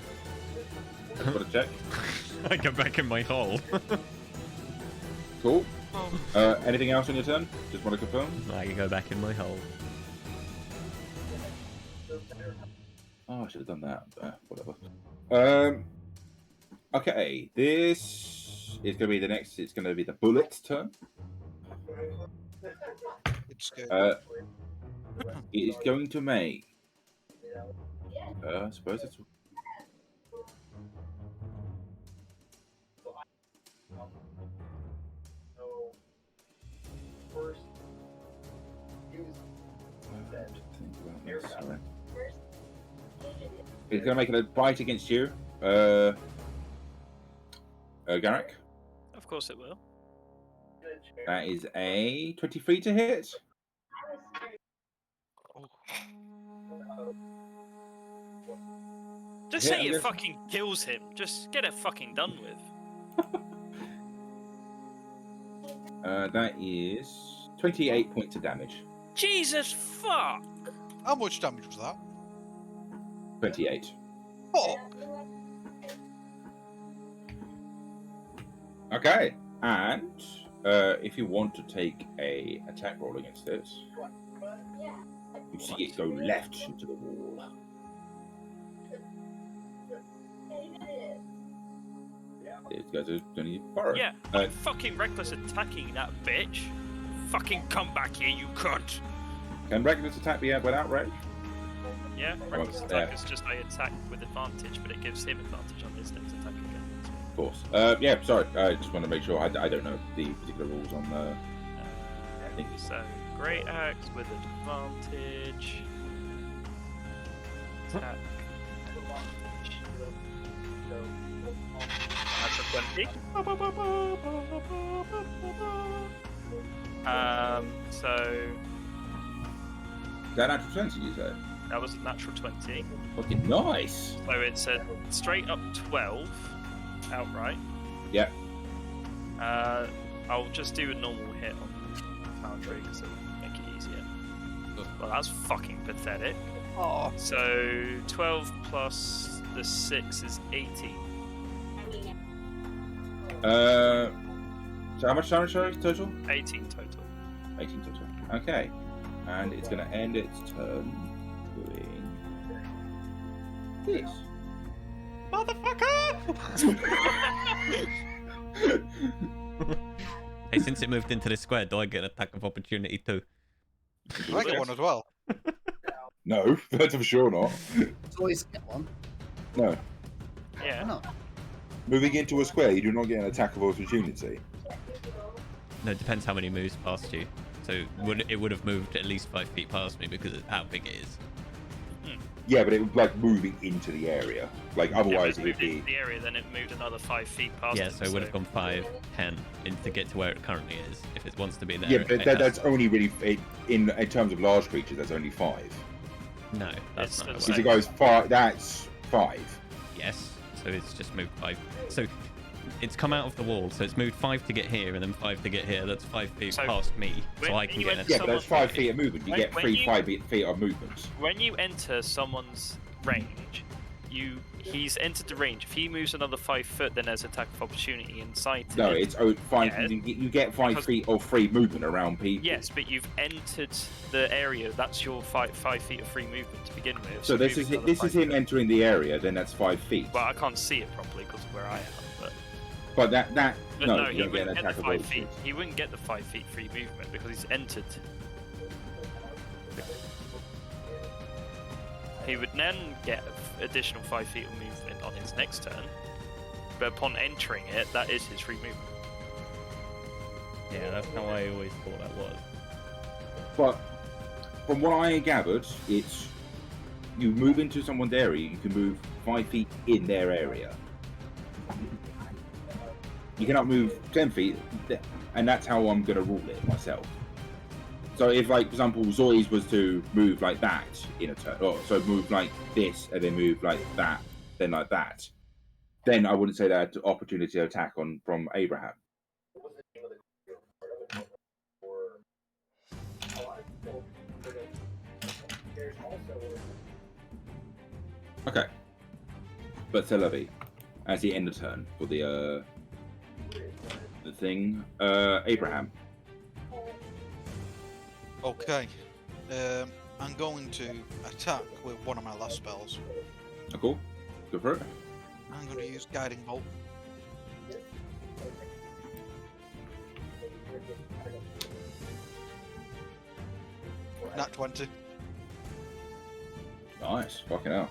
Got to check. I go back in my hole. Cool. Anything else on your turn? Just want to confirm. I can go back in my hole. Oh, I should have done that. Whatever. Okay, this is going to be the next. It's going to be the bullet's turn. It's good. It is going to make. I suppose it's. Sorry. It's going to make a bite against you, Garrick. Of course it will. That is a 23 to hit. Just Yeah, say it yes. fucking kills him. Just get it fucking done with. That is 28 points of damage. Jesus fuck! How much damage was that? 28. Oh, Okay, and if you want to take a attack roll against this, you see it go left into the wall. These guys are going to borrow. Yeah, I'm fucking reckless attacking that bitch. Fucking come back here, you cunt! Can reckless attack be without range? Yeah, reckless yeah. attack is just I attack with advantage, but it gives him advantage on his next attack again. Of course. Yeah, sorry. I just want to make sure. I don't know the particular rules on I think so. Great axe with advantage. Attack. Advantage. natural 20. So Is that natural 20, you say? that was a natural 20. Fucking nice. So it's a straight up 12 outright. Yeah. I'll just do a normal hit on Foundry because it'll make it easier. Well, that's fucking pathetic. Oh, So 12 plus the 6 is 18. So how much damage total? 18 total. 18 total. Okay. And it's going to end its turn doing this. Hey, since it moved into the square, do I get an attack of opportunity too? I get one as well. No, that's for sure not. always get one. No. Why Yeah. not? Moving into a square, you do not get an attack of opportunity. No, it depends how many moves past you. So it would have moved at least 5 feet past me because of how big it is. Yeah, but it was like moving into the area. Like otherwise If it it would moved into be. the area, then it moved another 5 feet past. Yeah, him, so it would have gone 5, 10 to get to where it currently is. If it wants to be there. Yeah, it but has that's to. only really in terms of large creatures. That's only 5. No, that's It's not how it the Because works. it goes 5. That's 5. Yes, so it's just moved 5. So it's come out of the wall, so it's moved 5 to get here and then 5 to get here. That's 5 feet So past me, so when I can you get an enter Yeah, attack. but that's 5 feet of movement. You When- get when 3 you- 5 feet of movement. When you enter someone's range, he's entered the range. If he moves another 5 foot, then there's attack of opportunity inside. No, it's 5. Yes. You get 5 Because- feet of free movement around people. Yes, but you've entered the area. That's your 5 feet of free movement to begin with. So this is moving this another is 5 him foot. entering the area. Then that's 5 feet. Well, I can't see it properly because of where I am. But that But no, no, you he don't get an wouldn't get attack the of 5 feet. opportunity. He wouldn't get the 5 feet free movement because he's entered. He would then get additional 5 feet of movement on his next turn. But upon entering it, that is his free movement. Yeah, that's how I always thought that was. But from what I gathered, it's you move into someone's area. You can move 5 feet in their area. You cannot move 10 feet, and that's how I'm going to rule it myself. So if, like, for example, Zoy's was to move like that in a turn, or so move like this, and then move like that, then like that, then I wouldn't say that opportunity to attack from Abraham. Okay. But Tel Aviv, as the end of turn for the thing, Abraham. Okay. I'm going to attack with one of my last spells. Oh, cool. Go for it. I'm going to use Guiding Bolt. Nat 20. Nice. Fucking hell.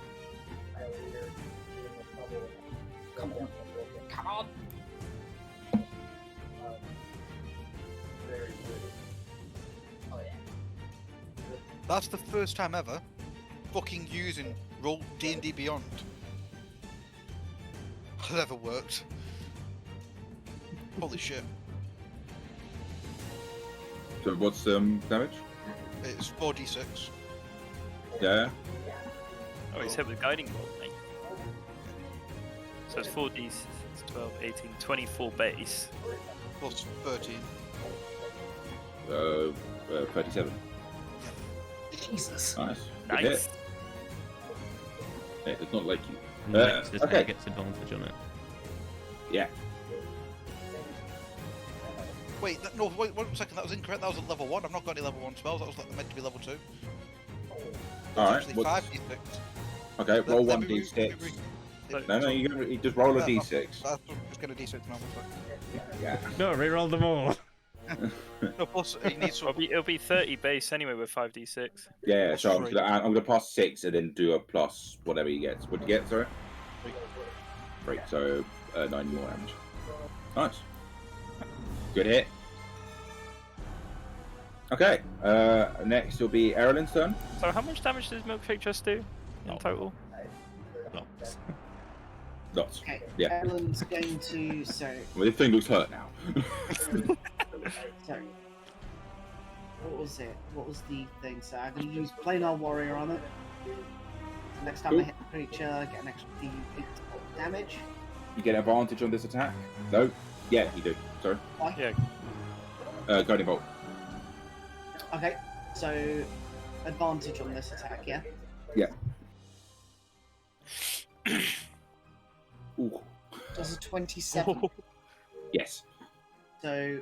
Come on. Come on. That's the first time ever fucking using Roll D&D Beyond has ever worked. Holy shit. So what's damage? It's 4d6. Yeah. Oh, he's hit with guiding bolt, mate. So it's 4d, 6, 12, 18, 24 base. Plus 13. 37. Jesus. Nice. Good Nice. hit. Yeah, it's not like you. Next is how okay. it gets advantage on it. Yeah. Wait, no, wait 1 second, that was incorrect. That was at level 1. I've not got any level 1 spells. That was like meant to be level 2. All right. Actually, what's- 5d6. Okay. Roll Let one me d6. So- No, you just roll a Yeah, d6. That's just get a d6 now. Yeah. No, reroll them all. No, plus he needs some. It'll be 30 base anyway with 5d6. Yeah. Plus So I'm three. gonna pass 6 and then do a plus whatever he gets. What'd you get? Sorry. 3. So 9 more damage. Nice. Good hit. Okay. Next will be Erlen's turn. So how much damage does Milkshake just do in Oh. total? Lots. Lots. Okay. Yeah. Ellen's going to. Sorry. Well, this thing looks hurt now. Sorry. What was it? What was the thing? So I'm going to use planar warrior on it. So next time I Cool. hit the creature, get an extra D8 damage. You get advantage on this attack? No? Yeah, you do. Sorry. Why? Yeah. Guiding Bolt. Okay. So advantage on this attack, yeah. Yeah. Ooh. Does a 27. Yes. So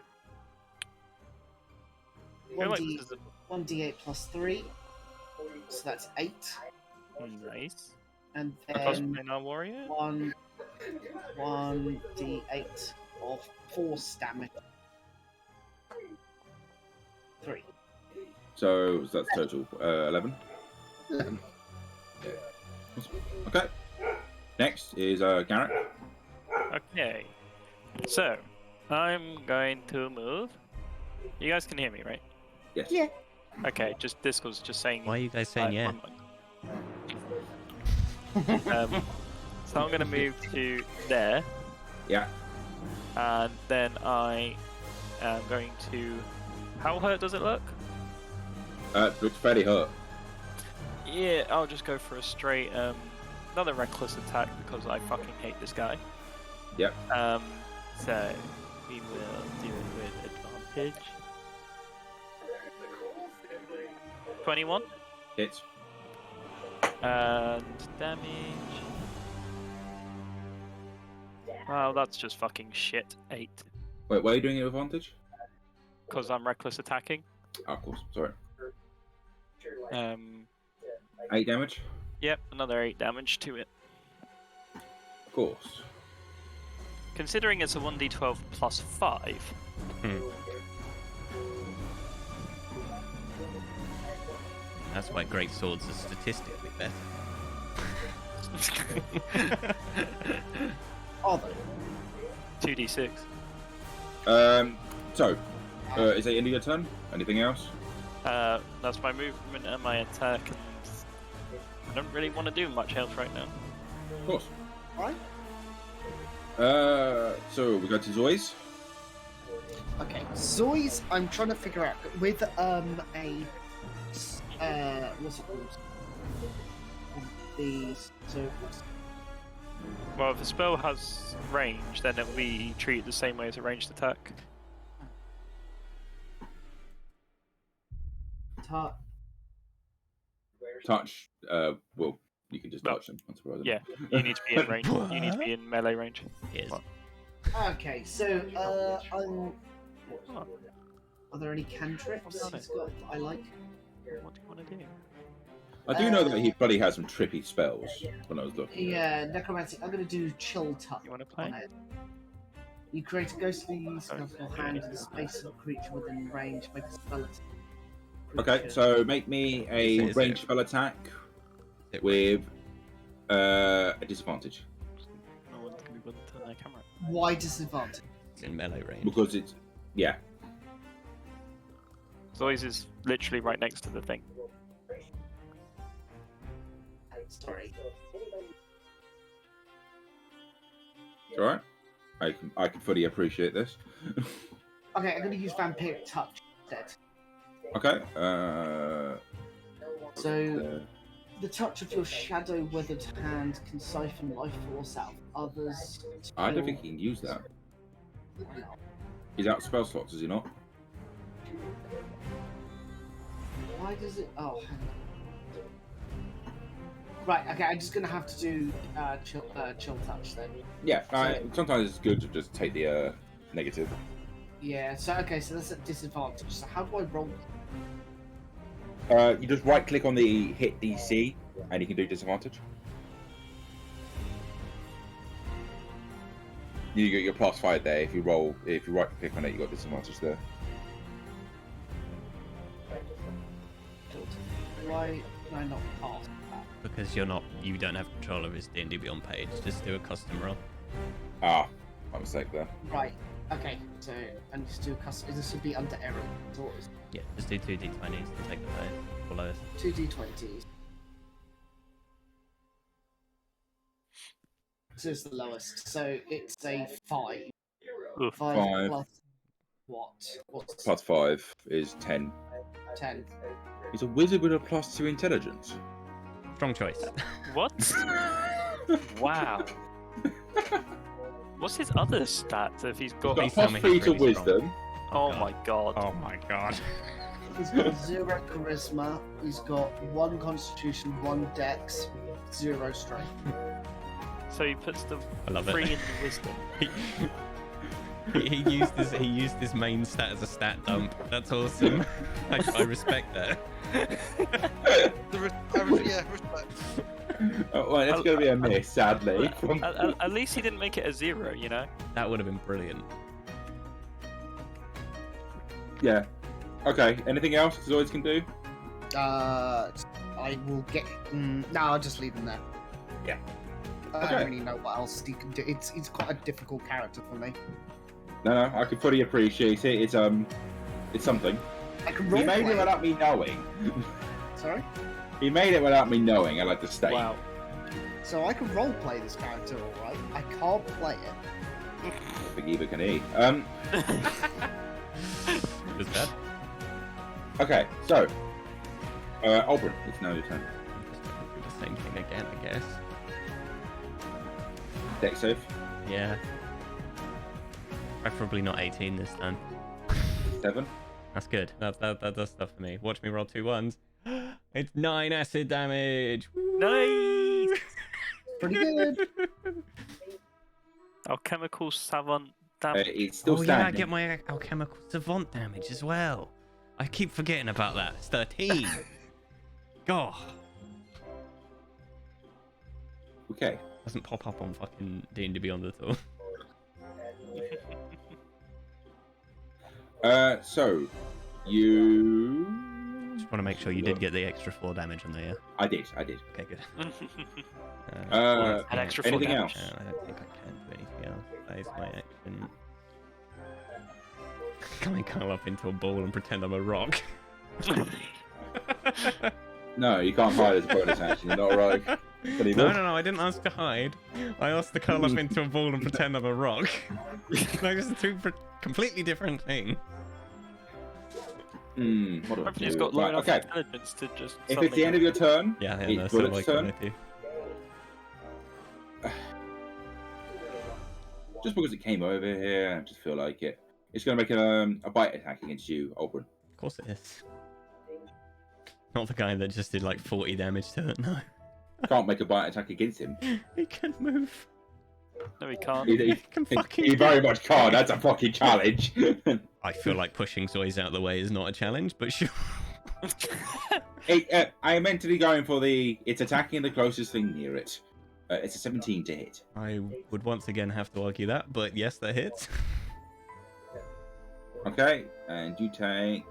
I feel like this is 1d8 plus 3. So that's 8. nice. And Plus then Planar Warrior? 1d8 of force damage. 3. So that's total 11. 11. Awesome. Okay. Next is Garrett. Okay. So, I'm going to move. You guys can hear me, right? Yes. Yeah. Okay, just Discord's just saying. Why are you guys saying yeah? So I'm going to move to there, Yeah. and then I am going to. How hurt does it look? Looks fairly hurt. Yeah, I'll just go for a straight, another reckless attack because I fucking hate this guy. Yep. So we will do it with advantage. 21 Hits. and damage. Well, that's just fucking shit. 8 Wait, why are you doing it with advantage? because I'm reckless attacking. Oh, of course. Sorry. 8 damage? Yep, another 8 damage to it. Of course. Considering it's a 1d12 plus 5. That's why great swords are statistically better. Are they? 2d6. So, is that end of your turn? Anything else? That's my movement and my attack, and I don't really want to do much else right now. Of course. Right. So we go to Zoi's. Okay. Zoi's. I'm trying to figure out with what's it called? So Well, if the spell has range, then it will be treated the same way as a ranged attack. Touch. Well, you can just touch them. That's what I Yeah, you need to be in range. You need to be in melee range. Yes. What? Okay, so are there any cantrips Hold on. he's got that I like? What do you want to do? I do know that he bloody has some trippy spells when I was looking. Yeah, necromancy. I'm gonna do chill touch You want to play? on it. You create a ghostly Don't spell do hand in anything. the space of a creature within range. Make a spell attack. Okay, so make me a Is it- ranged spell attack with a disadvantage No one's going to be able to turn their camera. Why disadvantage? It's in melee range. because it's Zoi's is literally right next to the thing. Sorry. all right. I can fully appreciate this. Okay, I'm gonna use vampiric touch instead. Okay. So the touch of your shadow weathered hand can siphon life force out of others. I don't think he can use that. He's out of spell slots, is he not? Why does it? Oh, hang on. Right. Okay, I'm just gonna have to do chill touch then. Yeah. Sometimes it's good to just take the negative. Yeah. So okay, so that's at disadvantage. So how do I roll? You just right click on the hit DC and you can do disadvantage. You get your +5 there. If you right click on it, you got disadvantage there. Why can I not pass that? Because you don't have control of his D&D Beyond page. Just do a custom roll. Ah, my mistake there. Right. Okay. So I need to do a custom. This would be under error. Yeah, just do 2 D20s and take the lowest. 2d20s. This is the lowest. So it's a 5. Oof. 5 plus what? What's +5 is 10. 10? He's a wizard with a +2 intelligence. Strong choice. What? Wow. What's his other stats if he's got? He's Please tell got me +3 he's to really strong. wisdom. Oh my god. Oh my god. He's got 0 charisma. He's got 1 constitution, 1 dex, 0 strength. So he puts the I love 3 it. in the wisdom. He used his main stat as a stat dump. That's awesome. I respect that. Yeah, respect. Oh, well, it's going to be a miss, sadly. At least he didn't make it a 0, you know? That would have been brilliant. Yeah. Okay, anything else Zoids can do? I will get. No, I'll just leave him there. Yeah. I Okay. don't really know what else he can do. He's quite a difficult character for me. No, I can fully appreciate it. It's something. I can He made roleplay it without me knowing. Sorry? He made it without me knowing, I like to state. Wow. So I can roleplay this character, alright? I can't play it. I think either can he. It was bad. Okay, so. Oberon, it's now your turn. I'm just gonna do the same thing again, I guess. Dex save. Yeah. Preferably not 18 this time. 7. That's good. That does stuff for me. Watch me roll 2 1s. It's 9 acid damage. Woo! Nice! Pretty good. Alchemical savant damage. It's still Oh yeah, I standing. get my alchemical savant damage as well. I keep forgetting about that. It's 13. God. Okay. Doesn't pop up on fucking D&D Beyond at all. So you. Just want to make sure you did get the extra 4 damage on there, yeah? I did. Okay, good. An extra 4 anything damage. else? I don't think I can do anything else. That is my action. Can I curl up into a ball and pretend I'm a rock? No, you can't hide as a bonus action. You're not a rogue. No, I didn't ask to hide. I asked to curl up into a ball and pretend I'm a rock. Like, it's 2 completely different things. What do I Hopefully he's do? got low Right, enough okay. intelligence to just. If it's the end of your turn, Yeah, it's no, so Bullet's like turn. I do. Just because it came over here, I just feel like it. It's going to make a bite attack against you, Oberon. Of course it is. Not the guy that just did like 40 damage to it, no. Can't make a bite attack against him. He can move. No, he can't. He can fucking he very much can't. That's a fucking challenge. I feel like pushing Zoids out of the way is not a challenge, but sure. I am mentally going for it's attacking the closest thing near it. It's a 17 to hit. I would once again have to argue that, but yes, that hits. Okay, and you take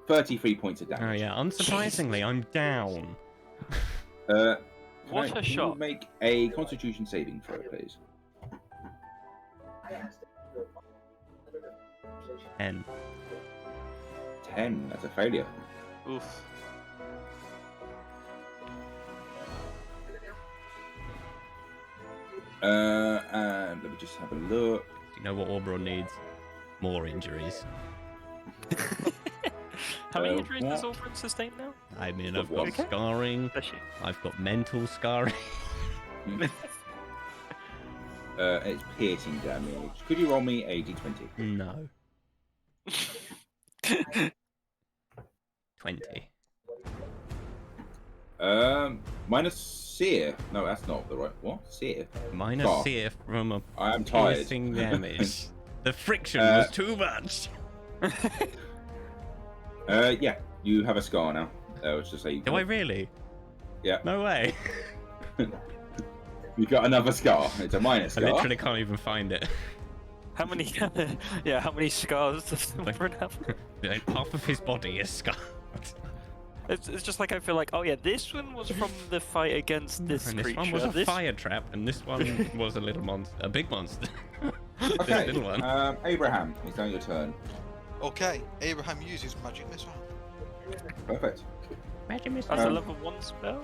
33 points of Oh damage. yeah, unsurprisingly, I'm down. What Can a you shot. Make a Constitution saving throw, please. 10. 10. That's a failure. Oof. And let me just have a look. You know what Oberon needs? More injuries. How many injuries what? does Oberon sustain now? I mean, Of I've got what? scarring, Bless you. I've got mental scarring. It's piercing damage. Could you roll me a d20? No. 20. Minus sear. No, that's not the right. What? Sear. Minus Scar. sear from a I am tired. piercing damage. The friction was too much. Yeah, you have a scar now. Let's just say. Do I really? Yeah. No way. You got another scar. It's a minus I scar. literally can't even find it. How many? Yeah, how many scars does Oberon have? Like, half of his body is scarred. It's just like I feel like, oh yeah, this one was from the fight against this And this creature. one was a this... fire trap, and this one was a little monster, a big monster. Okay. This little one. Abraham, it's now your turn. Okay, Abraham uses magic missile. Perfect. Magic That's missile. a level 1 spell.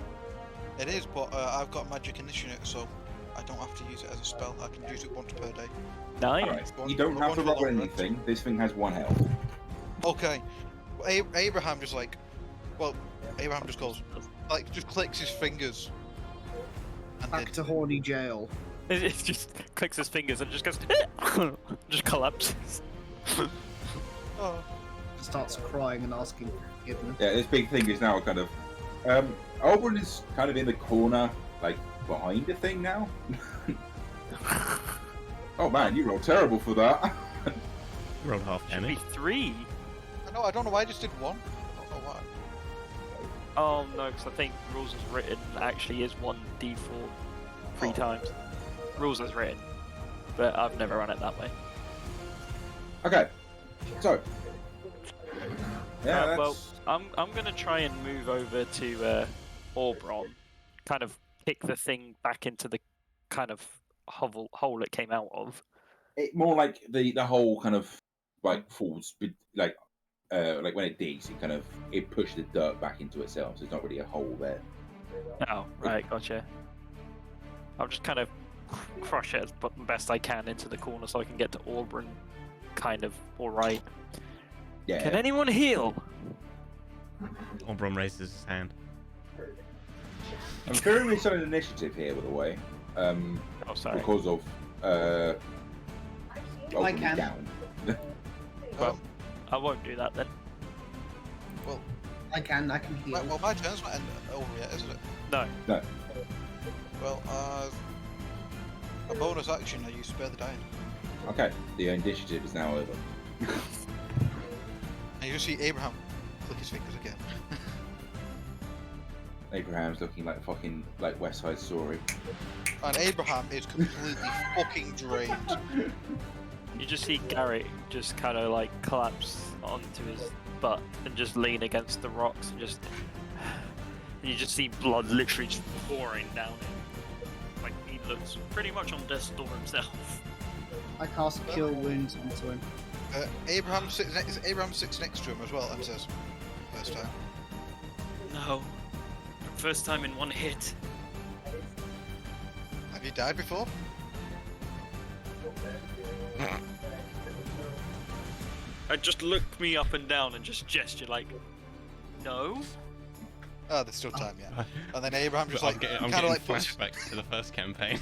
It is, but I've got magic initiate, so I don't have to use it as a spell. I can use it once per day. Nice. Alright, One- you don't one have to for roll long rest. anything. This thing has 1 health. Okay. Well, Abraham just like, well, Abraham just goes, like, just clicks his fingers. And Back to horny jail. It just clicks his fingers and just goes, just collapses. oh, Starts crying and asking for forgiveness. Yeah, this big thing is now kind of. Oberon is kind of in the corner, like behind the thing now. Oh man, you rolled terrible for that. Rolled half Should be penny. 3. I don't know why I just did 1. I don't know why. Oh no, because I think rules as written actually is 1d4 3 Oh. times. Rules as written, but I've never run it that way. Okay, so. Yeah, Well, that's- I'm gonna try and move over to Oberon, kind of kick the thing back into the kind of hole it came out of. it more like the whole kind of like falls like when it digs, it pushes the dirt back into itself. So there's not really a hole there. Oh, right, gotcha. I'll just kind of crush it as best I can into the corner so I can get to Oberon, kind of alright. Yeah. Can anyone heal? Oberon raises his hand. I'm fearing we an initiative here, by the way. Oh, sorry. Because of ultimately can. down. Well, I won't do that then. I can heal. Well, my turn's not end over yet, isn't it? No. No. Well, a bonus action, I use spare the dying. Okay, the initiative is now over. And you just see Abraham click his fingers again. Abraham's looking like fucking like West Side Story. And Abraham is completely fucking drained. You just see Garrett just kind of like collapse onto his butt and just lean against the rocks and just. And you just see blood literally just pouring down him. Like he looks pretty much on death's door himself. I cast Cure Wounds onto him. Abraham sits next to him as well and says, first time. No. First time in one hit. Have you died before? I just looked me up and down and just gestured like, no. Oh, there's still time, yeah. And then Abraham just I'm like, getting kind of like puts... flashbacks to the first campaign.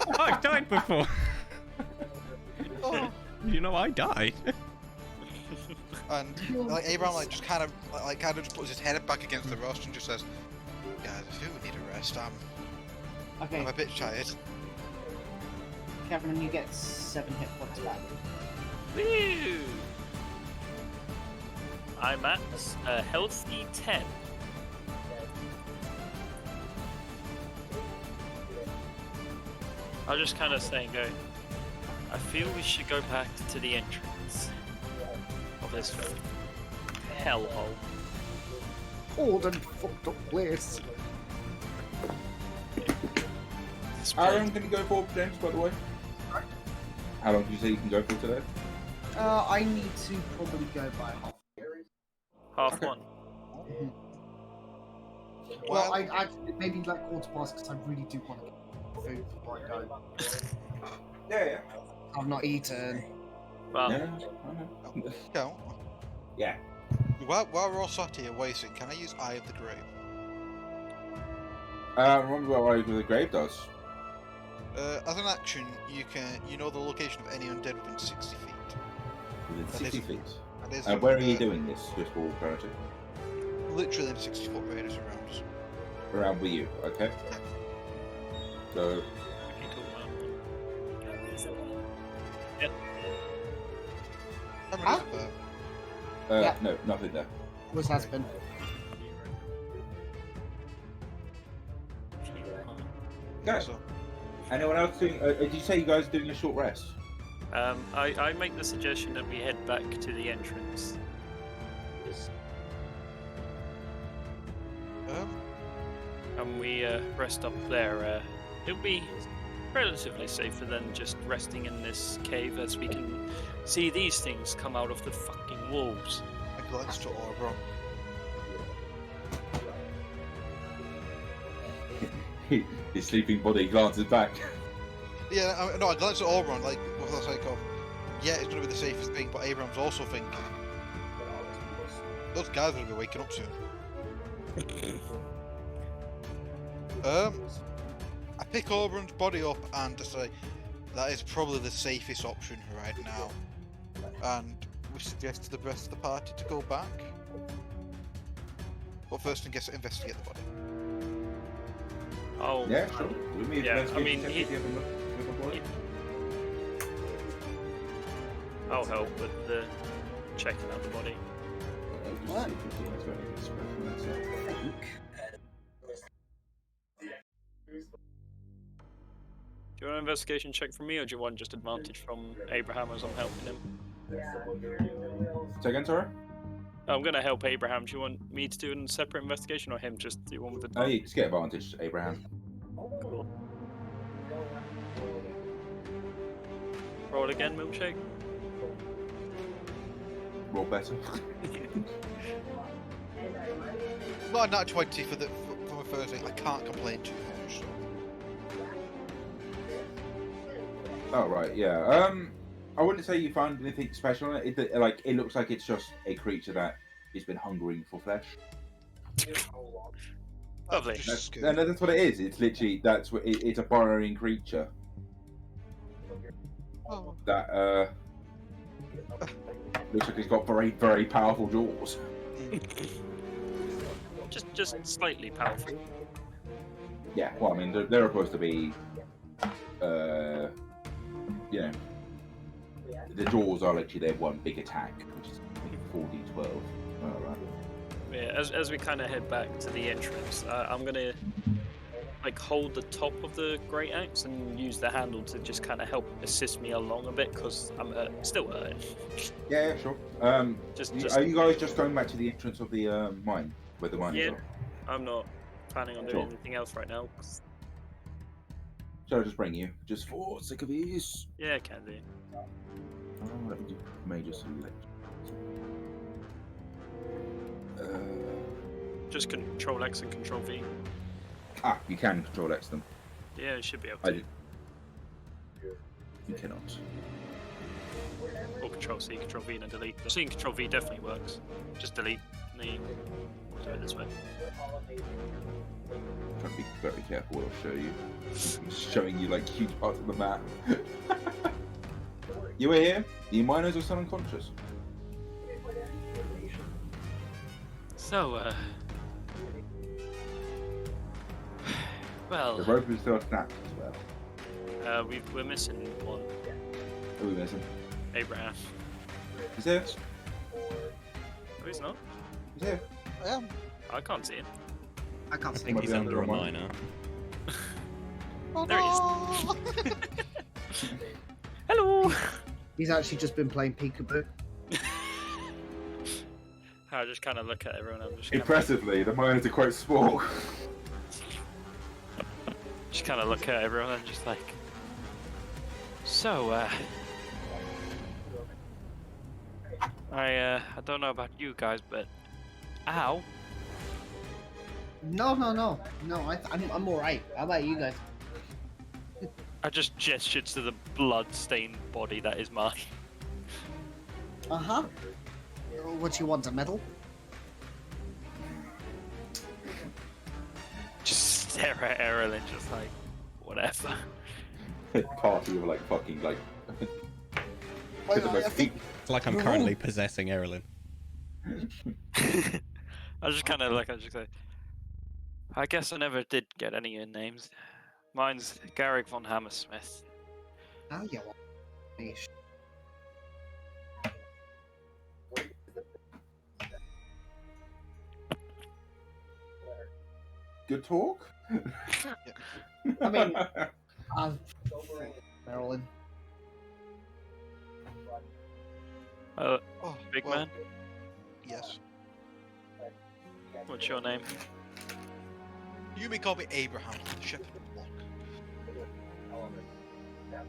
Oh, I've died before. Oh. You know, I died. And like Abraham like just kind of just puts his head back against the roast and just says, "Guys, I feel we need a rest. Okay, I'm a bit tired." Kevin, you get 7 hit points back. Woo! I'm at a healthy 10. I'll just kind of say and go, I feel we should go back to the entrance of this hellhole. Old and fucked up place. This How place- long can you go for, James, by the way? How long did you say you can go for today? I need to probably go by half. Half Okay. one. Well, I maybe like quarter past because I really do want to get food before I go. Yeah, I've not eaten. Well, yeah. I know. Go. Yeah. While we're all sat here waiting, can I use Eye of the Grave? Remember what the grave does? As an action, you know the location of any undead within 60 feet. Within That 60 is- feet. And is Where are you doing this, just for clarity? Literally in 60-foot radius around us. Around with you, okay? So, How many Huh? is it there? Yeah. no, nothing there. Was has been. Okay. So, Anyone else doing? Did you say you guys are doing a short rest? I make the suggestion that we head back to the entrance. And we rest up there. It'll be relatively safer than just resting in this cave as we can see these things come out of the fucking walls. I glance to Oberon. His sleeping body glances back. Yeah, I glanced at Oberon, like, what was I like, yeah, it's going to be the safest thing, but Abraham's also thinking, those guys are going to be waking up soon. I pick Oberon's body up and say, that is probably the safest option right now. And we suggest to the rest of the party to go back. But first, I guess investigate the body. Oh, Yeah, sure. We may Yeah, investigate I mean, the he- body. I'll help with the checking out the body. What? Do you want an investigation check from me, or do you want just advantage from Abraham as I'm helping him? Say again, sorry? I'm going to help Abraham. Do you want me to do a separate investigation, or him just do one with Oh, advantage? you just get advantage, Abraham. Cool. Roll again, milkshake. Roll better. Not a nat 20 for my first thing. I can't complain too much. So. Oh right, yeah. I wouldn't say you found anything special on it. It looks like it's just a creature that has been hungering for flesh. Lovely. That's what it is. It's literally it's a burrowing creature Oh. that looks like it's got very very powerful jaws. Just slightly powerful. Yeah, well, I mean they're supposed to be, you know, the jaws are literally their one big attack, which is 4d12. Alright. Yeah, as we kind of head back to the entrance, I'm gonna like hold the top of the great axe and use the handle to just kind of help assist me along a bit because I'm still hurting. Yeah, sure. Are you guys just going back to the entrance of the mine where the mine is? Yeah. I'm not planning on doing Sure. anything else right now. 'Cause... Shall I just bring you? Just for sick of ease. Yeah, can do. Let me do major select. Just Control X and Control V. You can control X them. Yeah, it should be able I to. did. You cannot. Or Control C, Control V, and then delete. C and Control V definitely works. Just delete the. Do it this way. Try to be very careful what I'll show you. I'm showing you like huge parts of the map. You were here. The miners are still unconscious. So, well, The rope is still snapped as well. we're missing one. Who are we missing? Abraham. Is there? No, he's not. Is there? I am. I can't see him. I can't I see think Might he's be under a under a mine. miner. Oh, There he is. Hello. He's actually just been playing peekaboo. I just kind of look at everyone. I'm just kinda, Impressively, the miners are quite small. just kind of look at everyone and just like. So, I don't know about you guys, but ow. No. I'm alright. How about you guys? I just gestured to the blood-stained body that is mine. Uh-huh. What you want, a medal? Just stare at Errol and just like, whatever. Party of like fucking like. Well, I think It's like I'm We're currently all- possessing Erilyn. I just kind of like, I just say, I guess I never did get any of your names. Mine's Garrick von Hammersmith. How you want? Ish. Good talk. I mean, Marilyn. Oh, Big well, man, Yes. what's your name? You may call me Abraham, the shepherd of the flock.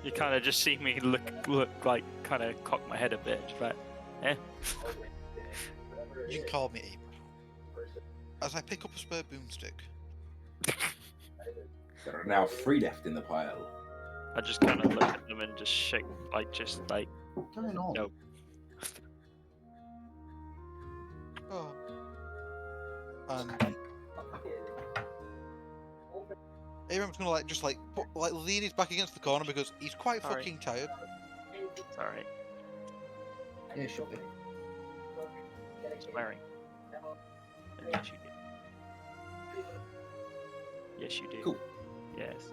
You kind of just see me look like, kind of cock my head a bit, just like, eh? You can call me Abraham. As I pick up a spare boomstick, There are now 3 left in the pile. I just kind of look at them and just shake, just like, What's going on? no. Oh. And Abrams gonna lean his back against the corner because he's quite Sorry. fucking tired. It's alright. Yeah, it should be. Swearing. Yes, you do. Yes, you do. Cool. Yes.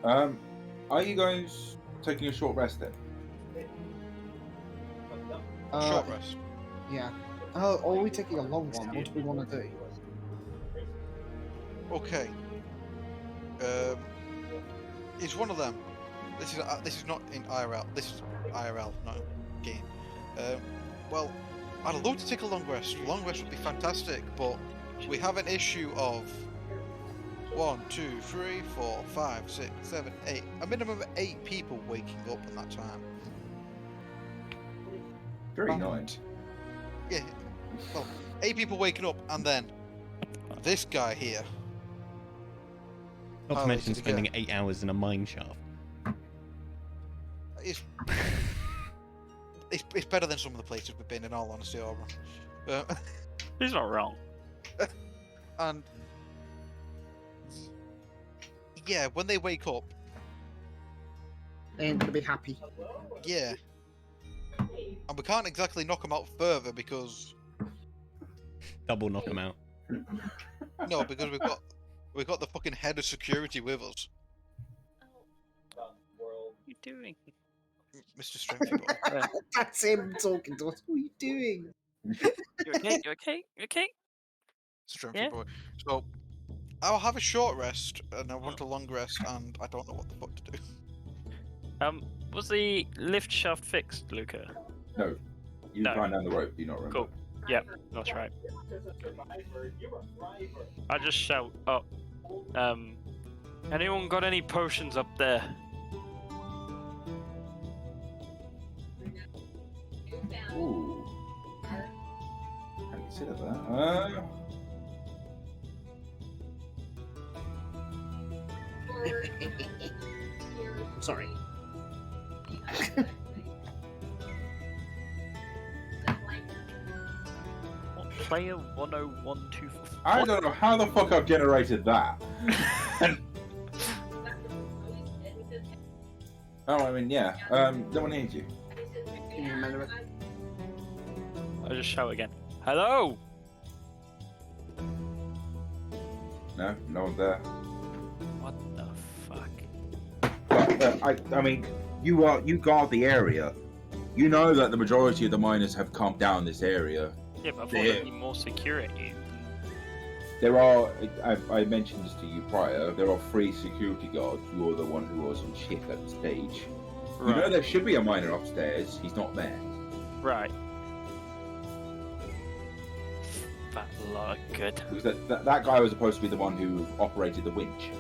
Are you guys taking a short rest then? Short rest. Yeah. Oh, or are we taking a long one? What do we want to do? Okay. It's one of them. This is not in IRL. This is IRL, not game. Well, I'd love to take a long rest. Long rest would be fantastic, but we have an issue of 1, 2, 3, 4, 5, 6, 7, 8. A minimum of 8 people waking up in that time. Very nice. Yeah. Well, 8 people waking up, and then this guy here. Not to Oh, mention it's spending 8 hours in a mine shaft. It's better than some of the places we've been, in all honesty, Auburn. He's not wrong. And yeah, when they wake up, They ain't gonna be happy. yeah, and we can't exactly knock them out further because Double knock them out. no, because we've got the fucking head of security with us, What are you doing? Mr. Strengthy Boy. That's him talking to us. What are you doing? You okay? You okay? You okay? Strengthy Yeah? Boy. So I'll have a short rest, and I want a long rest, and I don't know what the fuck to do. Was the lift shaft fixed, Luca? No. You No. climb down the rope, do you not remember? Cool. Yep, that's right. I just shout up. Anyone got any potions up there? Ooh. Hadn't considered that. Sorry. What player 10124? I don't know how the fuck I've generated that. Oh, I mean, yeah. No one needs you. Can you remember it? I just shout again. Hello! No, no one's there. What the fuck? But I mean, you guard the area. You know that the majority of the miners have camped down this area. Yeah, but I thought there'd be more security. There are, I mentioned this to you prior, there are 3 security guards. You're the one who was on shift at the stage. You know there should be a miner upstairs. He's not there. Right. That lot of good. Because that guy was supposed to be the one who operated the winch.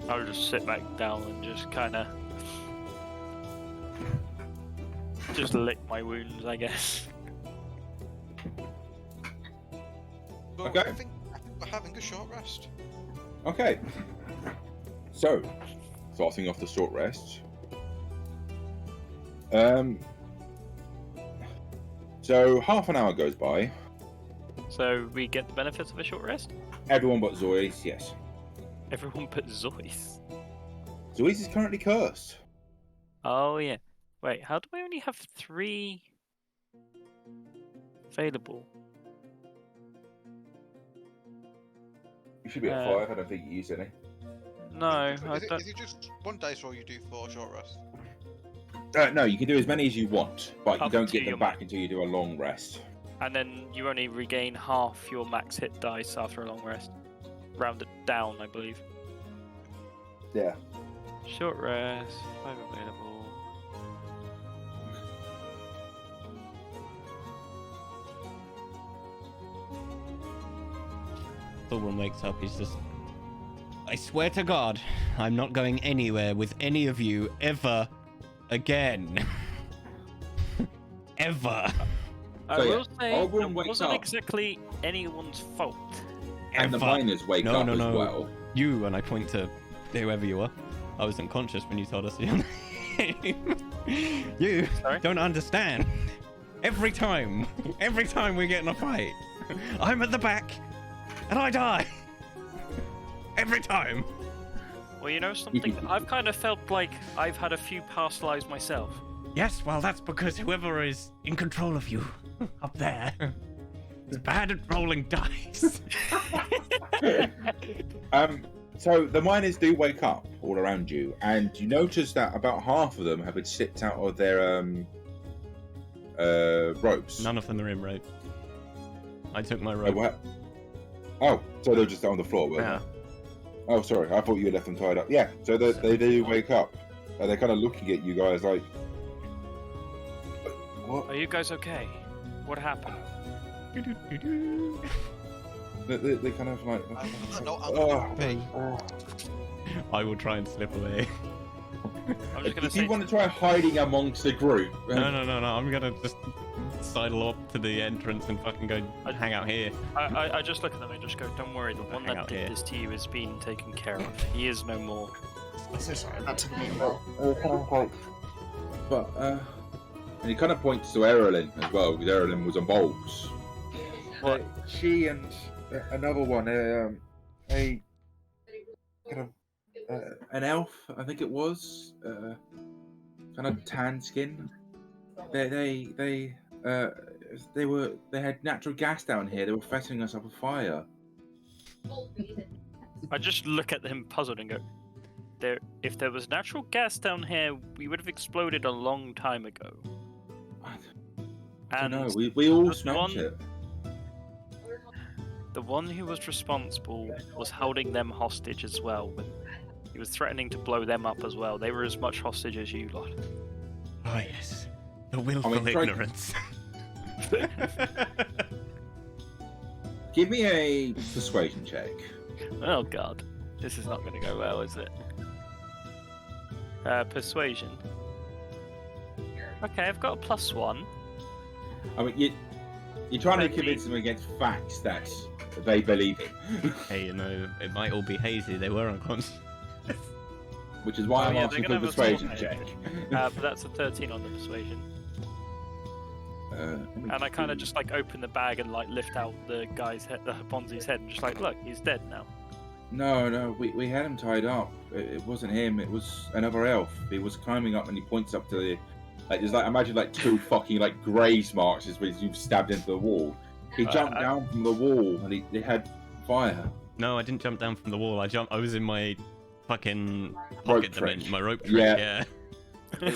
I'll just sit back down and just kind of just lick my wounds, I guess. So Okay. I think we're having a short rest. Okay. So, starting off the short rest. So half an hour goes by. So we get the benefits of a short rest? Everyone but Zois, yes. Everyone but Zois. Zois is currently cursed. Oh yeah. Wait, how do we only have 3 available? You should be at 5. I don't think you use any. No, I don't. Is it just 1 dice roll you do for a short rest? No, you can do as many as you want, but you Up don't to get them your back max. until you do a long rest. And then you only regain half your max hit dice after a long rest. Rounded down, I believe. Yeah. Short rest, 5 available. Thorburn wakes up, he's just... I swear to God, I'm not going anywhere with any of you ever again. Ever. I So, yeah, will say Oberon it wakes wasn't up. exactly anyone's fault. And the Ever. miners wake No, up no, as no. well. You, and I point to whoever you are. I was unconscious when you told us your name. You Sorry? don't understand. Every time we get in a fight, I'm at the back, and I die. Every time. Well, you know something? I've kind of felt like I've had a few past lives myself. Yes, well, that's because whoever is in control of you up there is bad at rolling dice. So the miners do wake up all around you, and you notice that about half of them have been slipped out of their ropes. None of them are in rope. I took my Oh, rope. what? Oh, so they're just on the floor, weren't Yeah. they? Oh, sorry, I thought you had left them tied up. Yeah, so they do wake up. They're kind of looking at you guys like, what? Are you guys okay? What happened? They kind of like, No, oh. I will try and slip away. I'm just gonna If say. you want to try hiding amongst the group, No. I'm gonna just sidle up to the entrance and fucking go hang out here. I just look at them and just go, don't worry, the one Hang that out did here. this to you is being taken care of. He is no more. So sorry, that took me a while. But and he kind of points to Erilyn as well, because Erilyn was on bulbs. What? She and another one, a kind of an elf, I think it was, kind of tan skin. They had natural gas down here. They were fastening us up a fire. I just look at him puzzled and go, if there was natural gas down here, we would have exploded a long time ago. I And don't know. We all the smelt one- it. the one who was responsible was holding them hostage as well. When he was threatening to blow them up as well. They were as much hostage as you lot. Oh yes, the willful try- ignorance. Give me a persuasion check. Oh god, this is not going to go well, is it? Persuasion. Okay, I've got a +1. I mean, you're trying to 13. convince them against facts that they believe in, Hey, you know, it might all be hazy. They were unconscious. which is why Oh, I'm yeah, asking they're for a gonna have a persuasion small check. But that's a 13 on the persuasion. And I kind of just like open the bag and like lift out the guy's head, the Bonzi's head, and just like, look, he's dead now. No, we had him tied up. It wasn't him. It was another elf. He was climbing up, and he points up to the, like, there's like, imagine like two fucking like graze marks as you've stabbed into the wall. He jumped down from the wall, and he had fire. No, I didn't jump down from the wall. I was in my fucking Rope pocket trick. dimension, my rope trick. Yeah. Yeah.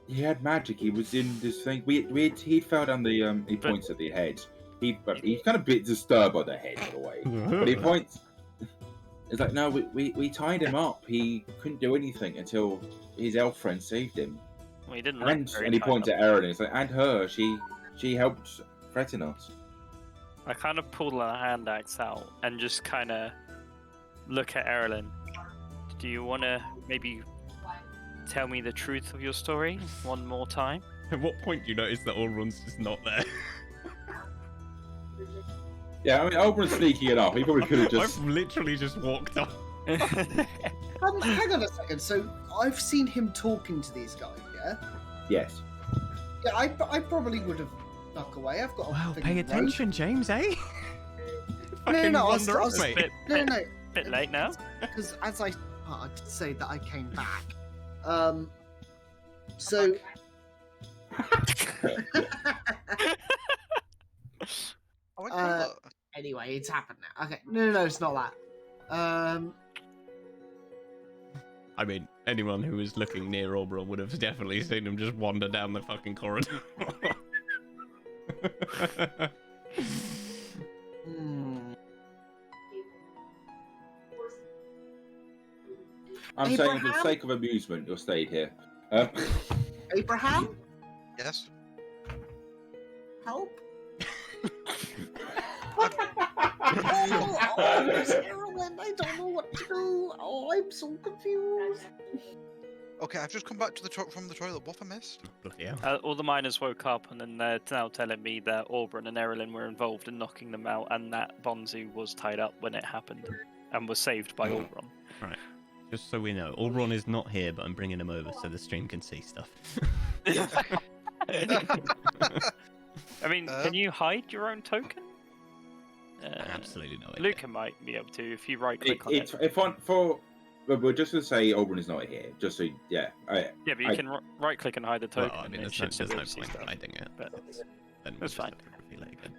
He had magic. He was in this thing. He fell down the. He points at the head. He's kind of a bit disturbed by the head, by the way. But he points. It's like, no, we tied him up. He couldn't do anything until his elf friend saved him. Well, he didn't. And he points at Erin. It's like, and her. She helped threaten us. I kind of pull a hand axe out and just kind of look at Erilyn. Do you want to maybe tell me the truth of your story one more time? At what point do you notice that Allrun's just not there? Yeah, I mean, Oberon's sneaky enough. He probably could have just. I've literally just walked off. Hang on a second. So I've seen him talking to these guys. Yeah. Yes. Yeah. I probably would have snuck away. I've got. A Wow, thing pay of rope. attention, James, eh? No, I was- wander I off, was- mate. No. Bit late now. Because as I did say that I came back. So. I went through that. Anyway, it's happened now. Okay. No, it's not that. I mean, anyone who was looking near Oberon would have definitely seen him just wander down the fucking corridor. I'm saying for the Abraham? sake of amusement, you'll stay here. Abraham, Yes. help! oh, Marilyn, I don't know what to do. Oh, I'm so confused. Okay, I've just come back to the from the toilet. What have I missed? Bloody hell. All the miners woke up, and then they're now telling me that Auburn and Erilyn were involved in knocking them out, and that Bonzu was tied up when it happened, and was saved by Auburn. Right. Just so we know, Auron is not here, but I'm bringing him over so the stream can see stuff. I mean, can you hide your own token? Absolutely no idea. Luca might be able to if you right-click on it. But we're just going to say Auburn is not here. Just so, yeah. Yeah, but you can right-click and hide the token. Well, I mean, and there's no it should point stuff. hiding it. But Then that's fine. Reveal it again.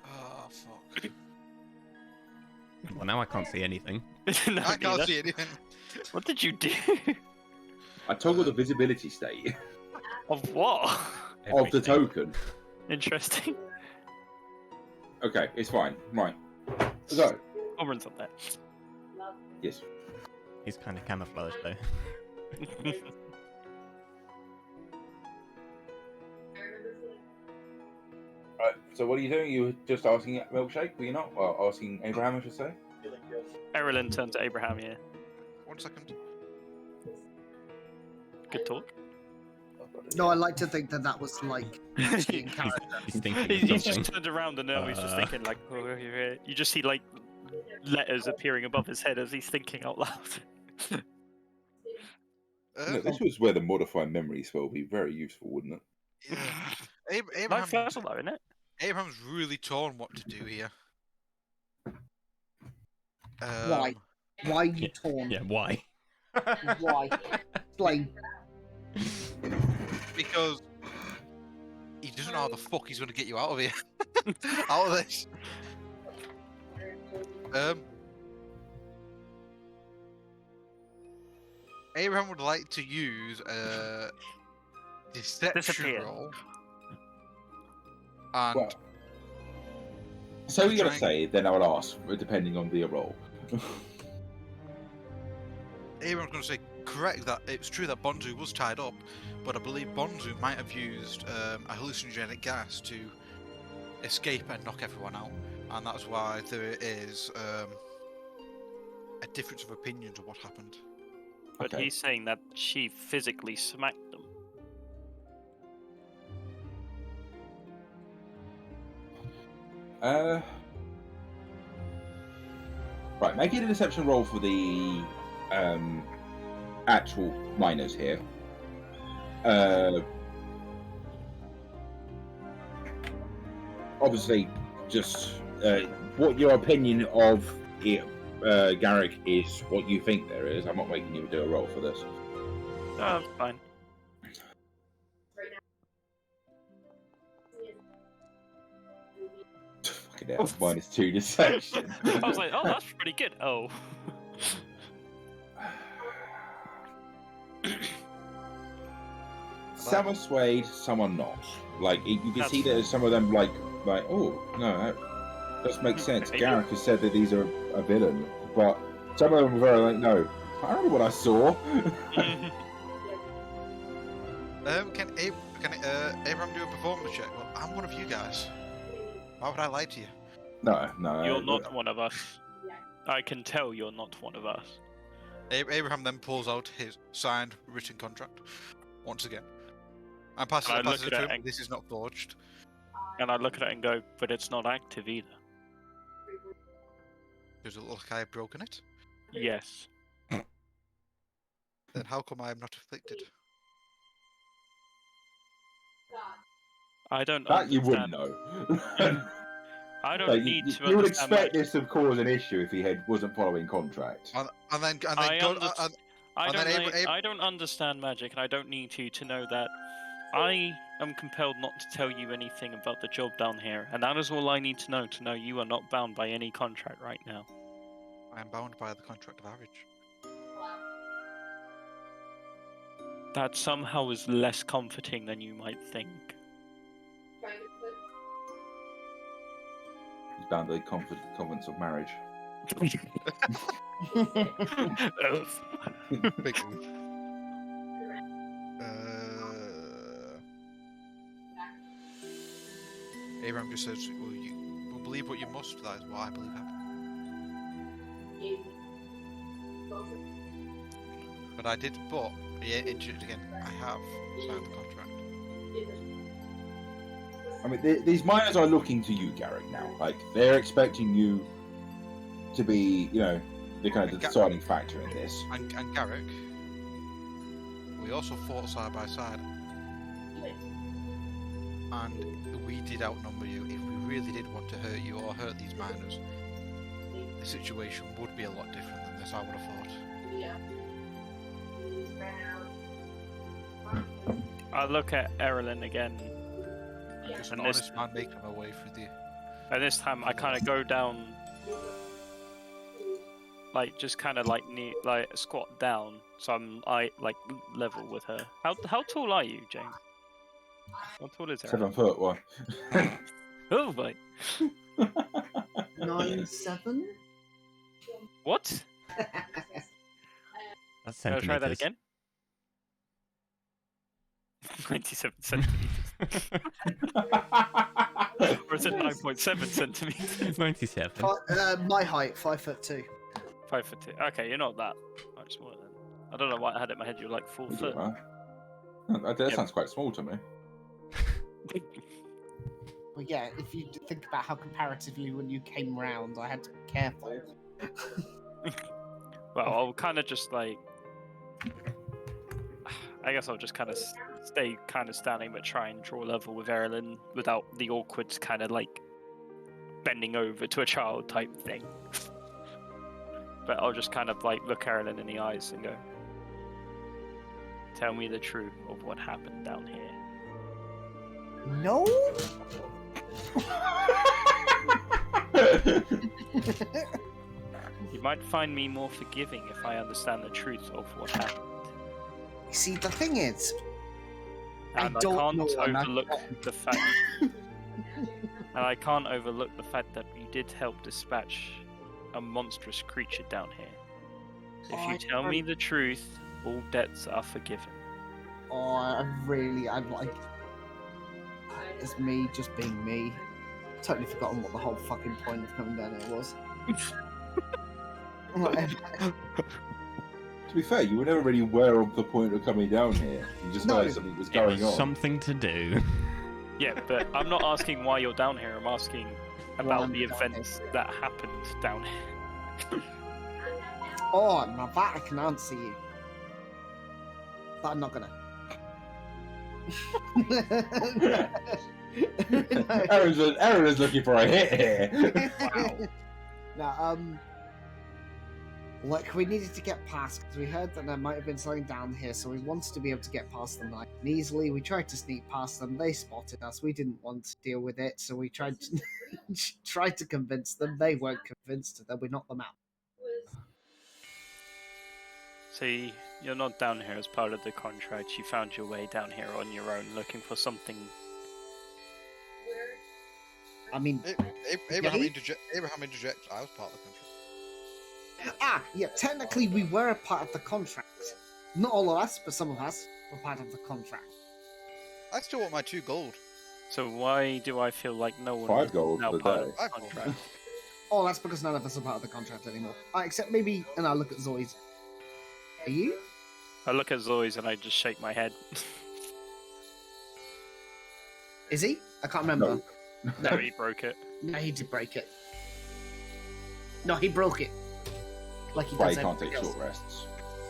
Oh fuck! Well, now I can't see anything. No, I can't neither. see anything. What did you do? I toggled the visibility state Of what? of the Everything. token. Interesting. Okay, it's fine. Right. So, Auburn's on there. yes. He's kind of camouflaged though. Right. So, what are you doing? You were just asking Milkshake, were you not? Well, asking Abraham, I should say. Erilyn turned to Abraham here. 1 second. Good talk. No, I like to think that that was like actually in character. He's thinking He's of just something. turned around and now he's just thinking like, oh, you're here. You just see like letters appearing above his head as he's thinking out loud. Look, this was where the modified memory spell would be very useful, wouldn't it? Yeah. Nice level though, isn't it? Abraham's really torn what to do here. Why? Why are you torn? Yeah, why? Why? Explain. Because he doesn't know how the fuck he's going to get you out of here. Out of this. Abraham would like to use a deception Disappear. roll. And Well, so you're going to trying- say, then I will ask, depending on the roll. Abraham's going to say, correct that it's true that Bonzu was tied up, but I believe Bonzu might have used a hallucinogenic gas to escape and knock everyone out, and that's why there is a difference of opinion to what happened. But Okay. he's saying that she physically smacked them. Right, making a deception roll for the actual miners here. Obviously, just what your opinion of it, Garrick, is what you think there is. I'm not making you do a roll for this. Oh, fine. Fucking hell, -2 deception. I was like, oh, that's pretty good. Oh. Some are swayed, some are not. Like you can see That's- that some of them like oh no, that does make sense. Maybe. Garrick has said that these are a villain, but some of them are very like no. I don't know what I saw. Can Abraham do a performance check? Well, I'm one of you guys. Why would I lie to you? No. You're not one of us. I can tell you're not one of us. Abraham then pulls out his signed written contract once again. And passes I it look to at him. it and- This is not forged. And I look at it and go, but it's not active either. Does it look like I have broken it? Yes. Then how come I am not afflicted? I don't That you understand. wouldn't know. I don't Like, need to you would understand expect my- this to cause an issue if he wasn't following contract. And then I go, underst- and I and don't, then know- I don't understand magic, and I don't need to know that. I am compelled not to tell you anything about the job down here, and that is all I need to know you are not bound by any contract right now. I am bound by the contract of marriage. That somehow is less comforting than you might think. He's bound by the confidence of marriage. Big Abraham just says, well, you will believe what you must. That is what I believe happened. But Yeah, interject again. I have signed the contract. I mean, these miners are looking to you, Garrick, now. Like, they're expecting you to be, the kind of the deciding factor in this. And Garrick, we also fought side by side. And we did outnumber you. If we really did want to hurt you or hurt these miners, the situation would be a lot different than this, I would have thought. I look at Erilyn again, Just And an this- honest man making my way through the... and this time I kind of go down, like just kind of like squat down, so I'm like level with her. How tall are you, James? How tall is Erilyn? 7 foot, what? Oh boy. 9'7". What? That's Can I try that centimeters. again? 97 centimeters. Or is it 9.7 centimeters? 97. My height, 5'2". 5'2". Okay, you're not that much smaller then. I don't know why I had it in my head. You're like 4 foot. That sounds quite small to me. Well, yeah, if you think about how comparatively when you came round, I had to be careful. Well, I'll kind of just like. I guess I'll just kind of stay kind of standing, but try and draw level with Erilyn without the awkward kind of like bending over to a child type thing. But I'll just kind of like look Erilyn in the eyes and go, "Tell me the truth of what happened down here." No? You might find me more forgiving if I understand the truth of what happened. See, the thing is, I And I don't can't know, and I- overlook the fact and I can't overlook the fact that you did help dispatch a monstrous creature down here. If you I tell me the truth, all debts are forgiven. I'm like, it's me just being me. Totally forgotten what the whole fucking point of coming down here was. To be fair, you were never really aware of the point of coming down here. You just No. know something was It going was on. something to do. Yeah, but I'm not asking why you're down here. I'm asking about I'm the down events that happened down here. Oh, now that I can answer you. But I'm not gonna. Aaron is looking for a hit here. Wow. No, like we needed to get past because we heard that there might have been something down here, so we wanted to be able to get past them nice and easily. We tried to sneak past them. They spotted us. We didn't want to deal with it, so we tried to tried to convince them. They weren't convinced. Then we knocked them out. See, you're not down here as part of the contract. You found your way down here on your own, looking for something. I mean, Abraham, Yeah. Abraham interjects. I was part of the country. yeah, technically we were a part of the contract. Not all of us, but some of us were part of the contract. I still want my 2 gold. So why do I feel like no one 5 is gold now for the part day. of the contract? Oh, that's because none of us are part of the contract anymore. Except maybe, and I look at Zoi's. Are you? I look at Zoe's and I just shake my head. Is he? I can't remember. No, he broke it. No, he did break it. No, he broke it. Like he Why does you can't take everything short else. rests.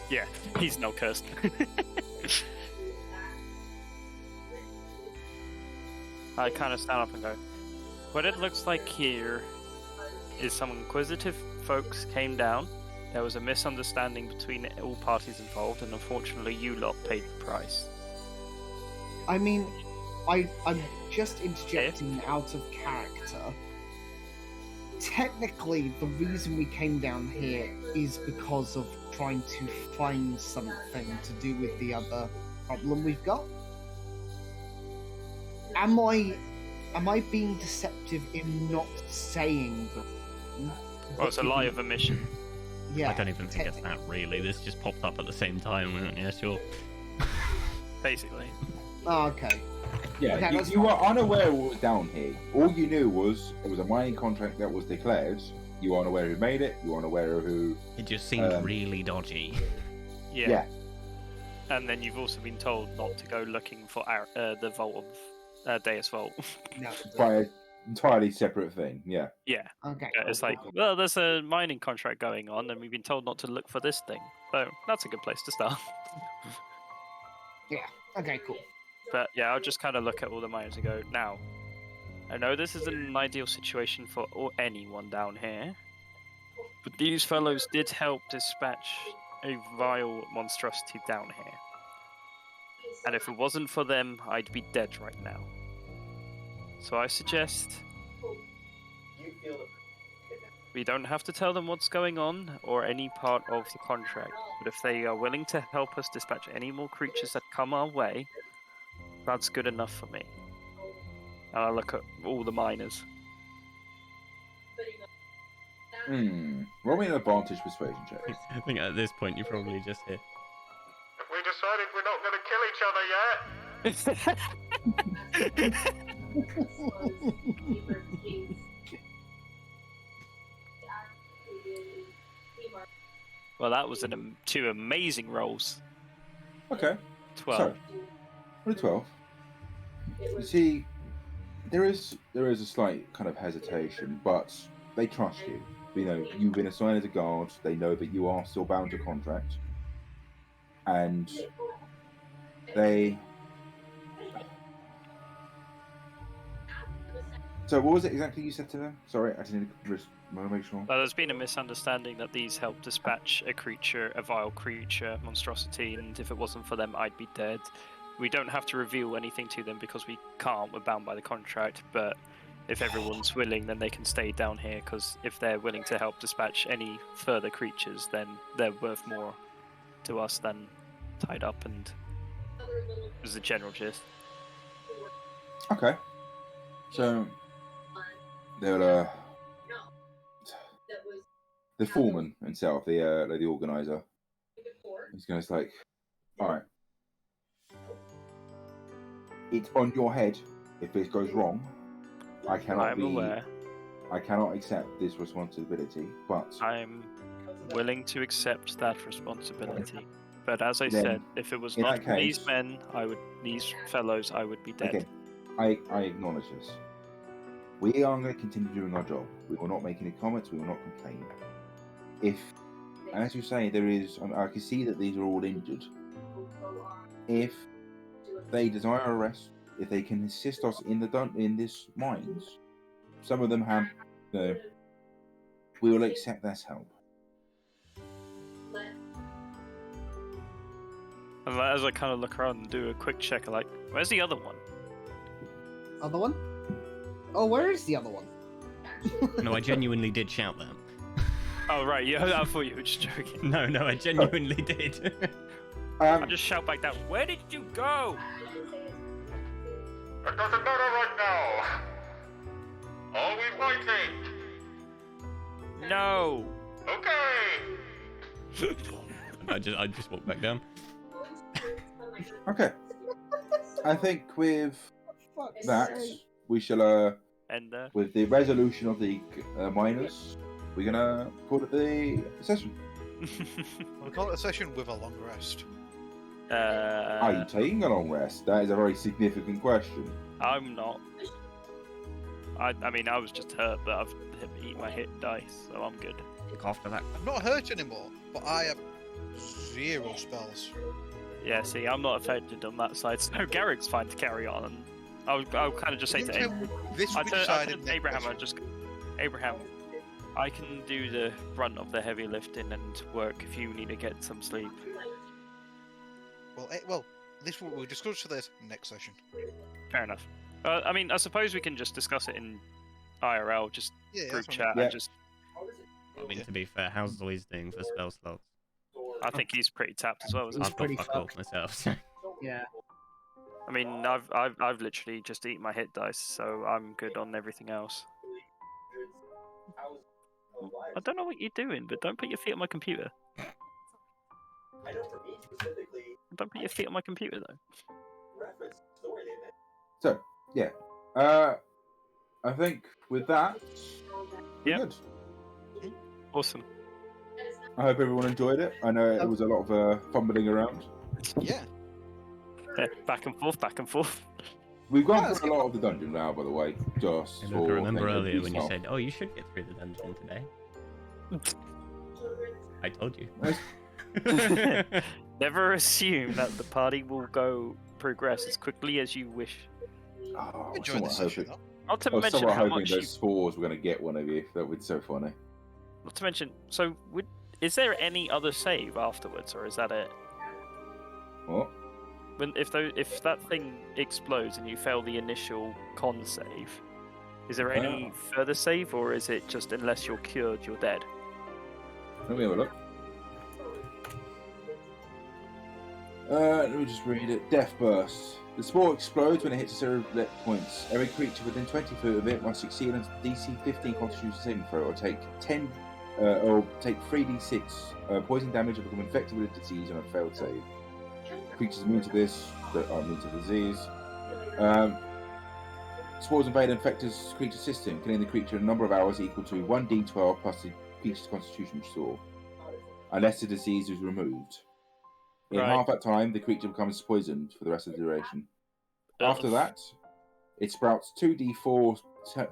Yeah, he's no cursed. I kind of stand up and go, what it looks like here is some inquisitive folks came down. There was a misunderstanding between all parties involved, and unfortunately you lot paid the price. I mean, I'm just interjecting out of character. Technically, the reason we came down here is because of trying to find something to do with the other problem we've got. Am I being deceptive in not saying the? Well, it's a lie of omission. Yeah. I don't even think it's that, really. This just popped up at the same time. Yeah, sure. Basically. Oh, okay. Yeah, Okay, that's you were fine. unaware of what was down here. All you knew was it was a mining contract that was declared. You were unaware who made it. You were unaware of who. It just seemed Um, really dodgy. Yeah. Yeah. And then you've also been told not to go looking for the vault of Deus Vault. No. By an entirely separate thing. Yeah. Yeah. Okay. It's cool, like, cool. well, there's a mining contract going on, and we've been told not to look for this thing. So that's a good place to start. Okay, cool. But yeah, I'll just kind of look at all the miners and go, now, I know this isn't an ideal situation for anyone down here, but these fellows did help dispatch a vile monstrosity down here. And if it wasn't for them, I'd be dead right now. So I suggest we don't have to tell them what's going on or any part of the contract, but if they are willing to help us dispatch any more creatures that come our way, that's good enough for me. And I look at all the miners. Roll me an advantage persuasion check. I think at this point you probably just hit. We decided we're not going to kill each other yet. Well, that was two amazing rolls. Okay. 12. So, what a 12. You see, there is a slight kind of hesitation, but they trust you. You know, you've been assigned as a guard. They know that you are still bound to contract, and they. So, what was it exactly you said to them? Sorry, I didn't make sure. Well, there's been a misunderstanding that these help dispatch a vile creature, monstrosity, and if it wasn't for them, I'd be dead. We don't have to reveal anything to them because we can't, we're bound by the contract, but if everyone's willing, then they can stay down here, because if they're willing to help dispatch any further creatures, then they're worth more to us than tied up, and was the general gist. Okay. So, they'll, the foreman himself, the organizer, he's going to like, all right, it's on your head if this goes wrong. I'm aware. I cannot accept this responsibility, but I'm willing to accept that responsibility. But as I Then, said, if it was in not that for these case- men, these fellows, I would be dead. again, I acknowledge this. We are going to continue doing our job. We will not make any comments. We will not complain. If, as you say, there is, I can see that these are all injured. If they desire a rest, if they can assist us in this mines, some of them have, we will accept this help. And as I kind of look around and do a quick check, I'm like, where's the other one? Other one? Oh, where is the other one? No, I genuinely did shout that. Oh, right, yeah, I thought you were just joking. No, I genuinely did. I just shout back down, where did you go? It doesn't matter right now. Are we fighting? No. Okay. I just walked back down. Okay. I think with Fuck's that, sake. we shall, And with the resolution of the miners, we're gonna call it the session. We'll call it a session with a long rest. Are you taking a long rest? That is a very significant question. I'm not. I mean, I was just hurt, but I've eaten my hit dice, so I'm good. After that, I'm not hurt anymore, but I have 0 spells. Yeah, see, I'm not affected on that side, so Garrick's fine to carry on. And I'll kind of just say to Abraham, This will be decided next Abraham, session. Abraham, I can do the brunt of the heavy lifting and work if you need to get some sleep. Well, we'll discuss this next session. Fair enough. I mean, I suppose we can just discuss it in IRL, just Yeah, group that's chat, Yeah. and just. I mean, to be fair, how's Zoe's doing for spell slots? I think he's pretty tapped as well. Isn't he? He's I've got pretty fuck all fucked. myself. So. Yeah. I mean, I've literally just eaten my hit dice, so I'm good on everything else. I don't know what you're doing, but don't put your feet on my computer. Don't put your feet on my computer, though. So, yeah. I think with that, we're Yep. good. Awesome. I hope everyone enjoyed it. I know it was a lot of fumbling around. Yeah. Back and forth, back and forth. We've gone Yeah, through a lot of the dungeon now, by the way. Just And for look, I remember thing, earlier when you stuff. said, "Oh, you should get through the dungeon today." I told you. Never assume that the party will progress as quickly as you wish. Oh, I was Enjoyed the somewhat session hoping, though. Not to I was mention somewhat how hoping much those spores were going to get one of you. That would be so funny. Not to mention, so is there any other save afterwards, or is that it? What? If that thing explodes and you fail the initial con save, is there any further save, or is it just unless you're cured, you're dead? Let me have a look. Let me just read it. Death burst. The spore explodes when it hits a series of lit points. Every creature within 20 foot of it must succeed on DC 15 Constitution saving throw, or take 3d6 poison damage or become infected with a disease on a failed save. Creatures immune to this that are immune to the disease. Spores invade and infect a creature's system, killing the creature in a number of hours equal to 1d12 plus the creature's Constitution score, unless the disease is removed. In Right. half that time, the creature becomes poisoned for the rest of the duration. After Ugh. that, it sprouts 2d4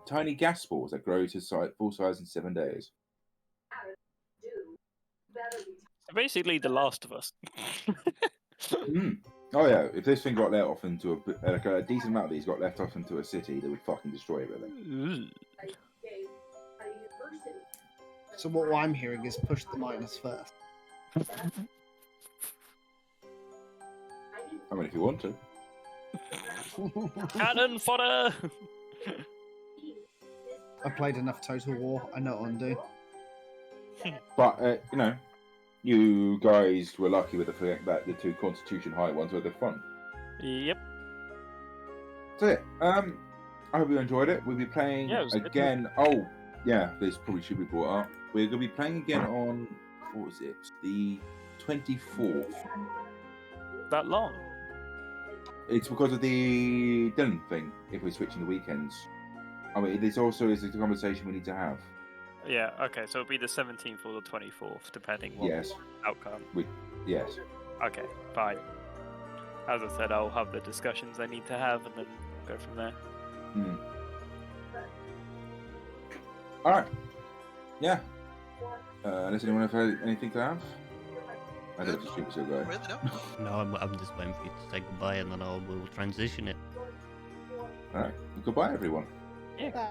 tiny gas spores that grow to full size in 7 days. So basically, The Last of Us. Oh yeah, if this thing got let off into a decent amount of these got left off into a city, they would fucking destroy everything. So what I'm hearing is push the minus first. I mean, if you want to. Cannon fodder! I've played enough Total War. I know what I'm doing. But, you guys were lucky with the fact that the 2 Constitution high ones were the fun. Yep. So yeah, I hope you enjoyed it. We'll be playing again. Oh, yeah, this probably should be brought up. We're going to be playing again on, what was it? The 24th. That long? It's because of the Dylan thing, if we're switching the weekends. I mean, this also is a conversation we need to have. Yeah, okay, so it'll be the 17th or the 24th, depending what Yes. outcome. Yes. Okay, fine. As I said, I'll have the discussions I need to have and then go from there. Alright. Yeah. Unless anyone have anything to have? I don't know if the stream's still going. Really don't. No, I'm just waiting for you to say goodbye, and then we'll transition it. Alright. Goodbye, everyone. Yeah.